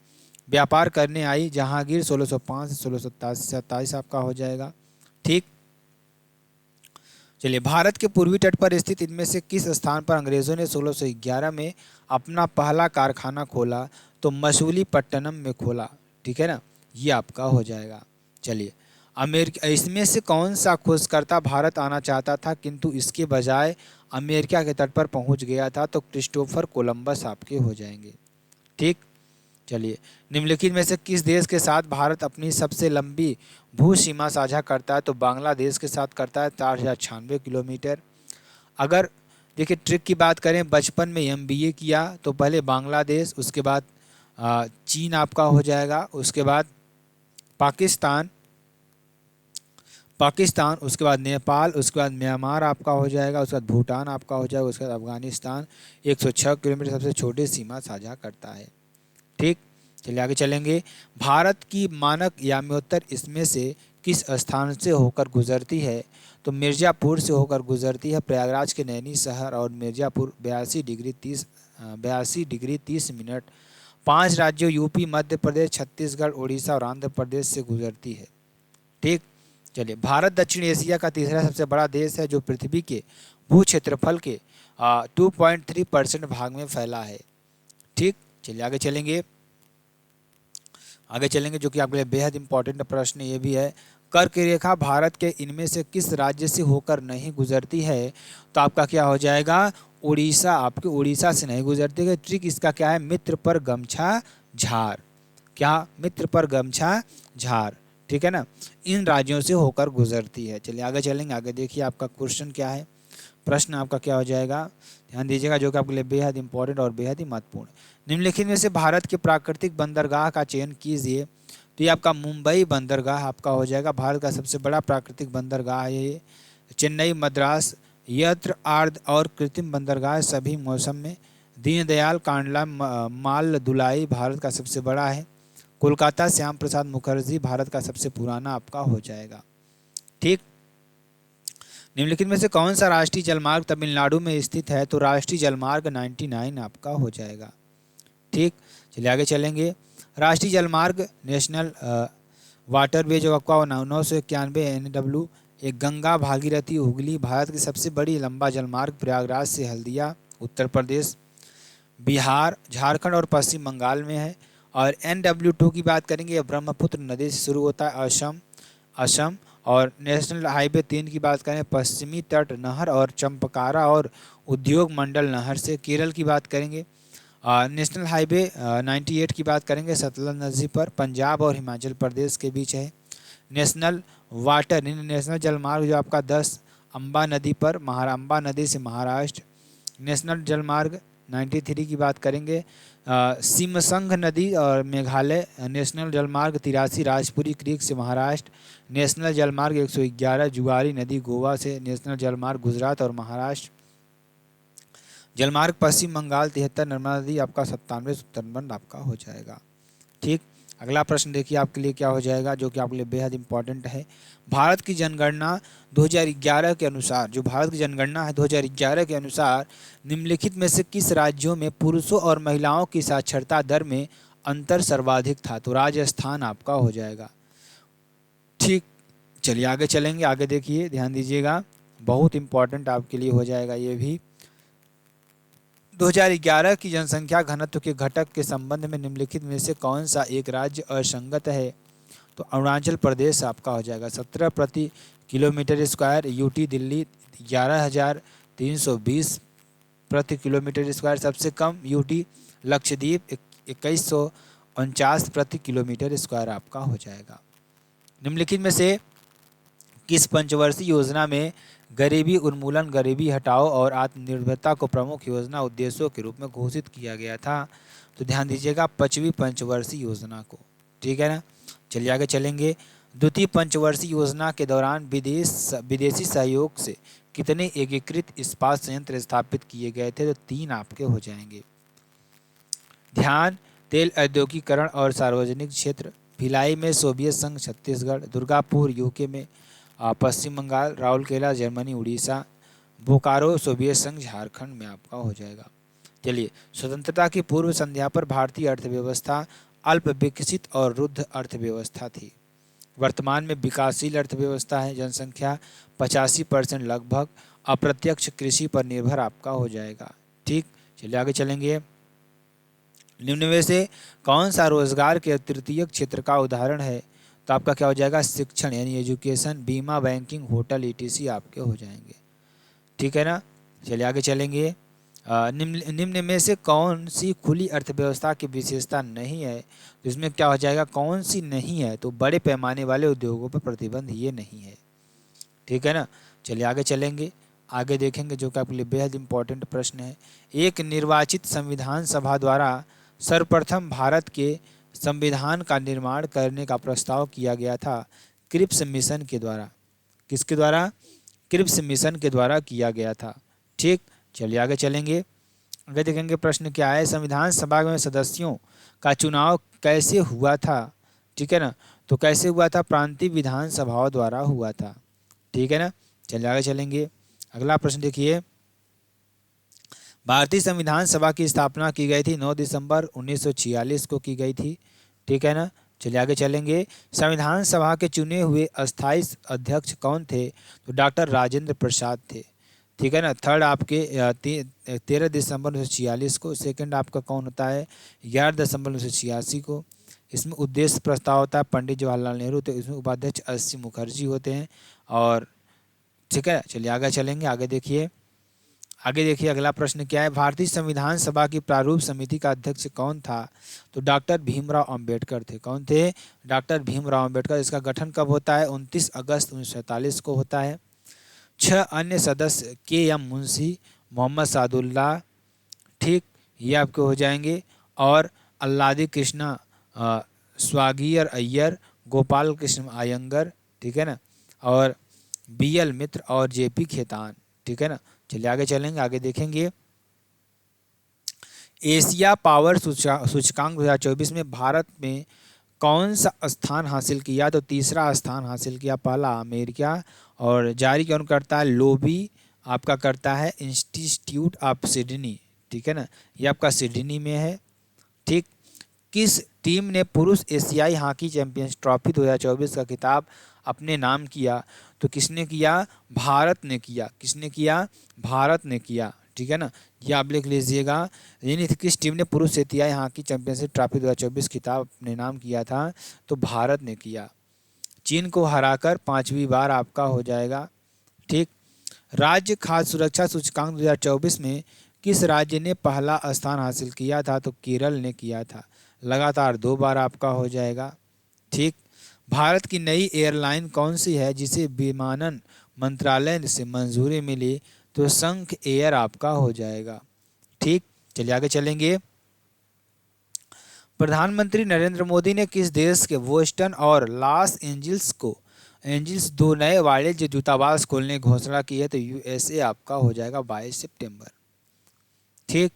व्यापार करने आई। जहांगीर 1605 से 1627 आपका हो जाएगा। ठीक, चलिए। भारत के पूर्वी तट पर स्थित इनमें से किस स्थान पर अंग्रेजों ने 1611 में अपना पहला कारखाना खोला? तो मछलीपट्टनम में खोला। ठीक है ना, ये आपका हो जाएगा। चलिए, अमेरिका, इसमें से कौन सा खोजकर्ता भारत आना चाहता था किंतु इसके बजाय अमेरिका के तट पर पहुंच गया था? तो क्रिस्टोफर कोलंबस आपके हो जाएंगे। ठीक, चलिए। निम्नलिखित में से किस देश के साथ भारत अपनी सबसे लंबी भू सीमा साझा करता है? तो बांग्लादेश के साथ करता है, 4096 किलोमीटर। अगर देखिए ट्रिक की बात करें, बचपन में एमबीए किया तो पहले बांग्लादेश, उसके बाद चीन आपका हो जाएगा, उसके बाद पाकिस्तान, उसके बाद नेपाल, उसके बाद म्यांमार आपका हो जाएगा, उसके बाद भूटान आपका हो जाएगा, उसके बाद अफगानिस्तान 106 किलोमीटर सबसे छोटी सीमा साझा करता है। ठीक, चलिए आगे चलेंगे। भारत की मानक याम्योत्तर इसमें से किस स्थान से होकर गुजरती है? तो मिर्ज़ापुर से होकर गुजरती है। प्रयागराज के नैनी शहर और मिर्ज़ापुर 82 डिग्री 30 मिनट 5 राज्यों यूपी, मध्य प्रदेश, छत्तीसगढ़, उड़ीसा और आंध्र प्रदेश से गुजरती है। ठीक, चलिए भारत दक्षिण एशिया का तीसरा सबसे बड़ा देश है जो पृथ्वी के भू क्षेत्रफल के 2.3% भाग में फैला है। ठीक, चलिए आगे चलेंगे जो कि आपके लिए बेहद इंपॉर्टेंट प्रश्न ये भी है। कर्क रेखा भारत के इनमें से किस राज्य से होकर नहीं गुजरती है? तो आपका क्या हो जाएगा? उड़ीसा, आपके उड़ीसा से नहीं गुजरती है। ट्रिक इसका क्या है? मित्र पर गमछा झार। क्या? मित्र पर गमछा झार, ठीक है ना, इन राज्यों से होकर गुजरती है। चलिए आगे चलेंगे, आगे देखिए आपका क्वेश्चन क्या है, प्रश्न आपका क्या हो जाएगा, ध्यान दीजिएगा जो कि आपके लिए बेहद इंपॉर्टेंट और बेहद ही महत्वपूर्ण। निम्नलिखित में से भारत के प्राकृतिक बंदरगाह का चयन कीजिए। तो ये आपका मुंबई बंदरगाह आपका हो जाएगा। भारत का सबसे बड़ा प्राकृतिक बंदरगाह है ये। चेन्नई, मद्रास, यत्र आर्द्र और कृत्रिम बंदरगाह सभी मौसम में। दीनदयाल कांडला माल दुलाई भारत का सबसे बड़ा है। कोलकाता श्याम प्रसाद मुखर्जी भारत का सबसे पुराना आपका हो जाएगा। ठीक, निम्नलिखित में से कौन सा राष्ट्रीय जलमार्ग तमिलनाडु में स्थित है? तो राष्ट्रीय जलमार्ग 99 आपका हो जाएगा। ठीक, चलिए आगे चलेंगे। राष्ट्रीय जलमार्ग नेशनल वाटरवे जो आपका 991 NW, एक गंगा, भागीरथी, हुगली भारत की सबसे बड़ी लंबा जलमार्ग प्रयागराज से हल्दिया उत्तर प्रदेश, बिहार, झारखंड और पश्चिम बंगाल में है। और NW2 की बात करेंगे, ब्रह्मपुत्र नदी से शुरू होता है, असम। और नेशनल हाईवे 3 की बात करें, पश्चिमी तट नहर और चंपकारा और उद्योग मंडल नहर से। केरल की बात करेंगे, नेशनल हाईवे 98 की बात करेंगे, सतलज नदी पर पंजाब और हिमाचल प्रदेश के बीच है। नेशनल नेशनल जलमार्ग जो आपका 10 अम्बा नदी पर, अम्बा नदी से महाराष्ट्र। नेशनल जलमार्ग 93 की बात करेंगे, सिमसंग नदी और मेघालय। नेशनल जलमार्ग 83 राजपुरी क्रीक से महाराष्ट्र। नेशनल जलमार्ग 111 जुआरी नदी गोवा से। नेशनल जलमार्ग गुजरात और महाराष्ट्र। जलमार्ग पश्चिम बंगाल 73 नर्मदा नदी आपका 97 सुंदरबन आपका हो जाएगा। ठीक, अगला प्रश्न देखिए आपके लिए क्या हो जाएगा जो कि आपके लिए बेहद इंपॉर्टेंट है। भारत की जनगणना 2011 के अनुसार, जो भारत की जनगणना है 2011 के अनुसार, निम्नलिखित में से किस राज्यों में पुरुषों और महिलाओं की साक्षरता दर में अंतर सर्वाधिक था? तो राजस्थान आपका हो जाएगा। ठीक, चलिए आगे चलेंगे, आगे देखिए ध्यान दीजिएगा, बहुत इंपॉर्टेंट आपके लिए हो जाएगा ये भी। 2011 की जनसंख्या घनत्व के घटक के संबंध में निम्नलिखित में से कौन सा एक राज्य असंगत है? तो अरुणाचल प्रदेश आपका हो जाएगा। 17 प्रति किलोमीटर स्क्वायर। यूटी दिल्ली 11,320 प्रति किलोमीटर स्क्वायर सबसे कम। यूटी लक्षद्वीप 2149 प्रति किलोमीटर स्क्वायर आपका हो जाएगा। निम्नलिखित में से किस पंचवर्षीय योजना में गरीबी उन्मूलन, गरीबी हटाओ और आत्मनिर्भरता को प्रमुख योजना उद्देश्यों के रूप में घोषित किया गया था? तो ध्यान दीजिएगा 5वीं पंचवर्षीय योजना को। ठीक है ना, चलिए आगे चलेंगे। द्वितीय पंचवर्षीय योजना के दौरान विदेशी सहयोग से कितने एकीकृत इस्पात संयंत्र स्थापित किए गए थे? तो 3 आपके हो जाएंगे। ध्यान, तेल औद्योगिकरण और सार्वजनिक क्षेत्र। भिलाई में सोवियत संघ छत्तीसगढ़, दुर्गापुर यूके में पश्चिम बंगाल, राउरकेला जर्मनी उड़ीसा, बोकारो सोवियत संघ झारखंड में आपका हो जाएगा। चलिए, स्वतंत्रता की पूर्व संध्या पर भारतीय अर्थव्यवस्था अल्प विकसित और रुद्ध अर्थव्यवस्था थी। वर्तमान में विकासशील अर्थव्यवस्था है। जनसंख्या 85% लगभग अप्रत्यक्ष कृषि पर निर्भर आपका हो जाएगा। ठीक, चलिए आगे चलेंगे। निम्न में से कौन सा रोजगार के तृतीय क्षेत्र का उदाहरण है? तो आपका क्या हो जाएगा? शिक्षण यानी एजुकेशन, बीमा, बैंकिंग, होटल ETC आपके हो जाएंगे। ठीक है ना, चलिए आगे चलेंगे। निम्न में से कौन सी खुली अर्थव्यवस्था की विशेषता नहीं है? तो इसमें क्या हो जाएगा? कौन सी नहीं है? तो बड़े पैमाने वाले उद्योगों पर प्रतिबंध ये नहीं है। ठीक है ना, चलिए आगे चलेंगे। आगे देखेंगे जो कि आपके लिए बेहद इंपॉर्टेंट प्रश्न है। एक निर्वाचित संविधान सभा द्वारा सर्वप्रथम भारत के संविधान का निर्माण करने का प्रस्ताव किया गया था क्रिप्स मिशन के द्वारा। किसके द्वारा? क्रिप्स मिशन के द्वारा किया गया था। ठीक, चलिए आगे चलेंगे। आगे देखेंगे प्रश्न क्या है, संविधान सभा में सदस्यों का चुनाव कैसे हुआ था? ठीक है ना, तो कैसे हुआ था? प्रांतीय विधान सभाओं द्वारा हुआ था। ठीक है ना, चलिए आगे चलेंगे। अगला प्रश्न देखिए, भारतीय संविधान सभा की स्थापना की गई थी 9 दिसंबर 1946 को की गई थी। ठीक है ना, चलिए आगे चलेंगे। संविधान सभा के चुने हुए अस्थायी अध्यक्ष कौन थे? तो डॉक्टर राजेंद्र प्रसाद थे। ठीक है ना, थर्ड आपके 13 दिसंबर 1946 को, सेकंड आपका कौन होता है? 11 दिसंबर 1986 को। इसमें उद्देश्य प्रस्ताव होता है पंडित जवाहरलाल नेहरू, तो इसमें उपाध्यक्ष एस.सी. मुखर्जी होते हैं। और ठीक है, चलिए आगे चलेंगे। आगे देखिए अगला प्रश्न क्या है, भारतीय संविधान सभा की प्रारूप समिति का अध्यक्ष कौन था? तो डॉक्टर भीमराव अंबेडकर थे। कौन थे? डॉक्टर भीमराव अंबेडकर। इसका गठन कब होता है? 29 अगस्त 1947 को होता है। 6 अन्य सदस्य के.एम. मुंशी, मोहम्मद सादुल्लाह, ठीक, ये आपके हो जाएंगे, और अल्लादी कृष्णा स्वागियर अय्यर, गोपाल कृष्ण अयंगर, ठीक है ना, और बी.एल. मित्र और जे.पी. खेतान। ठीक है ना, चलिए आगे चलेंगे। आगे देखेंगे, एशिया पावर सूचकांक 2024 में भारत में कौन सा स्थान हासिल किया? तो तीसरा स्थान हासिल किया। पहला अमेरिका, और जारी कौन करता है? लोबी आपका करता है इंस्टीट्यूट ऑफ सिडनी। ठीक है ना, ये आपका सिडनी में है। ठीक, किस टीम ने पुरुष एशियाई हॉकी चैंपियंस ट्रॉफी 2024 का खिताब अपने नाम किया? तो किसने किया? भारत ने किया। किसने किया? भारत ने किया। ठीक है ना, ये आप लिख लीजिएगा। यानी किस टीम ने पुरुष एशियाई हॉकी चैंपियनशिप ट्रॉफी 2024 खिताब अपने नाम किया था? तो भारत ने किया। चीन को हराकर 5वीं बार आपका हो जाएगा। ठीक, राज्य खाद्य सुरक्षा सूचकांक 2024 में किस राज्य ने पहला स्थान हासिल किया था? तो केरल ने किया था। लगातार 2 बार आपका हो जाएगा। ठीक, भारत की नई एयरलाइन कौन सी है जिसे विमानन मंत्रालय से मंजूरी मिली? तो संख एयर आपका हो जाएगा। ठीक, चलिए आगे चलेंगे। प्रधानमंत्री नरेंद्र मोदी ने किस देश के बोस्टन और लॉस एंजिल्स 2 नए वाणिज्य दूतावास खोलने की घोषणा की है? तो यूएसए आपका हो जाएगा 22 सितंबर। ठीक,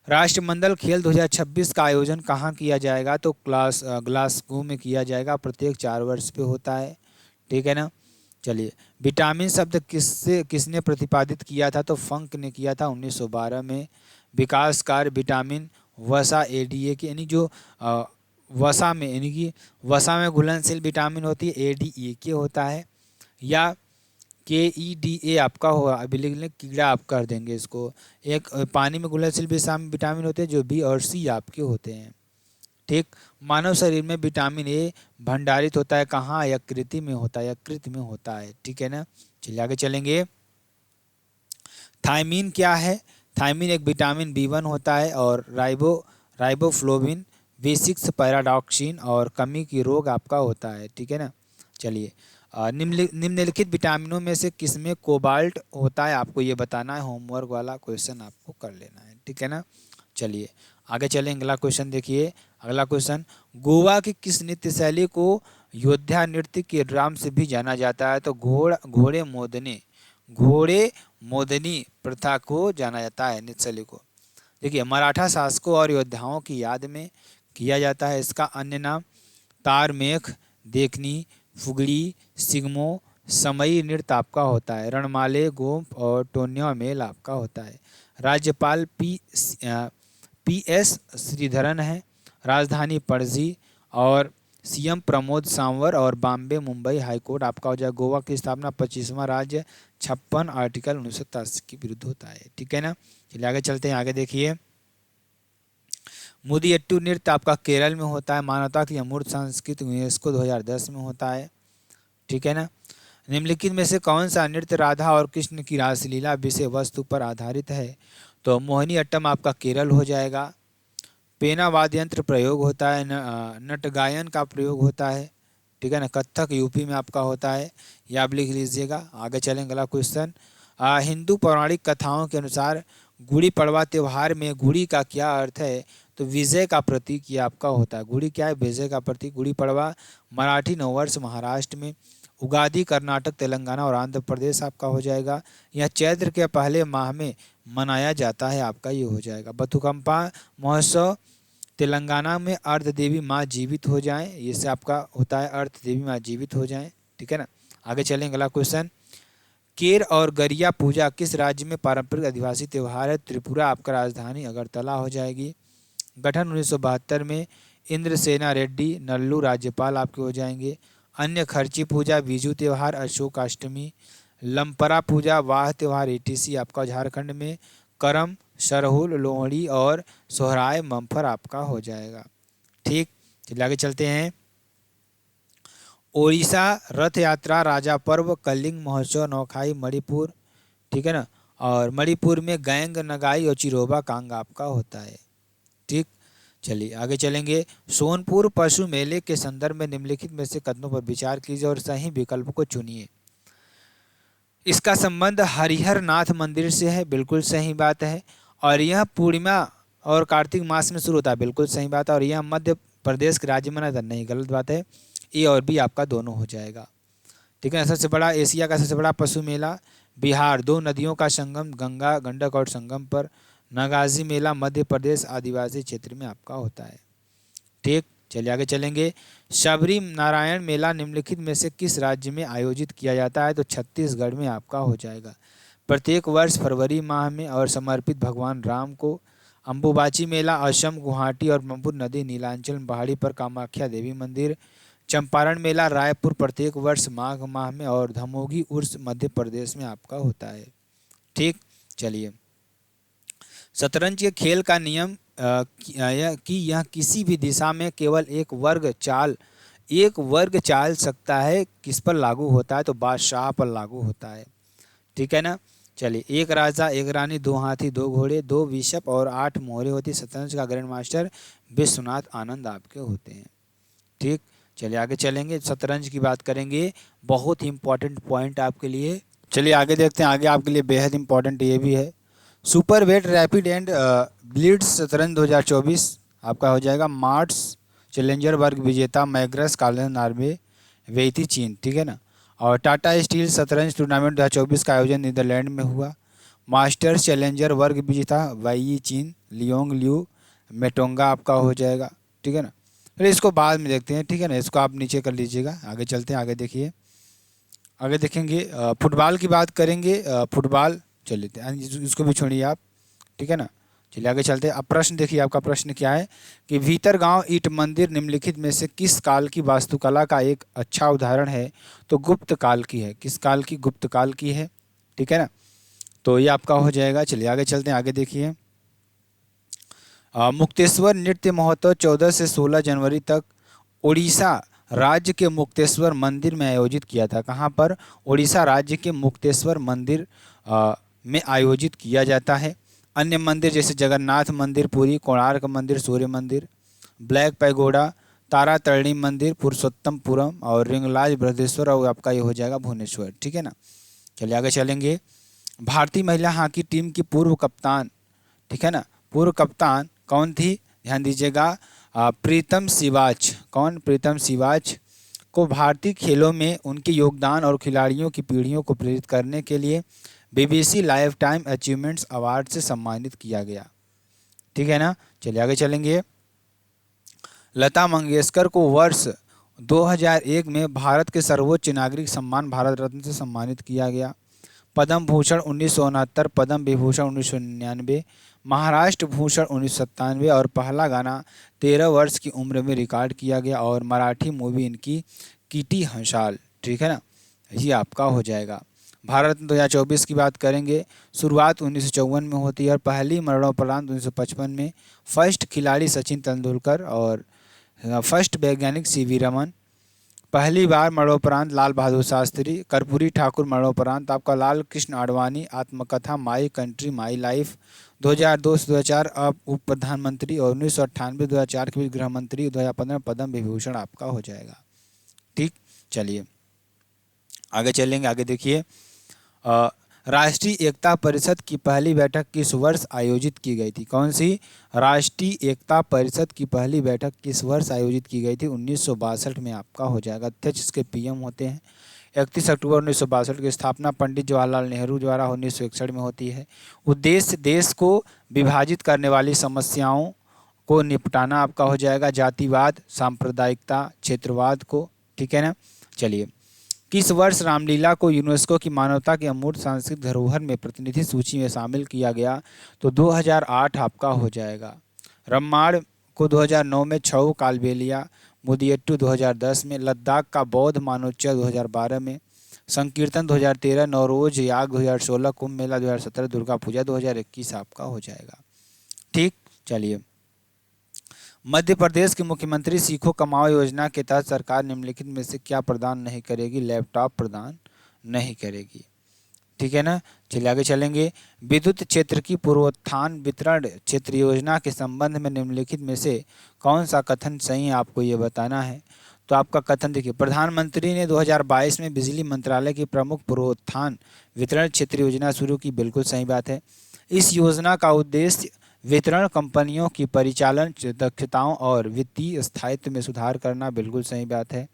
राष्ट्रमंडल खेल 2026 का आयोजन कहाँ किया जाएगा? तो ग्लासगो में किया जाएगा। प्रत्येक 4 वर्ष पे होता है। ठीक है ना, चलिए, विटामिन शब्द किसने प्रतिपादित किया था? तो फंक ने किया था 1912 में। विकास कार्य विटामिन वसा एडीए की, यानी जो वसा में, यानी कि वसा में घुलनशील विटामिन होती है, एडीए के होता है, या KEDA आपका होगा। अभी लिख लें, कीड़ा आप कर देंगे इसको। एक पानी में घुलनशील विटामिन होते हैं जो बी और सी आपके होते हैं। ठीक, मानव शरीर में विटामिन ए भंडारित होता है कहाँ? यकृत में होता है। यकृत में होता है। ठीक है ना, चलिए आगे चलेंगे। थायमीन क्या है? थायमीन एक विटामिन B1 होता है, और राइबोफ्लोविन, B6 पैराडॉक्सिन और कमी की रोग आपका होता है। ठीक है ना, चलिए, निम्नलिखित विटामिनों में से किसमें कोबाल्ट होता है? आपको ये बताना है। होमवर्क वाला क्वेश्चन आपको कर लेना है। ठीक है ना, चलिए आगे चलें। अगला क्वेश्चन देखिए। अगला क्वेश्चन, गोवा की किस नृत्य शैली को योद्धा नृत्य के नाम से भी जाना जाता है? तो घोड़े मोदनी प्रथा को जाना जाता है नृत्य शैली को। देखिए, मराठा शासकों और योद्धाओं की याद में किया जाता है। इसका अन्य नाम तारमेख, देखनी, फुगड़ी, सिगमो, समई नृत्य आपका होता है। रणमाले, गोंप और टोन्या मेल आपका होता है। राज्यपाल PS श्रीधरन है। राजधानी पणजी, और CM प्रमोद सांवर, और बॉम्बे मुंबई हाईकोर्ट आपका हो जाए। गोवा की स्थापना 25वां राज्य 56 आर्टिकल 1987 के विरुद्ध होता है। ठीक है ना, चलिए आगे चलते हैं। आगे देखिए, मुदियट्टू नृत्य आपका केरल में होता है। मानवता की अमूर्त संस्कृति यूनेस्को 2010 में होता है। ठीक है ना, निम्नलिखित में से कौन सा नृत्य राधा और कृष्ण की रासलीला विषय वस्तु पर आधारित है? तो मोहिनी अट्टम आपका केरल हो जाएगा। पेना वाद्य यंत्र प्रयोग होता है। नट गायन का प्रयोग होता है। ठीक है ना, कथक यूपी में आपका होता है। ये आप लिख लीजिएगा। आगे चलेंगे। अगला क्वेश्चन, हिंदू पौराणिक कथाओं के अनुसार गुड़ी पड़वा त्योहार में गुड़ी का क्या अर्थ है? तो विजय का प्रतीक ये आपका होता है। गुड़ी क्या है? विजय का प्रतीक। गुड़ी पड़वा मराठी नववर्ष महाराष्ट्र में, उगादि कर्नाटक, तेलंगाना और आंध्र प्रदेश आपका हो जाएगा। यह चैत्र के पहले माह में मनाया जाता है, आपका ये हो जाएगा। बथुकंपा महोत्सव तेलंगाना में, अर्ध देवी माँ जीवित हो जाएं, ये से आपका होता है, अर्ध देवी माँ जीवित हो जाएं, ठीक है ना। आगे चलेंगे, अगला क्वेश्चन। केर और गरिया पूजा किस राज्य में पारंपरिक आदिवासी त्योहार है? त्रिपुरा आपका राजधानी अगरतला हो जाएगी। गठन 1972 में। इंद्रसेना रेड्डी नल्लू राज्यपाल आपके हो जाएंगे। अन्य खर्ची पूजा बीजू त्योहार अशोक अष्टमी। लंपरा पूजा वाह त्योहार ईटीसी आपका झारखंड में। करम सरहुल लोहड़ी और सोहराय मम्फर आपका हो जाएगा। ठीक, चलिए आगे चलते हैं। ओडिशा रथ यात्रा, राजा पर्व, कलिंग महोत्सव, नौखाई मणिपुर, ठीक है ना। और मणिपुर में गैंग नगाई और चिरोबा कांग आपका होता है। ठीक, चलिए आगे चलेंगे। सोनपुर पशु मेले के संदर्भ में निम्नलिखित में से कथनों पर विचार कीजिए और सही विकल्प को चुनिए। इसका संबंध हरिहर नाथ मंदिर से है, बिल्कुल सही बात है। और यह पूर्णिमा और कार्तिक मास में शुरू होता है, बिल्कुल सही बात है। और यह मध्य प्रदेश के राज्य में मनाया जाता, नहीं, गलत बात है। ए और बी आपका दोनों हो जाएगा, ठीक है। सबसे बड़ा एशिया का सबसे बड़ा पशु मेला बिहार, दो नदियों का संगम गंगा गंडक और संगम पर। नगाजी मेला मध्य प्रदेश आदिवासी क्षेत्र में आपका होता है। ठीक, चलिए आगे चलेंगे। शबरी नारायण मेला निम्नलिखित में से किस राज्य में आयोजित किया जाता है? तो छत्तीसगढ़ में आपका हो जाएगा। प्रत्येक वर्ष फरवरी माह में और समर्पित भगवान राम को। अम्बुबाची मेला असम गुवाहाटी और ब्रह्मपुत्र नदी नीलांचल पहाड़ी पर कामाख्या देवी मंदिर। चंपारण मेला रायपुर प्रत्येक वर्ष माघ माह में। और धमोगी उर्स मध्य प्रदेश में आपका होता है। ठीक, चलिए। शतरंज के खेल का नियम कि यह किसी भी दिशा में केवल एक वर्ग चाल सकता है, किस पर लागू होता है? तो बादशाह पर लागू होता है, ठीक है ना। चलिए, एक राजा एक रानी, दो हाथी दो घोड़े, दो बिशप और 8 मोहरे होती। शतरंज का ग्रैंड मास्टर विश्वनाथ आनंद आपके होते हैं। ठीक, चलिए आगे चलेंगे, शतरंज की बात करेंगे, बहुत ही इंपॉर्टेंट पॉइंट आपके लिए। चलिए आगे देखते हैं, आगे आपके लिए बेहद इंपॉर्टेंट ये भी है। Superbet rapid and blitz शतरंज 2024 आपका हो जाएगा। मार्ट्स चैलेंजर वर्ग विजेता मैग्रस कार्लन नॉर्वे, वेइती चीन, ठीक है ना। और टाटा स्टील शतरंज टूर्नामेंट 2024 का आयोजन नीदरलैंड में हुआ। मास्टर्स चैलेंजर वर्ग विजेता वाई चीन, लियोंग लियू मेटोंगा आपका हो जाएगा, ठीक है ना। फिर इसको बाद में देखते हैं, ठीक है ना, इसको आप नीचे कर लीजिएगा। आगे चलते हैं, आगे देखिए, आगे देखेंगे फुटबॉल की बात करेंगे। फुटबॉल चलिए इसको भी छोड़िए आप, ठीक है ना। चलिए आगे चलते हैं। अब प्रश्न देखिए, आपका प्रश्न क्या है कि भीतरगांव ईंट मंदिर निम्नलिखित में से किस काल की वास्तुकला का एक अच्छा उदाहरण है? तो गुप्त काल की है। किस काल की? गुप्त काल की है, ठीक है ना। तो ये आपका हो जाएगा। चलिए आगे चलते हैं, आगे देखिए। मुक्तेश्वर नृत्य महोत्सव 14 से 16 जनवरी तक उड़ीसा राज्य के मुक्तेश्वर मंदिर में आयोजित किया था। कहाँ पर? उड़ीसा राज्य के मुक्तेश्वर मंदिर में आयोजित किया जाता है। अन्य मंदिर जैसे जगन्नाथ मंदिर पुरी, कोणार्क मंदिर, सूर्य मंदिर, ब्लैक पैगोडा, तारातरणी मंदिर पुरुषोत्तमपुरम और रिंगलाज बृहदेश्वर, और आपका ये हो जाएगा भुवनेश्वर, ठीक है ना। चलिए आगे चलेंगे। भारतीय महिला हॉकी टीम की पूर्व कप्तान, ठीक है ना, पूर्व कप्तान कौन थी? ध्यान दीजिएगा, प्रीतम सिवाच। कौन? प्रीतम सिवाच को भारतीय खेलों में उनके योगदान और खिलाड़ियों की पीढ़ियों को प्रेरित करने के लिए BBC life time achievements award से सम्मानित किया गया, ठीक है ना। चलिए आगे चलेंगे। लता मंगेशकर को वर्ष 2001 में भारत के सर्वोच्च नागरिक सम्मान भारत रत्न से सम्मानित किया गया। पद्म भूषण 1969, पद्म विभूषण 1999, महाराष्ट्र भूषण 1997 और पहला गाना 13 वर्ष की उम्र में रिकॉर्ड किया गया। और मराठी मूवी इनकी कीटी हंसाल, ठीक है ना, ये आपका हो जाएगा। भारत 2024 की बात करेंगे। शुरुआत 1954 में होती है और पहली मरणोपरांत 1955 में। फर्स्ट खिलाड़ी सचिन तेंदुलकर और फर्स्ट वैज्ञानिक सीवी रमन। पहली बार मरणोपरांत लाल बहादुर शास्त्री। कर्पूरी ठाकुर मरणोपरांत आपका लाल कृष्ण आडवाणी, आत्मकथा माई कंट्री माई लाइफ। 2002 से 2004 अब उप प्रधानमंत्री और 1998 2004 के बीच गृह मंत्री। 2015 पद्म विभूषण आपका हो जाएगा, ठीक। चलिए आगे चलेंगे, आगे देखिए। राष्ट्रीय एकता परिषद की पहली बैठक किस वर्ष आयोजित की गई थी? कौन सी राष्ट्रीय एकता परिषद की पहली बैठक किस वर्ष आयोजित की गई थी? 1962 में आपका हो जाएगा। अध्यक्ष इसके पीएम होते हैं। 31 अक्टूबर 1962 की स्थापना पंडित जवाहरलाल नेहरू द्वारा 1961 में होती है। उद्देश्य देश को विभाजित करने वाली समस्याओं को निपटाना आपका हो जाएगा। जातिवाद, सांप्रदायिकता, क्षेत्रवाद को, ठीक है ना। चलिए, किस वर्ष रामलीला को यूनेस्को की मानवता की अमूर्त सांस्कृतिक धरोहर में प्रतिनिधि सूची में शामिल किया गया? तो 2008 आपका हो जाएगा। रम्माड़ को 2009 में, छऊ कालबेलिया मुदियट्टू 2010 में, लद्दाख का बौद्ध मानोत्सव 2012 में, संकीर्तन 2013, नवरोज याग 2016, कुंभ मेला 2017, दुर्गा पूजा 2021 आपका हो जाएगा। ठीक, चलिए, मध्य प्रदेश के मुख्यमंत्री सीखो कमाओ योजना के तहत सरकार निम्नलिखित में से क्या प्रदान नहीं करेगी? लैपटॉप प्रदान नहीं करेगी, ठीक है ना। चलिए आगे चलेंगे। विद्युत क्षेत्र की पूर्वोत्थान वितरण क्षेत्र योजना के संबंध में निम्नलिखित में से कौन सा कथन सही है, आपको ये बताना है। तो आपका कथन देखिए, प्रधानमंत्री ने 2022 में बिजली मंत्रालय की प्रमुख पूर्वोत्थान वितरण क्षेत्र योजना शुरू की, बिल्कुल सही बात है। इस योजना का उद्देश्य वितरण कंपनियों की परिचालन दक्षताओं और वित्तीय स्थायित्व में सुधार करना, बिल्कुल सही बात है।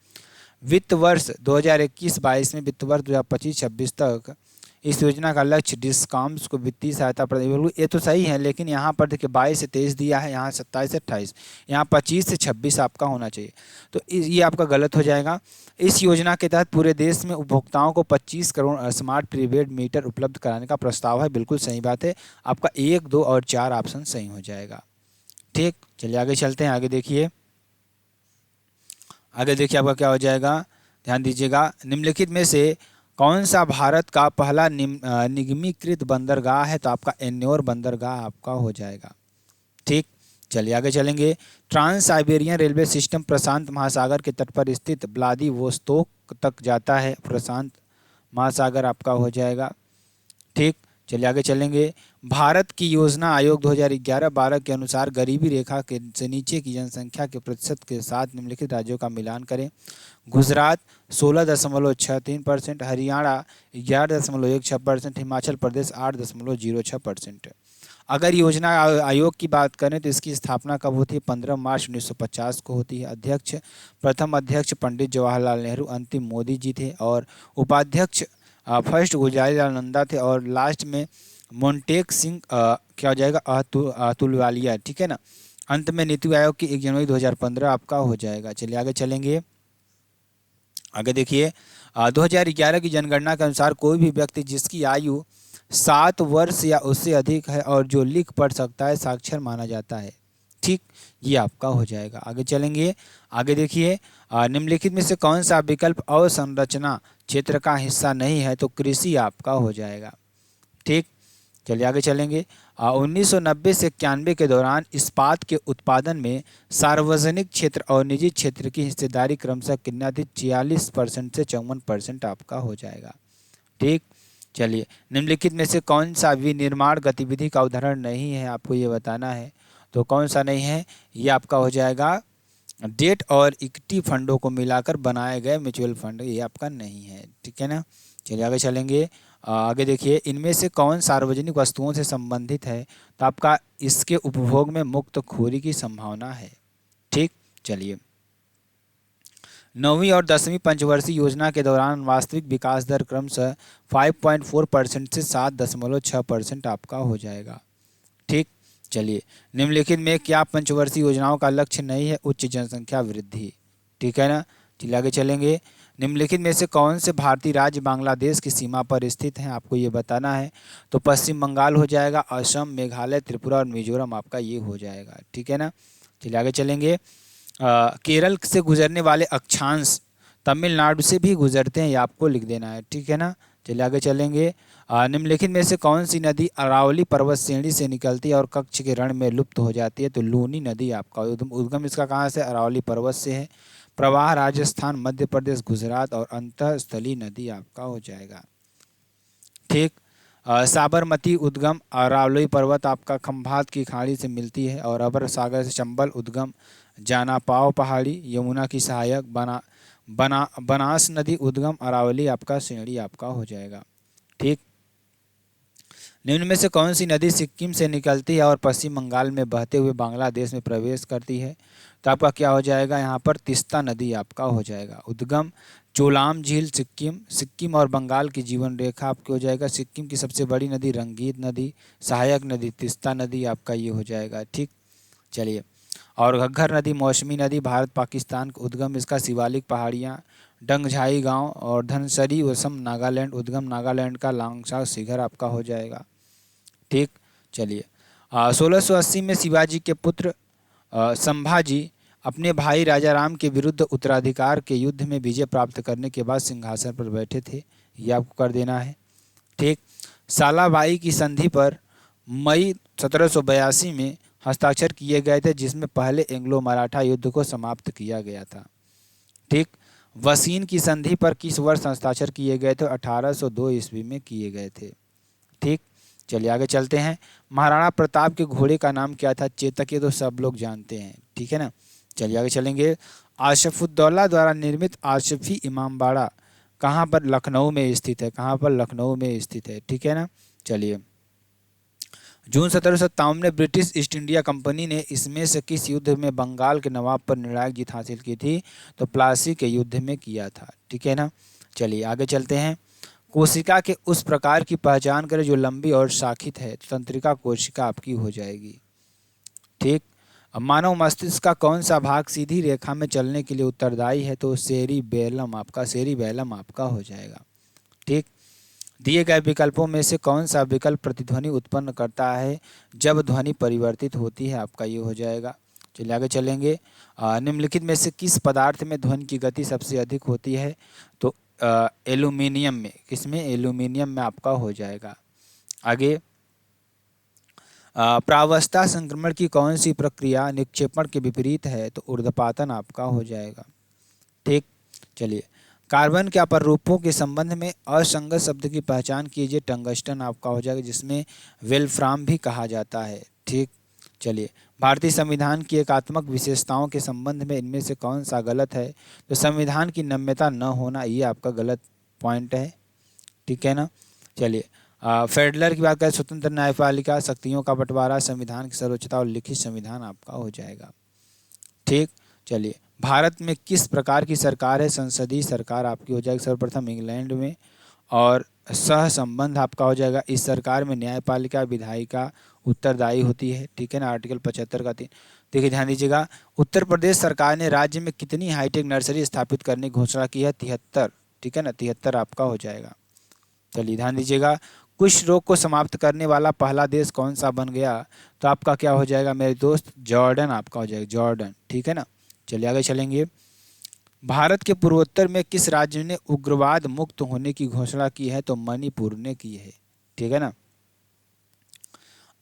वित्त वर्ष 2021-22 में वित्त वर्ष 2025-26 तक इस योजना का लक्ष्य डिस्कॉम्स को वित्तीय सहायता प्रदान, बिल्कुल ये तो सही है, लेकिन यहाँ पर देखिए 22 से 23 दिया है, यहाँ 27 से 28, यहाँ 25 से 26 आपका होना चाहिए, तो ये आपका गलत हो जाएगा। इस योजना के तहत पूरे देश में उपभोक्ताओं को 25 करोड़ स्मार्ट प्रीपेड मीटर उपलब्ध कराने का प्रस्ताव है, बिल्कुल सही बात है। आपका 1, 2 और 4 ऑप्शन सही हो जाएगा। ठीक, चलिए आगे चलते हैं। आगे देखिए आपका क्या हो जाएगा, ध्यान दीजिएगा। निम्नलिखित में से कौन सा भारत का पहला निगमीकृत बंदरगाह है? तो आपका एन्योर बंदरगाह आपका हो जाएगा। ठीक, चलिए आगे चलेंगे। ट्रांस साइबेरियन रेलवे सिस्टम प्रशांत महासागर के तट पर स्थित व्लादिवोस्तोक तक जाता है, प्रशांत महासागर आपका हो जाएगा। ठीक, चलिए आगे चलेंगे। भारत की योजना आयोग 2011-12 के अनुसार गरीबी रेखा के से नीचे की जनसंख्या के प्रतिशत के साथ निम्नलिखित राज्यों का मिलान करें। गुजरात 16.63%, हरियाणा 11.16%, हिमाचल प्रदेश 8.06%। अगर योजना आयोग की बात करें तो इसकी स्थापना कब होती है? 15 मार्च 1950 को होती है। अध्यक्ष, प्रथम अध्यक्ष पंडित जवाहरलाल नेहरू, अंतिम मोदी जी थे, और उपाध्यक्ष फर्स्ट गुलजारीलाल नंदा थे, और लास्ट में मोन्टेक सिंह क्या हो जाएगा, अतुलवालिया, ठीक है ना। अंत में नीति आयोग की 1 जनवरी 2015 आपका हो जाएगा। चलिए आगे चलेंगे। आगे देखिए, 2011 की जनगणना के अनुसार कोई भी व्यक्ति जिसकी आयु 7 वर्ष या उससे अधिक है और जो लिख पढ़ सकता है साक्षर माना जाता है। ठीक, ये आपका हो जाएगा। आगे चलेंगे। आगे देखिए, निम्नलिखित में से कौन सा विकल्प अवसंरचना क्षेत्र का हिस्सा नहीं है? तो कृषि आपका हो जाएगा। ठीक, चलिए आगे चलेंगे। 1990 से 91 के दौरान इस्पात के उत्पादन में सार्वजनिक क्षेत्र और निजी क्षेत्र की हिस्सेदारी क्रमशः कितना थी? 46% से 54% आपका हो जाएगा। ठीक, चलिए, निम्नलिखित में से कौन सा विनिर्माण गतिविधि का उदाहरण नहीं है? आपको ये बताना है। तो कौन सा नहीं है? ये आपका हो जाएगा डेट और इक्विटी फंडों को मिलाकर बनाए गए म्यूचुअल फंड, ये आपका नहीं है, ठीक है ना। चलिए आगे चलेंगे। आगे देखिए, इनमें से कौन सार्वजनिक वस्तुओं से संबंधित है? तो आपका इसके उपभोग में मुक्तखोरी की संभावना है। ठीक, चलिए, 9वीं और 10वीं पंचवर्षीय योजना के दौरान वास्तविक विकास दर क्रमशः 5.4% से 7.6% आपका हो जाएगा। ठीक, चलिए, निम्नलिखित में क्या पंचवर्षीय योजनाओं का लक्ष्य नहीं है? उच्च जनसंख्या वृद्धि, ठीक है ना। चलिए आगे चलेंगे। निम्नलिखित में से कौन से भारतीय राज्य बांग्लादेश की सीमा पर स्थित हैं? आपको ये बताना है। तो पश्चिम बंगाल हो जाएगा, असम, मेघालय, त्रिपुरा और मिजोरम आपका ये हो जाएगा, ठीक है ना। चलिए आगे चलेंगे। केरल से गुजरने वाले अक्षांश तमिलनाडु से भी गुजरते हैं, ये आपको लिख देना है, ठीक है ना। चलिए आगे चलेंगे। निम्नलिखित में से कौन सी नदी अरावली पर्वत श्रेणी से निकलती है और कच्छ के रण में लुप्त हो जाती है? तो लूनी नदी आपका उद्गम इसका कहाँ से? अरावली पर्वत से है। प्रवाह राजस्थान, मध्य प्रदेश, गुजरात, और अंतःस्थलीय नदी आपका हो जाएगा। ठीक, साबरमती उद्गम अरावली पर्वत आपका खंभात की खाड़ी से मिलती है, और अबर सागर से चंबल उद्गम जानापाव पहाड़ी, यमुना की सहायक, बनास नदी उद्गम अरावली आपका श्रेणी आपका हो जाएगा। ठीक, निम्न में से कौन सी नदी सिक्किम से निकलती है और पश्चिम बंगाल में बहते हुए बांग्लादेश में प्रवेश करती है? तो आपका क्या हो जाएगा यहाँ पर? तीस्ता नदी आपका हो जाएगा। उद्गम चोलाम झील सिक्किम, सिक्किम और बंगाल की जीवन रेखा आपकी हो जाएगा। सिक्किम की सबसे बड़ी नदी रंगीत नदी, सहायक नदी तीस्ता नदी आपका ये हो जाएगा। ठीक, चलिए। और घग्घर नदी मौसमी नदी भारत पाकिस्तान का उद्गम इसका शिवालिक पहाड़ियाँ डंगझाई गांव और धनसरी असम नागालैंड उद्गम नागालैंड का लांगसा शिखर आपका हो जाएगा। ठीक, चलिए। 1680 में शिवाजी के पुत्र संभाजी अपने भाई राजाराम के विरुद्ध उत्तराधिकार के युद्ध में विजय प्राप्त करने के बाद सिंहासन पर बैठे थे, ये आपको कर देना है। ठीक, सालाबाई की संधि पर मई 1782 में हस्ताक्षर किए गए थे, जिसमें पहले एंग्लो मराठा युद्ध को समाप्त किया गया था। ठीक, वसीन की संधि पर किस वर्ष हस्ताक्षर किए गए थे? 1802 ईस्वी में किए गए थे। ठीक, चलिए आगे चलते हैं। महाराणा प्रताप के घोड़े का नाम क्या था? चेतक, ये तो सब लोग जानते हैं, ठीक है ना। चलिए आगे चलेंगे। आशफुद्दौला द्वारा निर्मित आशफी इमामबाड़ा कहाँ पर? लखनऊ में स्थित है। कहाँ पर? लखनऊ में स्थित है, ठीक है ना। चलिए, जून 1757 में ब्रिटिश ईस्ट इंडिया कंपनी ने इसमें से किस युद्ध में बंगाल के नवाब पर निर्णायक जीत हासिल की थी? तो प्लासी के युद्ध में किया था, ठीक है ना। चलिए आगे चलते हैं। कोशिका के उस प्रकार की पहचान करें जो लंबी और शाखित है, तो तंत्रिका कोशिका आपकी हो जाएगी। ठीक, अब मानव मस्तिष्क का कौन सा भाग सीधी रेखा में चलने के लिए उत्तरदायी है? तो सेरिबेलम आपका हो जाएगा। ठीक, दिए गए विकल्पों में से कौन सा विकल्प प्रतिध्वनि उत्पन्न करता है जब ध्वनि परिवर्तित होती है? आपका ये हो जाएगा। चलिए आगे चलेंगे। निम्नलिखित में से किस पदार्थ में ध्वनि की गति सबसे अधिक होती है? तो एल्यूमिनियम में। किसमें? एल्यूमिनियम में आपका हो जाएगा। आगे, प्रावस्था संक्रमण की कौन सी प्रक्रिया निक्षेपण के विपरीत है? तो ऊर्ध्वपातन आपका हो जाएगा। ठीक, चलिए। कार्बन के अपर रूपों के संबंध में असंगत शब्द की पहचान कीजिए। टंगस्टन आपका हो जाएगा, जिसमें वेल्फ्राम भी कहा जाता है। ठीक, चलिए। भारतीय संविधान की एकात्मक विशेषताओं के संबंध में इनमें से कौन सा गलत है? तो संविधान की नम्यता न होना, ये आपका गलत पॉइंट है, ठीक है ना। चलिए, फेडरल की बात करें, स्वतंत्र न्यायपालिका, शक्तियों का बंटवारा, संविधान की सर्वोच्चता और लिखित संविधान आपका हो जाएगा। ठीक, चलिए। भारत में किस प्रकार की सरकार है? संसदीय सरकार आपकी हो जाएगी सर्वप्रथम इंग्लैंड में, और सह संबंध आपका हो जाएगा। इस सरकार में न्यायपालिका विधायिका उत्तरदायी होती है, ठीक है ना। आर्टिकल 75 का 3। देखिए ध्यान दीजिएगा, उत्तर प्रदेश सरकार ने राज्य में कितनी हाईटेक नर्सरी स्थापित करने की घोषणा की है? 73, ठीक है ना। 73 आपका हो जाएगा। चलिए ध्यान दीजिएगा, कुष्ठ रोग को समाप्त करने वाला पहला देश कौन सा बन गया? तो आपका क्या हो जाएगा मेरे दोस्त? जॉर्डन आपका हो जाएगा, जॉर्डन, ठीक है ना। चलिए आगे चलेंगे। भारत के पूर्वोत्तर में किस राज्य ने उग्रवाद मुक्त होने की घोषणा की है? तो मणिपुर ने की है, ठीक है ना।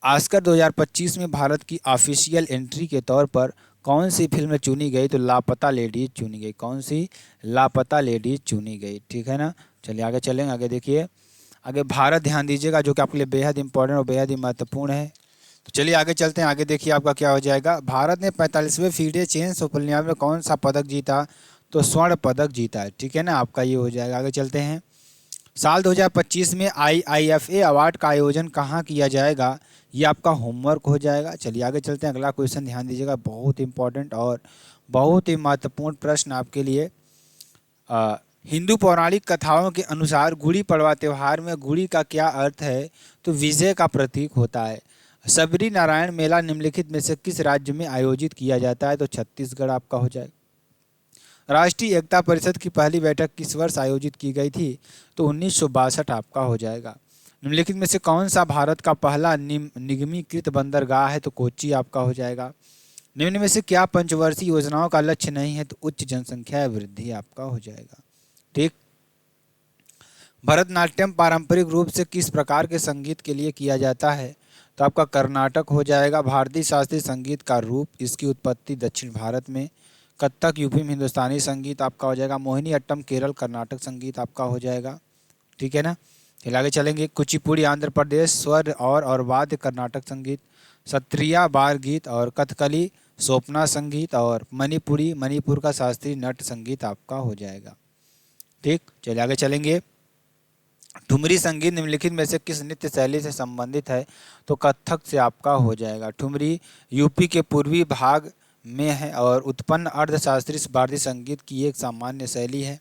ऑस्कर 2025 में भारत की ऑफिशियल एंट्री के तौर पर कौन सी फिल्म चुनी गई? तो लापता लेडीज चुनी गई। कौन सी? लापता लेडीज चुनी गई, ठीक है ना। चलिए आगे चलेंगे। आगे देखिए, आगे भारत ध्यान दीजिएगा, जो कि आपके लिए बेहद इंपॉर्टेंट और बेहद ही महत्वपूर्ण है। तो चलिए आगे चलते हैं। आगे देखिए आपका क्या हो जाएगा। भारत ने 45वें फीडे चेंस ओलंपियाड में कौन सा पदक जीता? तो स्वर्ण पदक जीता है, ठीक है ना। आपका ये हो जाएगा। आगे चलते हैं। साल 2025 में IIFA अवार्ड का आयोजन कहाँ किया जाएगा? ये आपका होमवर्क हो जाएगा। चलिए आगे चलते हैं। अगला क्वेश्चन ध्यान दीजिएगा, बहुत इंपॉर्टेंट और बहुत ही महत्वपूर्ण प्रश्न आपके लिए। हिंदू पौराणिक कथाओं के अनुसार गुड़ी पड़वा त्यौहार में गुड़ी का क्या अर्थ है? तो विजय का प्रतीक होता है। सबरी नारायण मेला निम्नलिखित में से किस राज्य में आयोजित किया जाता है? तो छत्तीसगढ़ आपका हो जाएगा। राष्ट्रीय एकता परिषद की पहली बैठक किस वर्ष आयोजित की गई थी? तो 1962 आपका हो जाएगा। निम्नलिखित में से कौन सा भारत का पहला निगमीकृत बंदरगाह है? तो कोच्चि आपका हो जाएगा। निम्न में से क्या पंचवर्षीय योजनाओं का लक्ष्य नहीं है? तो उच्च जनसंख्या वृद्धि आपका हो जाएगा। ठीक, भरतनाट्यम पारंपरिक रूप से किस प्रकार के संगीत के लिए किया जाता है? तो आपका कर्नाटक हो जाएगा। भारतीय शास्त्रीय संगीत का रूप, इसकी उत्पत्ति दक्षिण भारत में। कत्थक यूपी में हिंदुस्तानी संगीत आपका हो जाएगा। मोहिनी अट्टम केरल कर्नाटक संगीत आपका हो जाएगा, ठीक है ना। चलिए आगे चलेंगे। कुचिपुड़ी आंध्र प्रदेश, स्वर और वाद्य कर्नाटक संगीत। सत्रिया बार गीत और कथकली सोपना संगीत, और मणिपुरी मणिपुर का शास्त्रीय नट संगीत आपका हो जाएगा। ठीक, चलिए आगे चलेंगे। ठुमरी संगीत निम्नलिखित में से किस नृत्य शैली से संबंधित है? तो कथक से आपका हो जाएगा। ठुमरी यूपी के पूर्वी भाग में है और उत्पन्न अर्थशास्त्रीय भारतीय संगीत की एक सामान्य शैली है।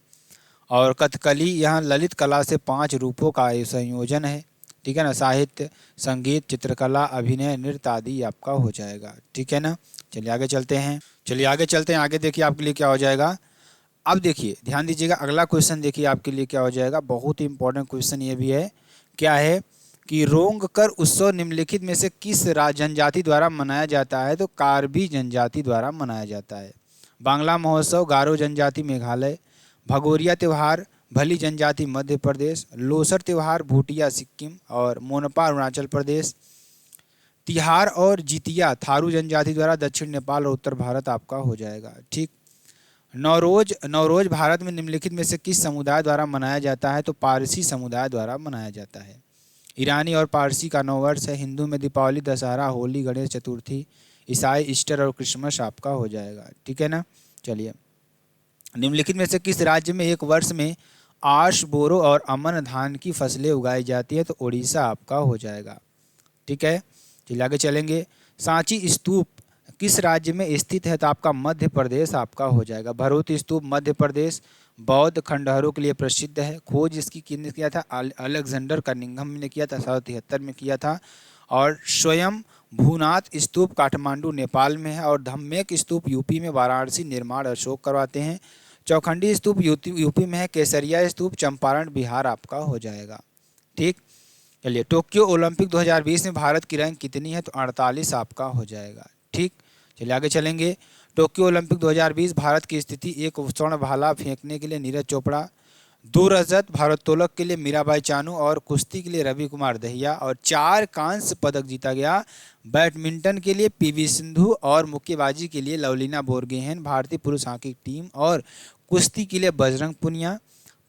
और कथकली यह ललित कला से 5 रूपों का संयोजन है। ठीक है ना, साहित्य, संगीत, चित्रकला, अभिनय, नृत्य आदि आपका हो जाएगा। ठीक है ना, चलिए आगे चलते हैं। आगे देखिए आपके लिए क्या हो जाएगा। अब देखिए ध्यान दीजिएगा, अगला क्वेश्चन देखिए आपके लिए क्या हो जाएगा। बहुत ही इंपॉर्टेंट क्वेश्चन ये भी है। क्या है कि रोंगकर उत्सव निम्नलिखित में से किस जनजाति द्वारा मनाया जाता है? तो कार्बी जनजाति द्वारा मनाया जाता है। बांग्ला महोत्सव गारो जनजाति मेघालय, भगोरिया त्यौहार भली जनजाति मध्य प्रदेश, लोसर त्यौहार भूटिया सिक्किम और मोनपा अरुणाचल प्रदेश, तिहार और जितिया थारू जनजाति द्वारा दक्षिण नेपाल और उत्तर भारत आपका हो जाएगा। ठीक। नवरोज भारत में निम्नलिखित में से किस समुदाय द्वारा मनाया जाता है? तो पारसी समुदाय द्वारा मनाया जाता है। ईरानी और पारसी का नववर्ष है। हिंदू में दीपावली, दशहरा, होली, गणेश चतुर्थी, ईसाई ईस्टर और क्रिसमस आपका हो जाएगा। ठीक है ना, चलिए निम्नलिखित में से किस राज्य में एक वर्ष में आश, बोरो और अमन धान की फसलें उगाई जाती है? तो उड़ीसा आपका हो जाएगा। ठीक है, चलिए आगे चलेंगे। सांची स्तूप किस राज्य में स्थित है? तो आपका मध्य प्रदेश आपका हो जाएगा। भरूच स्तूप मध्य प्रदेश बौद्ध खंडहरों के लिए प्रसिद्ध है। खोज इसकी किसने किया था? अलेक्जेंडर कनिंघम ने किया था, 1773 में किया था। और स्वयं भूनाथ स्तूप काठमांडू नेपाल में है। और धम्मेक स्तूप यूपी में, वाराणसी निर्माण अशोक करवाते हैं। चौखंडी स्तूप यूपी में है। केसरिया स्तूप चंपारण बिहार आपका हो जाएगा। ठीक, चलिए टोक्यो ओलंपिक 2020 में भारत की रैंक कितनी है? तो 48 आपका हो जाएगा। ठीक, चलिए आगे चलेंगे। टोक्यो ओलंपिक 2020 भारत की स्थिति: 1 स्वर्ण भाला फेंकने के लिए नीरज चोपड़ा, 2 रजत भारोत्तोलक के लिए मीराबाई चानू और कुश्ती के लिए रवि कुमार दहिया, और 4 कांस्य पदक जीता गया बैडमिंटन के लिए पीवी सिंधु और मुक्केबाजी के लिए लवलीना बोरगोहेन, भारतीय पुरुष हॉकी टीम और कुश्ती के लिए बजरंग पुनिया।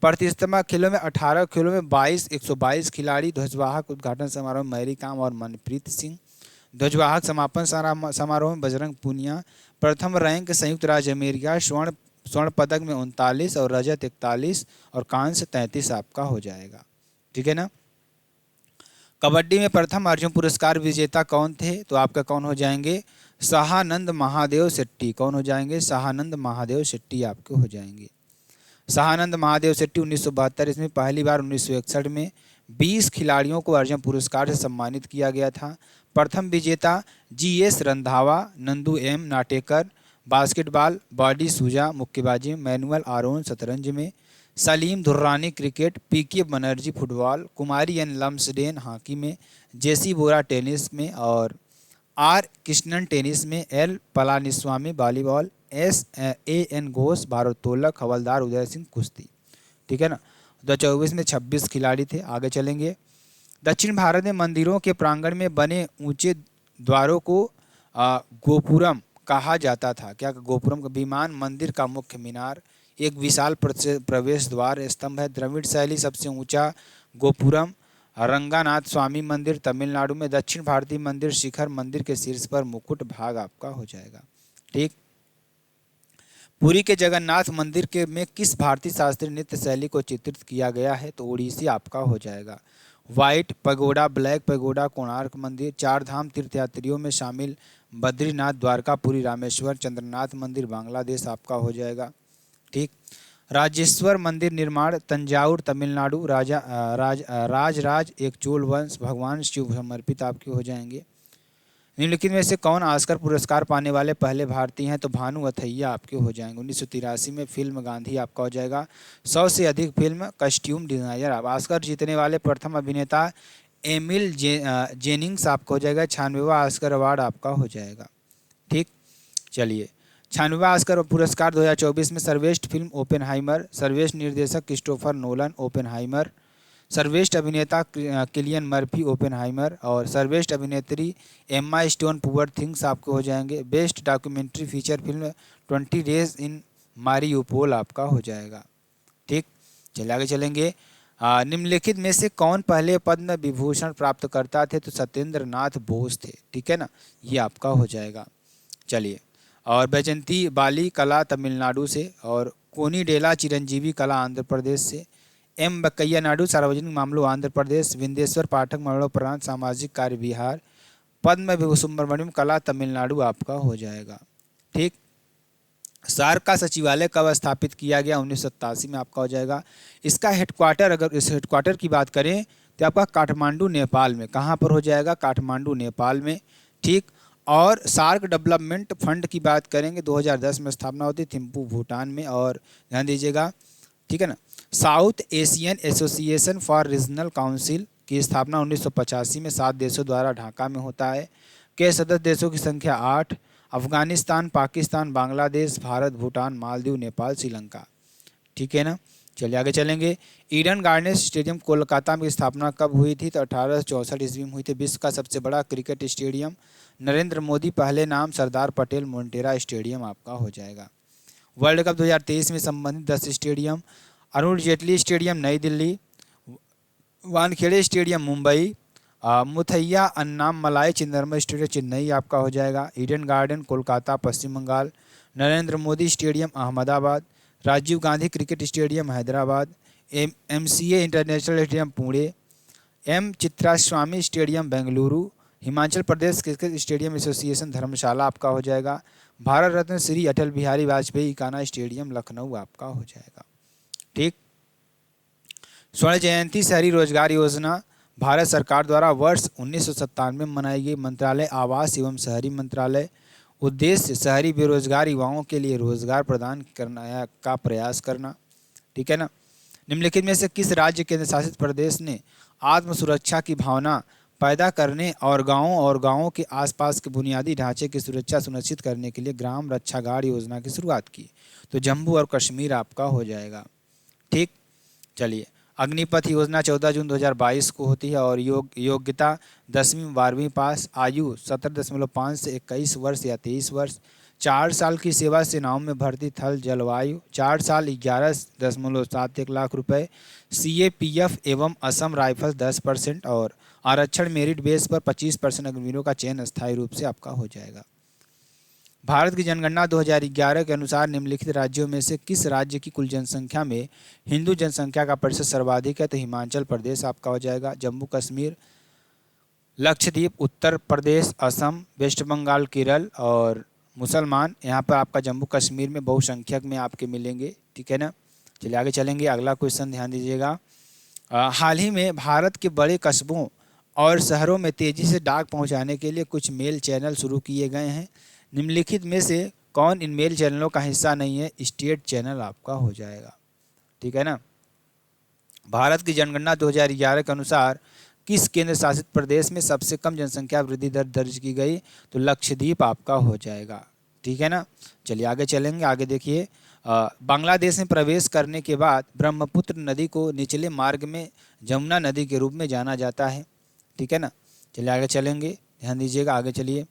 प्रतिस्पर्धा खेलों में 18 खेलों में 122 खिलाड़ी। ध्वजवाहक उद्घाटन समारोह में मैरी कॉम और मनप्रीत सिंह। ध्वजवाहक समापन समारोह में बजरंग पुनिया। प्रथम रैंक संयुक्त राज्य अमेरिका, स्वर्ण पदक में 39 और रजत 41 और कांस्य 33 आपका हो जाएगा। ठीक है ना। कबड्डी में प्रथम अर्जुन पुरस्कार विजेता कौन थे? तो आपका कौन हो जाएंगे? सहानंद महादेव शेट्टी। कौन हो जाएंगे? सहानंद महादेव शेट्टी आपके हो जाएंगे। सहानंद महादेव शेट्टी 1972 इसमें, पहली बार 1961 में 20 खिलाड़ियों को अर्जुन पुरस्कार से सम्मानित किया गया था। प्रथम विजेता GS Randhawa, Nandu M Natekar basketball, बॉडी सूजा मुक्केबाजी, मैनुअल आरोन शतरंज में, Salim Durrani cricket, PK Banerjee football, कुमारी N लम्सडेन हॉकी में, JC बोरा टेनिस में और R कृष्णन टेनिस में, L Palaniswamy volleyball, SAN Ghosh भारोत्तोलक, हवलदार उदय सिंह कुश्ती। ठीक है ना। 2024 में 26 खिलाड़ी थे। आगे चलेंगे। दक्षिण भारत में मंदिरों के प्रांगण में बने ऊंचे द्वारों को गोपुरम कहा जाता था। क्या? गोपुरम का विमान मंदिर का मुख्य मीनार, एक विशाल प्रवेश द्वार स्तंभ है। द्रविड़ शैली सबसे ऊंचा गोपुरम रंगानाथ स्वामी मंदिर तमिलनाडु में। दक्षिण भारतीय मंदिर शिखर मंदिर के शीर्ष पर मुकुट भाग आपका हो जाएगा। ठीक। पुरी के जगन्नाथ मंदिर के में किस भारतीय शास्त्रीय नृत्य शैली को चित्रित किया गया है? तो ओडिसी आपका हो जाएगा। White pagoda, black pagoda, Konark मंदिर, 4 धाम तीर्थयात्रियों में शामिल बद्रीनाथ, द्वारकापुरी, रामेश्वर, चंद्रनाथ मंदिर बांग्लादेश आपका हो जाएगा। ठीक। राजेश्वर मंदिर निर्माण तंजावुर तमिलनाडु, राजराज एक चोल वंश, भगवान शिव समर्पित आपके हो जाएंगे। निम्नलिखित में से कौन ऑस्कर पुरस्कार पाने वाले पहले भारतीय हैं? तो भानु अथैया आपके हो जाएंगे। 1983 में फिल्म गांधी आपका हो जाएगा। 100 से अधिक फिल्म कस्ट्यूम डिजाइनर आप। ऑस्कर जीतने वाले प्रथम अभिनेता एमिल जेनिंग्स आपका हो जाएगा। 96वां ऑस्कर अवार्ड आपका हो जाएगा। ठीक, चलिए 96वां ऑस्कर पुरस्कार 2024 में सर्वश्रेष्ठ फिल्म ओपेनहाइमर, सर्वश्रेष्ठ निर्देशक क्रिस्टोफर नोलन ओपेनहाइमर, सर्वश्रेष्ठ अभिनेता किलियन मर्फी ओपेनहाइमर और सर्वश्रेष्ठ अभिनेत्री एम्मा स्टोन पुअर थिंग्स आपको हो जाएंगे। Best documentary feature film 20 days in Mariupol आपका हो जाएगा। ठीक, चलिए आगे चलेंगे। निम्नलिखित में से कौन पहले पद्म विभूषण प्राप्त करता थे? तो सत्येंद्र नाथ बोस थे। ठीक है ना, ये आपका हो जाएगा। चलिए, और बैजंती बाली कला तमिलनाडु से और कोनीडेला चिरंजीवी कला आंध्र प्रदेश से, एम वेंकैया नायडू सार्वजनिक मामलों आंध्र प्रदेश, विंदेश्वर पाठक मरणोपरांत सामाजिक कार्य बिहार, पद्म विभूषण सुब्रमण्यम कला तमिलनाडु आपका हो जाएगा। ठीक। सार्क का सचिवालय कब स्थापित किया गया? 1987 में आपका हो जाएगा। इसका हेडक्वार्टर, अगर इस हेडक्वार्टर की बात करें तो आपका काठमांडू नेपाल में। कहाँ पर हो जाएगा? काठमांडू नेपाल में। ठीक। और सार्क डेवलपमेंट फंड की बात करेंगे 2010 में स्थापना होती है थिम्पू भूटान में। और ध्यान दीजिएगा, ठीक है ना। South Asian association for regional council की स्थापना 1985 में 7 देशों द्वारा ढाका में होता है। के सदस्य देशों की संख्या 8, अफगानिस्तान, पाकिस्तान, बांग्लादेश, भारत, भूटान, मालदीव, नेपाल, श्रीलंका। ठीक है ना। चलिए आगे चलेंगे। ईडन गार्डन्स स्टेडियम कोलकाता में स्थापना कब हुई थी? तो 1864 ईस्वी में हुई थी। विश्व का सबसे बड़ा क्रिकेट स्टेडियम नरेंद्र मोदी पहले नाम सरदार पटेल मोटेरा स्टेडियम आपका हो जाएगा। वर्ल्ड कप 2023 में संबंधित 10 stadium: Arun Jaitley stadium Nai Delhi, Wankhede stadium Mumbai, Muthiah Annamalai Chidambaram stadium Chennai आपका हो जाएगा। Eden Garden Kolkata Paschim Bengal, Narendra Modi stadium Ahmedabad, Rajiv Gandhi cricket stadium Hyderabad, MCA international stadium Pune, M Chinnaswamy stadium Bengaluru, Himachal Pradesh cricket stadium association Dharamshala आपका हो जाएगा। भारत रत्न श्री अटल बिहारी वाजपेयी इकाना स्टेडियम लखनऊ आपका हो जाएगा। ठीक। स्वर्ण जयंती शहरी रोजगार योजना भारत सरकार द्वारा वर्ष 1997 में मनाई गई। मंत्रालय आवास एवं शहरी मंत्रालय। उद्देश्य शहरी बेरोजगार युवाओं के लिए रोजगार प्रदान करना का प्रयास करना। ठीक है ना। निम्नलिखित में से किस राज्य केंद्र शासित प्रदेश ने आत्म सुरक्षा की भावना पैदा करने और गांवों के आसपास के बुनियादी ढांचे की सुरक्षा सुनिश्चित करने के लिए ग्राम रक्षा गार्ड योजना की शुरुआत की? तो जम्मू और कश्मीर आपका हो जाएगा। ठीक। चलिए, अग्निपथ योजना 14 जून 2022 को होती है और योग्यता 10वीं 12वीं पास, आयु 17.5 से 21 वर्ष या 23 वर्ष, 4 साल की सेवा सेनाओं में भर्ती थल जलवायु, 4 साल 11.71 लाख रुपए, CAPF एवं असम राइफल्स 10% और आरक्षण मेरिट बेस पर 25% अग्निवीरों का चयन अस्थायी रूप से आपका हो जाएगा। भारत की जनगणना 2011 के अनुसार निम्नलिखित राज्यों में से किस राज्य की कुल जनसंख्या में हिंदू जनसंख्या का प्रतिशत सर्वाधिक है? तो हिमाचल प्रदेश आपका हो जाएगा। जम्मू कश्मीर, लक्षद्वीप, उत्तर प्रदेश, असम, वेस्ट बंगाल, केरल और मुसलमान यहाँ पर आपका जम्मू कश्मीर में बहुसंख्यक में आपके मिलेंगे। ठीक है ना। चलिए आगे चलेंगे। अगला क्वेश्चन ध्यान दीजिएगा। हाल ही में भारत के बड़े कस्बों और शहरों में तेज़ी से डाक पहुँचाने के लिए कुछ मेल चैनल शुरू किए गए हैं। निम्नलिखित में से कौन इन मेल चैनलों का हिस्सा नहीं है? स्टेट चैनल आपका हो जाएगा। ठीक है ना। भारत की जनगणना 2011 के अनुसार किस केंद्र शासित प्रदेश में सबसे कम जनसंख्या वृद्धि दर दर्ज की गई? तो लक्षद्वीप आपका हो जाएगा। ठीक है ना। चलिए आगे चलेंगे। आगे देखिए, बांग्लादेश में प्रवेश करने के बाद ब्रह्मपुत्र नदी को निचले मार्ग में जमुना नदी के रूप में जाना जाता है। ठीक है ना। चलिए आगे चलेंगे, ध्यान दीजिएगा। आगे चलिए।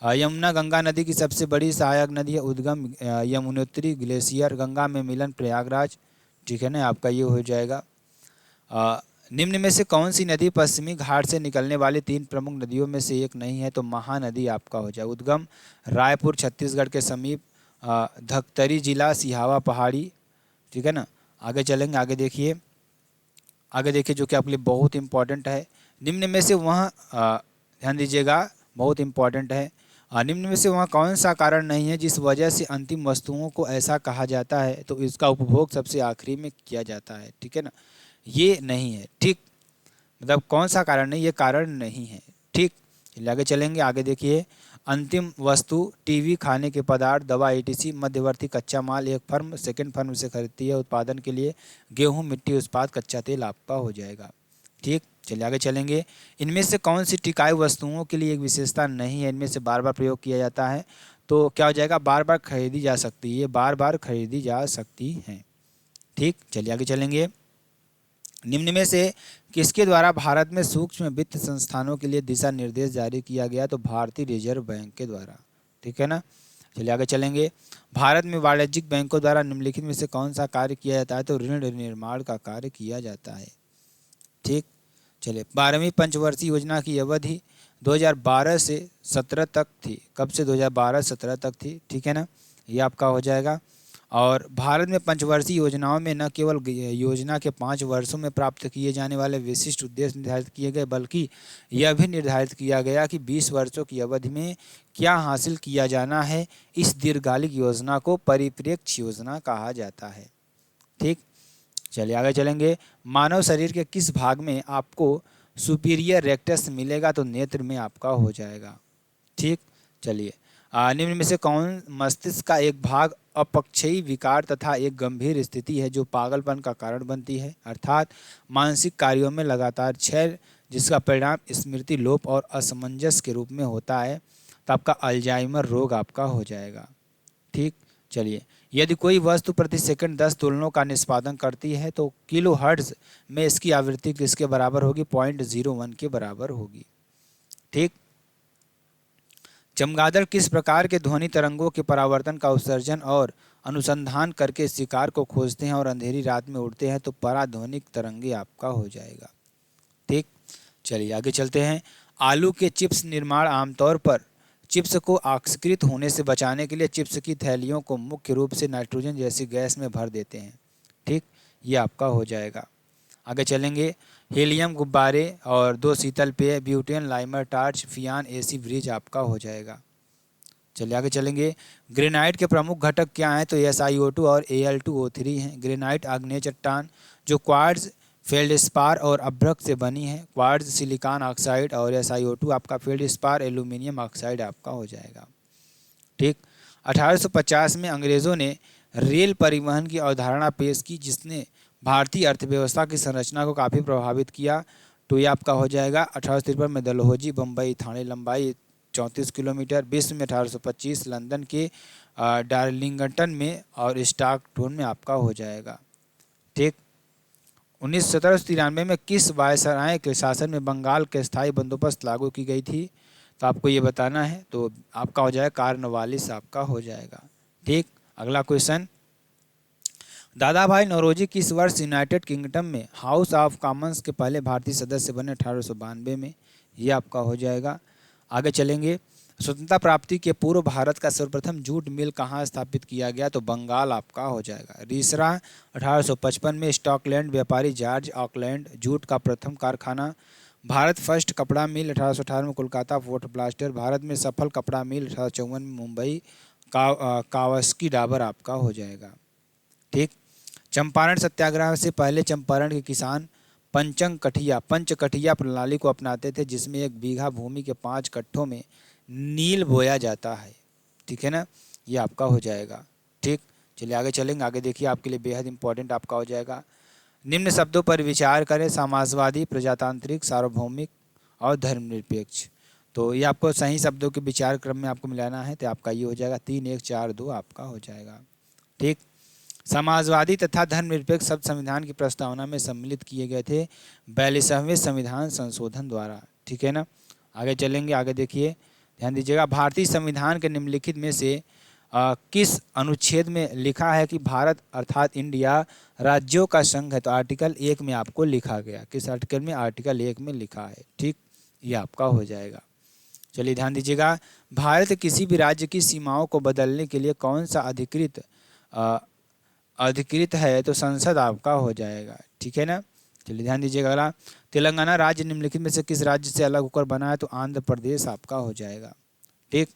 यमुना गंगा नदी की सबसे बड़ी सहायक नदी है। उद्गम यमुनोत्री ग्लेशियर, गंगा में मिलन प्रयागराज। ठीक है ना, आपका ये हो जाएगा। निम्न में से कौन सी नदी पश्चिमी घाट से निकलने वाली 3 प्रमुख नदियों में से एक नहीं है? तो महानदी आपका हो जाएगा। उद्गम रायपुर छत्तीसगढ़ के समीप, धकतरी जिला सिहावा पहाड़ी। ठीक है ना। आगे चलेंगे। आगे देखिए जो कि आपके लिए बहुत इंपॉर्टेंट है। निम्न में से वह ध्यान दीजिएगा, बहुत इंपॉर्टेंट है। निम्न में से वहाँ कौन सा कारण नहीं है जिस वजह से अंतिम वस्तुओं को ऐसा कहा जाता है? तो इसका उपभोग सबसे आखिरी में किया जाता है। ठीक है ना, ये नहीं है। ठीक, मतलब कौन सा कारण नहीं, ये कारण नहीं है। ठीक, आगे चलेंगे। आगे देखिए, अंतिम वस्तु टीवी, खाने के पदार्थ, दवा etc। मध्यवर्ती कच्चा माल एक फर्म सेकेंड फर्म से खरीदती है उत्पादन के लिए। गेहूँ, मिट्टी उत्पाद, कच्चा तेल आपका हो जाएगा। ठीक, चलिए आगे चलेंगे। इनमें से कौन सी टिकाऊ वस्तुओं के लिए एक विशेषता नहीं है? इनमें से बार बार प्रयोग किया जाता है, तो क्या हो जाएगा? बार बार खरीदी जा सकती है, ये बार बार खरीदी जा सकती हैं। ठीक, चलिए आगे चलेंगे। निम्न में से किसके द्वारा भारत में सूक्ष्म वित्त संस्थानों के लिए दिशा निर्देश जारी किया गया? तो भारतीय रिजर्व बैंक के द्वारा। ठीक है ना। चलिए आगे चलेंगे। भारत में वाणिज्यिक बैंकों द्वारा निम्नलिखित में से कौन सा कार्य किया जाता है? तो ऋण निर्माण का कार्य किया जाता है। ठीक, चलिए 12वीं पंचवर्षीय योजना की अवधि 2012 से 17 तक थी। कब से? 2012 से 17 तक थी। ठीक है ना, ये आपका हो जाएगा। और भारत में पंचवर्षीय योजनाओं में न केवल योजना के 5 वर्षों में प्राप्त किए जाने वाले विशिष्ट उद्देश्य निर्धारित किए गए, बल्कि यह भी निर्धारित किया गया कि 20 वर्षों की अवधि में क्या हासिल किया जाना है। इस दीर्घकालिक योजना को परिप्रेक्ष्य योजना कहा जाता है। ठीक, चलिए आगे चलेंगे। मानव शरीर के किस भाग में आपको सुपीरियर रेक्टस मिलेगा? तो नेत्र में आपका हो जाएगा। ठीक, चलिए निम्न में से कौन मस्तिष्क का एक भाग अपक्षयी विकार तथा एक गंभीर स्थिति है जो पागलपन का कारण बनती है, अर्थात मानसिक कार्यों में लगातार क्षय, जिसका परिणाम स्मृति लोप और असमंजस के रूप में होता है? तो आपका अल्जाइमर रोग आपका हो जाएगा। ठीक, चलिए यदि कोई वस्तु प्रति सेकंड 10 दोलनों का निष्पादन करती है तो किलो हर्ट्ज में इसकी आवृत्ति किसके बराबर होगी? 0.01 के बराबर होगी। ठीक, चमगादड़ किस प्रकार के ध्वनि तरंगों के परावर्तन का उत्सर्जन और अनुसंधान करके शिकार को खोजते हैं और अंधेरी रात में उड़ते हैं? तो पराध्वनिक तरंगे आपका हो जाएगा। ठीक, चलिए आगे चलते हैं। आलू के चिप्स निर्माण आमतौर पर चिप्स को ऑक्सीकृत होने से बचाने के लिए चिप्स की थैलियों को मुख्य रूप से नाइट्रोजन जैसी गैस में भर देते हैं। ठीक, ये आपका हो जाएगा। आगे चलेंगे। हीलियम गुब्बारे और 2 शीतल पेय, ब्यूटेन, लाइमर, टार्च, फियान, एसी ब्रिज आपका हो जाएगा। चलिए आगे चलेंगे। ग्रेनाइट के प्रमुख घटक क्या हैं? तो SiO2 और Al2O3 हैं। ग्रेनाइट आग्नेय चट्टान जो क्वार्ट्ज, फेल्डस्पार और अभ्रक से बनी है। क्वार्ट्ज सिलिकॉन ऑक्साइड और SiO2 आपका फेल्डस्पार एल्यूमिनियम ऑक्साइड आपका हो जाएगा। ठीक, 1850 में अंग्रेज़ों ने रेल परिवहन की अवधारणा पेश की जिसने भारतीय अर्थव्यवस्था की संरचना को काफ़ी प्रभावित किया। तो ये आपका हो जाएगा। 1853 में डलहौजी बम्बई थाने लंबाई 34 किलोमीटर, विश्व में 1825 लंदन के डार्लिंगटन में और स्टॉकहोम में आपका हो जाएगा। ठीक, 1793 में किस वायसराय के शासन में बंगाल के स्थायी बंदोबस्त लागू की गई थी? तो आपको ये बताना है। तो आपका हो जाएगा कार्नवालिस आपका हो जाएगा। ठीक, अगला क्वेश्चन। दादा भाई नौरोजी किस वर्ष यूनाइटेड किंगडम में हाउस ऑफ कॉमन्स के पहले भारतीय सदस्य बने? 1892 में। ये आपका हो जाएगा। आगे चलेंगे। स्वतंत्रता प्राप्ति के पूर्व भारत का सर्वप्रथम जूट मिल कहाँ स्थापित किया गया? तो बंगाल आपका हो जाएगा। रीसरा 1855 में। स्टॉकलैंड व्यापारी जॉर्ज ऑकलैंड जूट का प्रथम कारखाना। भारत फर्स्ट कपड़ा मिल 1818 में कोलकाता फोर्ट ब्लास्टर। भारत में सफल कपड़ा मिल 1854 में मुंबई कावस्की डाबर आपका हो जाएगा। ठीक, चंपारण सत्याग्रह से पहले चंपारण के किसान पंचकठिया प्रणाली को अपनाते थे जिसमें 1 बीघा भूमि के 5 कट्ठों में नील बोया जाता है। ठीक है ना, ये आपका हो जाएगा। ठीक, चलिए आगे चलेंगे। आगे देखिए आपके लिए बेहद इंपॉर्टेंट आपका हो जाएगा। निम्न शब्दों पर विचार करें। समाजवादी, प्रजातांत्रिक, सार्वभौमिक और धर्मनिरपेक्ष। तो ये आपको सही शब्दों के विचार क्रम में आपको मिलाना है। तो आपका ये हो जाएगा 3, 1, 4, 2 आपका हो जाएगा। ठीक, समाजवादी तथा धर्मनिरपेक्ष शब्द संविधान की प्रस्तावना में सम्मिलित किए गए थे 42वें संविधान संशोधन द्वारा। ठीक है ना, आगे चलेंगे। आगे देखिए, ध्यान दीजिएगा। भारतीय संविधान के निम्नलिखित में से किस अनुच्छेद में लिखा है कि भारत अर्थात इंडिया राज्यों का संघ है? तो आर्टिकल 1 में आपको लिखा गया। किस आर्टिकल में? आर्टिकल 1 में लिखा है। ठीक, ये आपका हो जाएगा। चलिए ध्यान दीजिएगा। भारत किसी भी राज्य की सीमाओं को बदलने के लिए कौन सा अधिकृत है? तो संसद आपका हो जाएगा। ठीक है ना, चलिए ध्यान दीजिएगा। अगला, तेलंगाना राज्य निम्नलिखित में से किस राज्य से अलग होकर बना है? तो आंध्र प्रदेश आपका हो जाएगा। ठीक,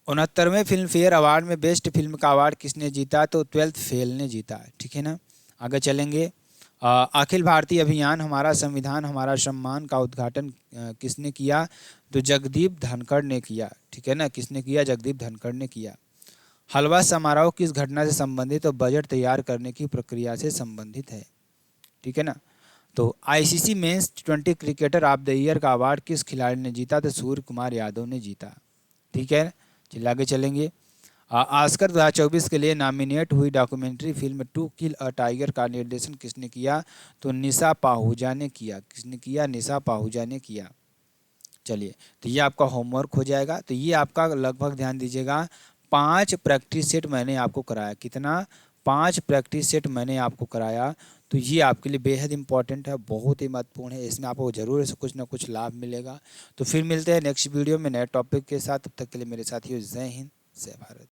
69वें फिल्म फेयर अवार्ड में बेस्ट फिल्म का अवार्ड किसने जीता? तो 12th फेल ने जीता। ठीक है ना, आगे चलेंगे। अखिल भारतीय अभियान हमारा संविधान हमारा सम्मान का उद्घाटन किसने किया? तो जगदीप धनखड़ ने किया। ठीक है ना, किसने किया? जगदीप धनखड़ ने किया। हलवा समारोह किस घटना से संबंधित? तो बजट तैयार करने की प्रक्रिया से संबंधित है। ठीक है ना, तो ICC men's T20 cricketer of the year का अवार्ड किस खिलाड़ी ने जीता? तो सूर्य कुमार यादव ने जीता। ठीक है, चलिए आगे चलेंगे। ऑस्कर 2024 के लिए नॉमिनेट हुई documentary film to kill a tiger का निर्देशन किसने किया? तो निशा पाहुजा ने किया। किसने किया? निशा पाहुजा ने किया। चलिए, तो ये आपका होमवर्क हो जाएगा। तो ये आपका लगभग ध्यान दीजिएगा 5 प्रैक्टिस सेट मैंने आपको कराया। कितना? 5 प्रैक्टिस सेट मैंने आपको कराया। तो ये आपके लिए बेहद इंपॉर्टेंट है, बहुत ही महत्वपूर्ण है। इसमें आपको ज़रूर से कुछ ना कुछ लाभ मिलेगा। तो फिर मिलते हैं नेक्स्ट वीडियो में नए टॉपिक के साथ। तब तक के लिए मेरे साथियों, जय हिंद, जय भारत।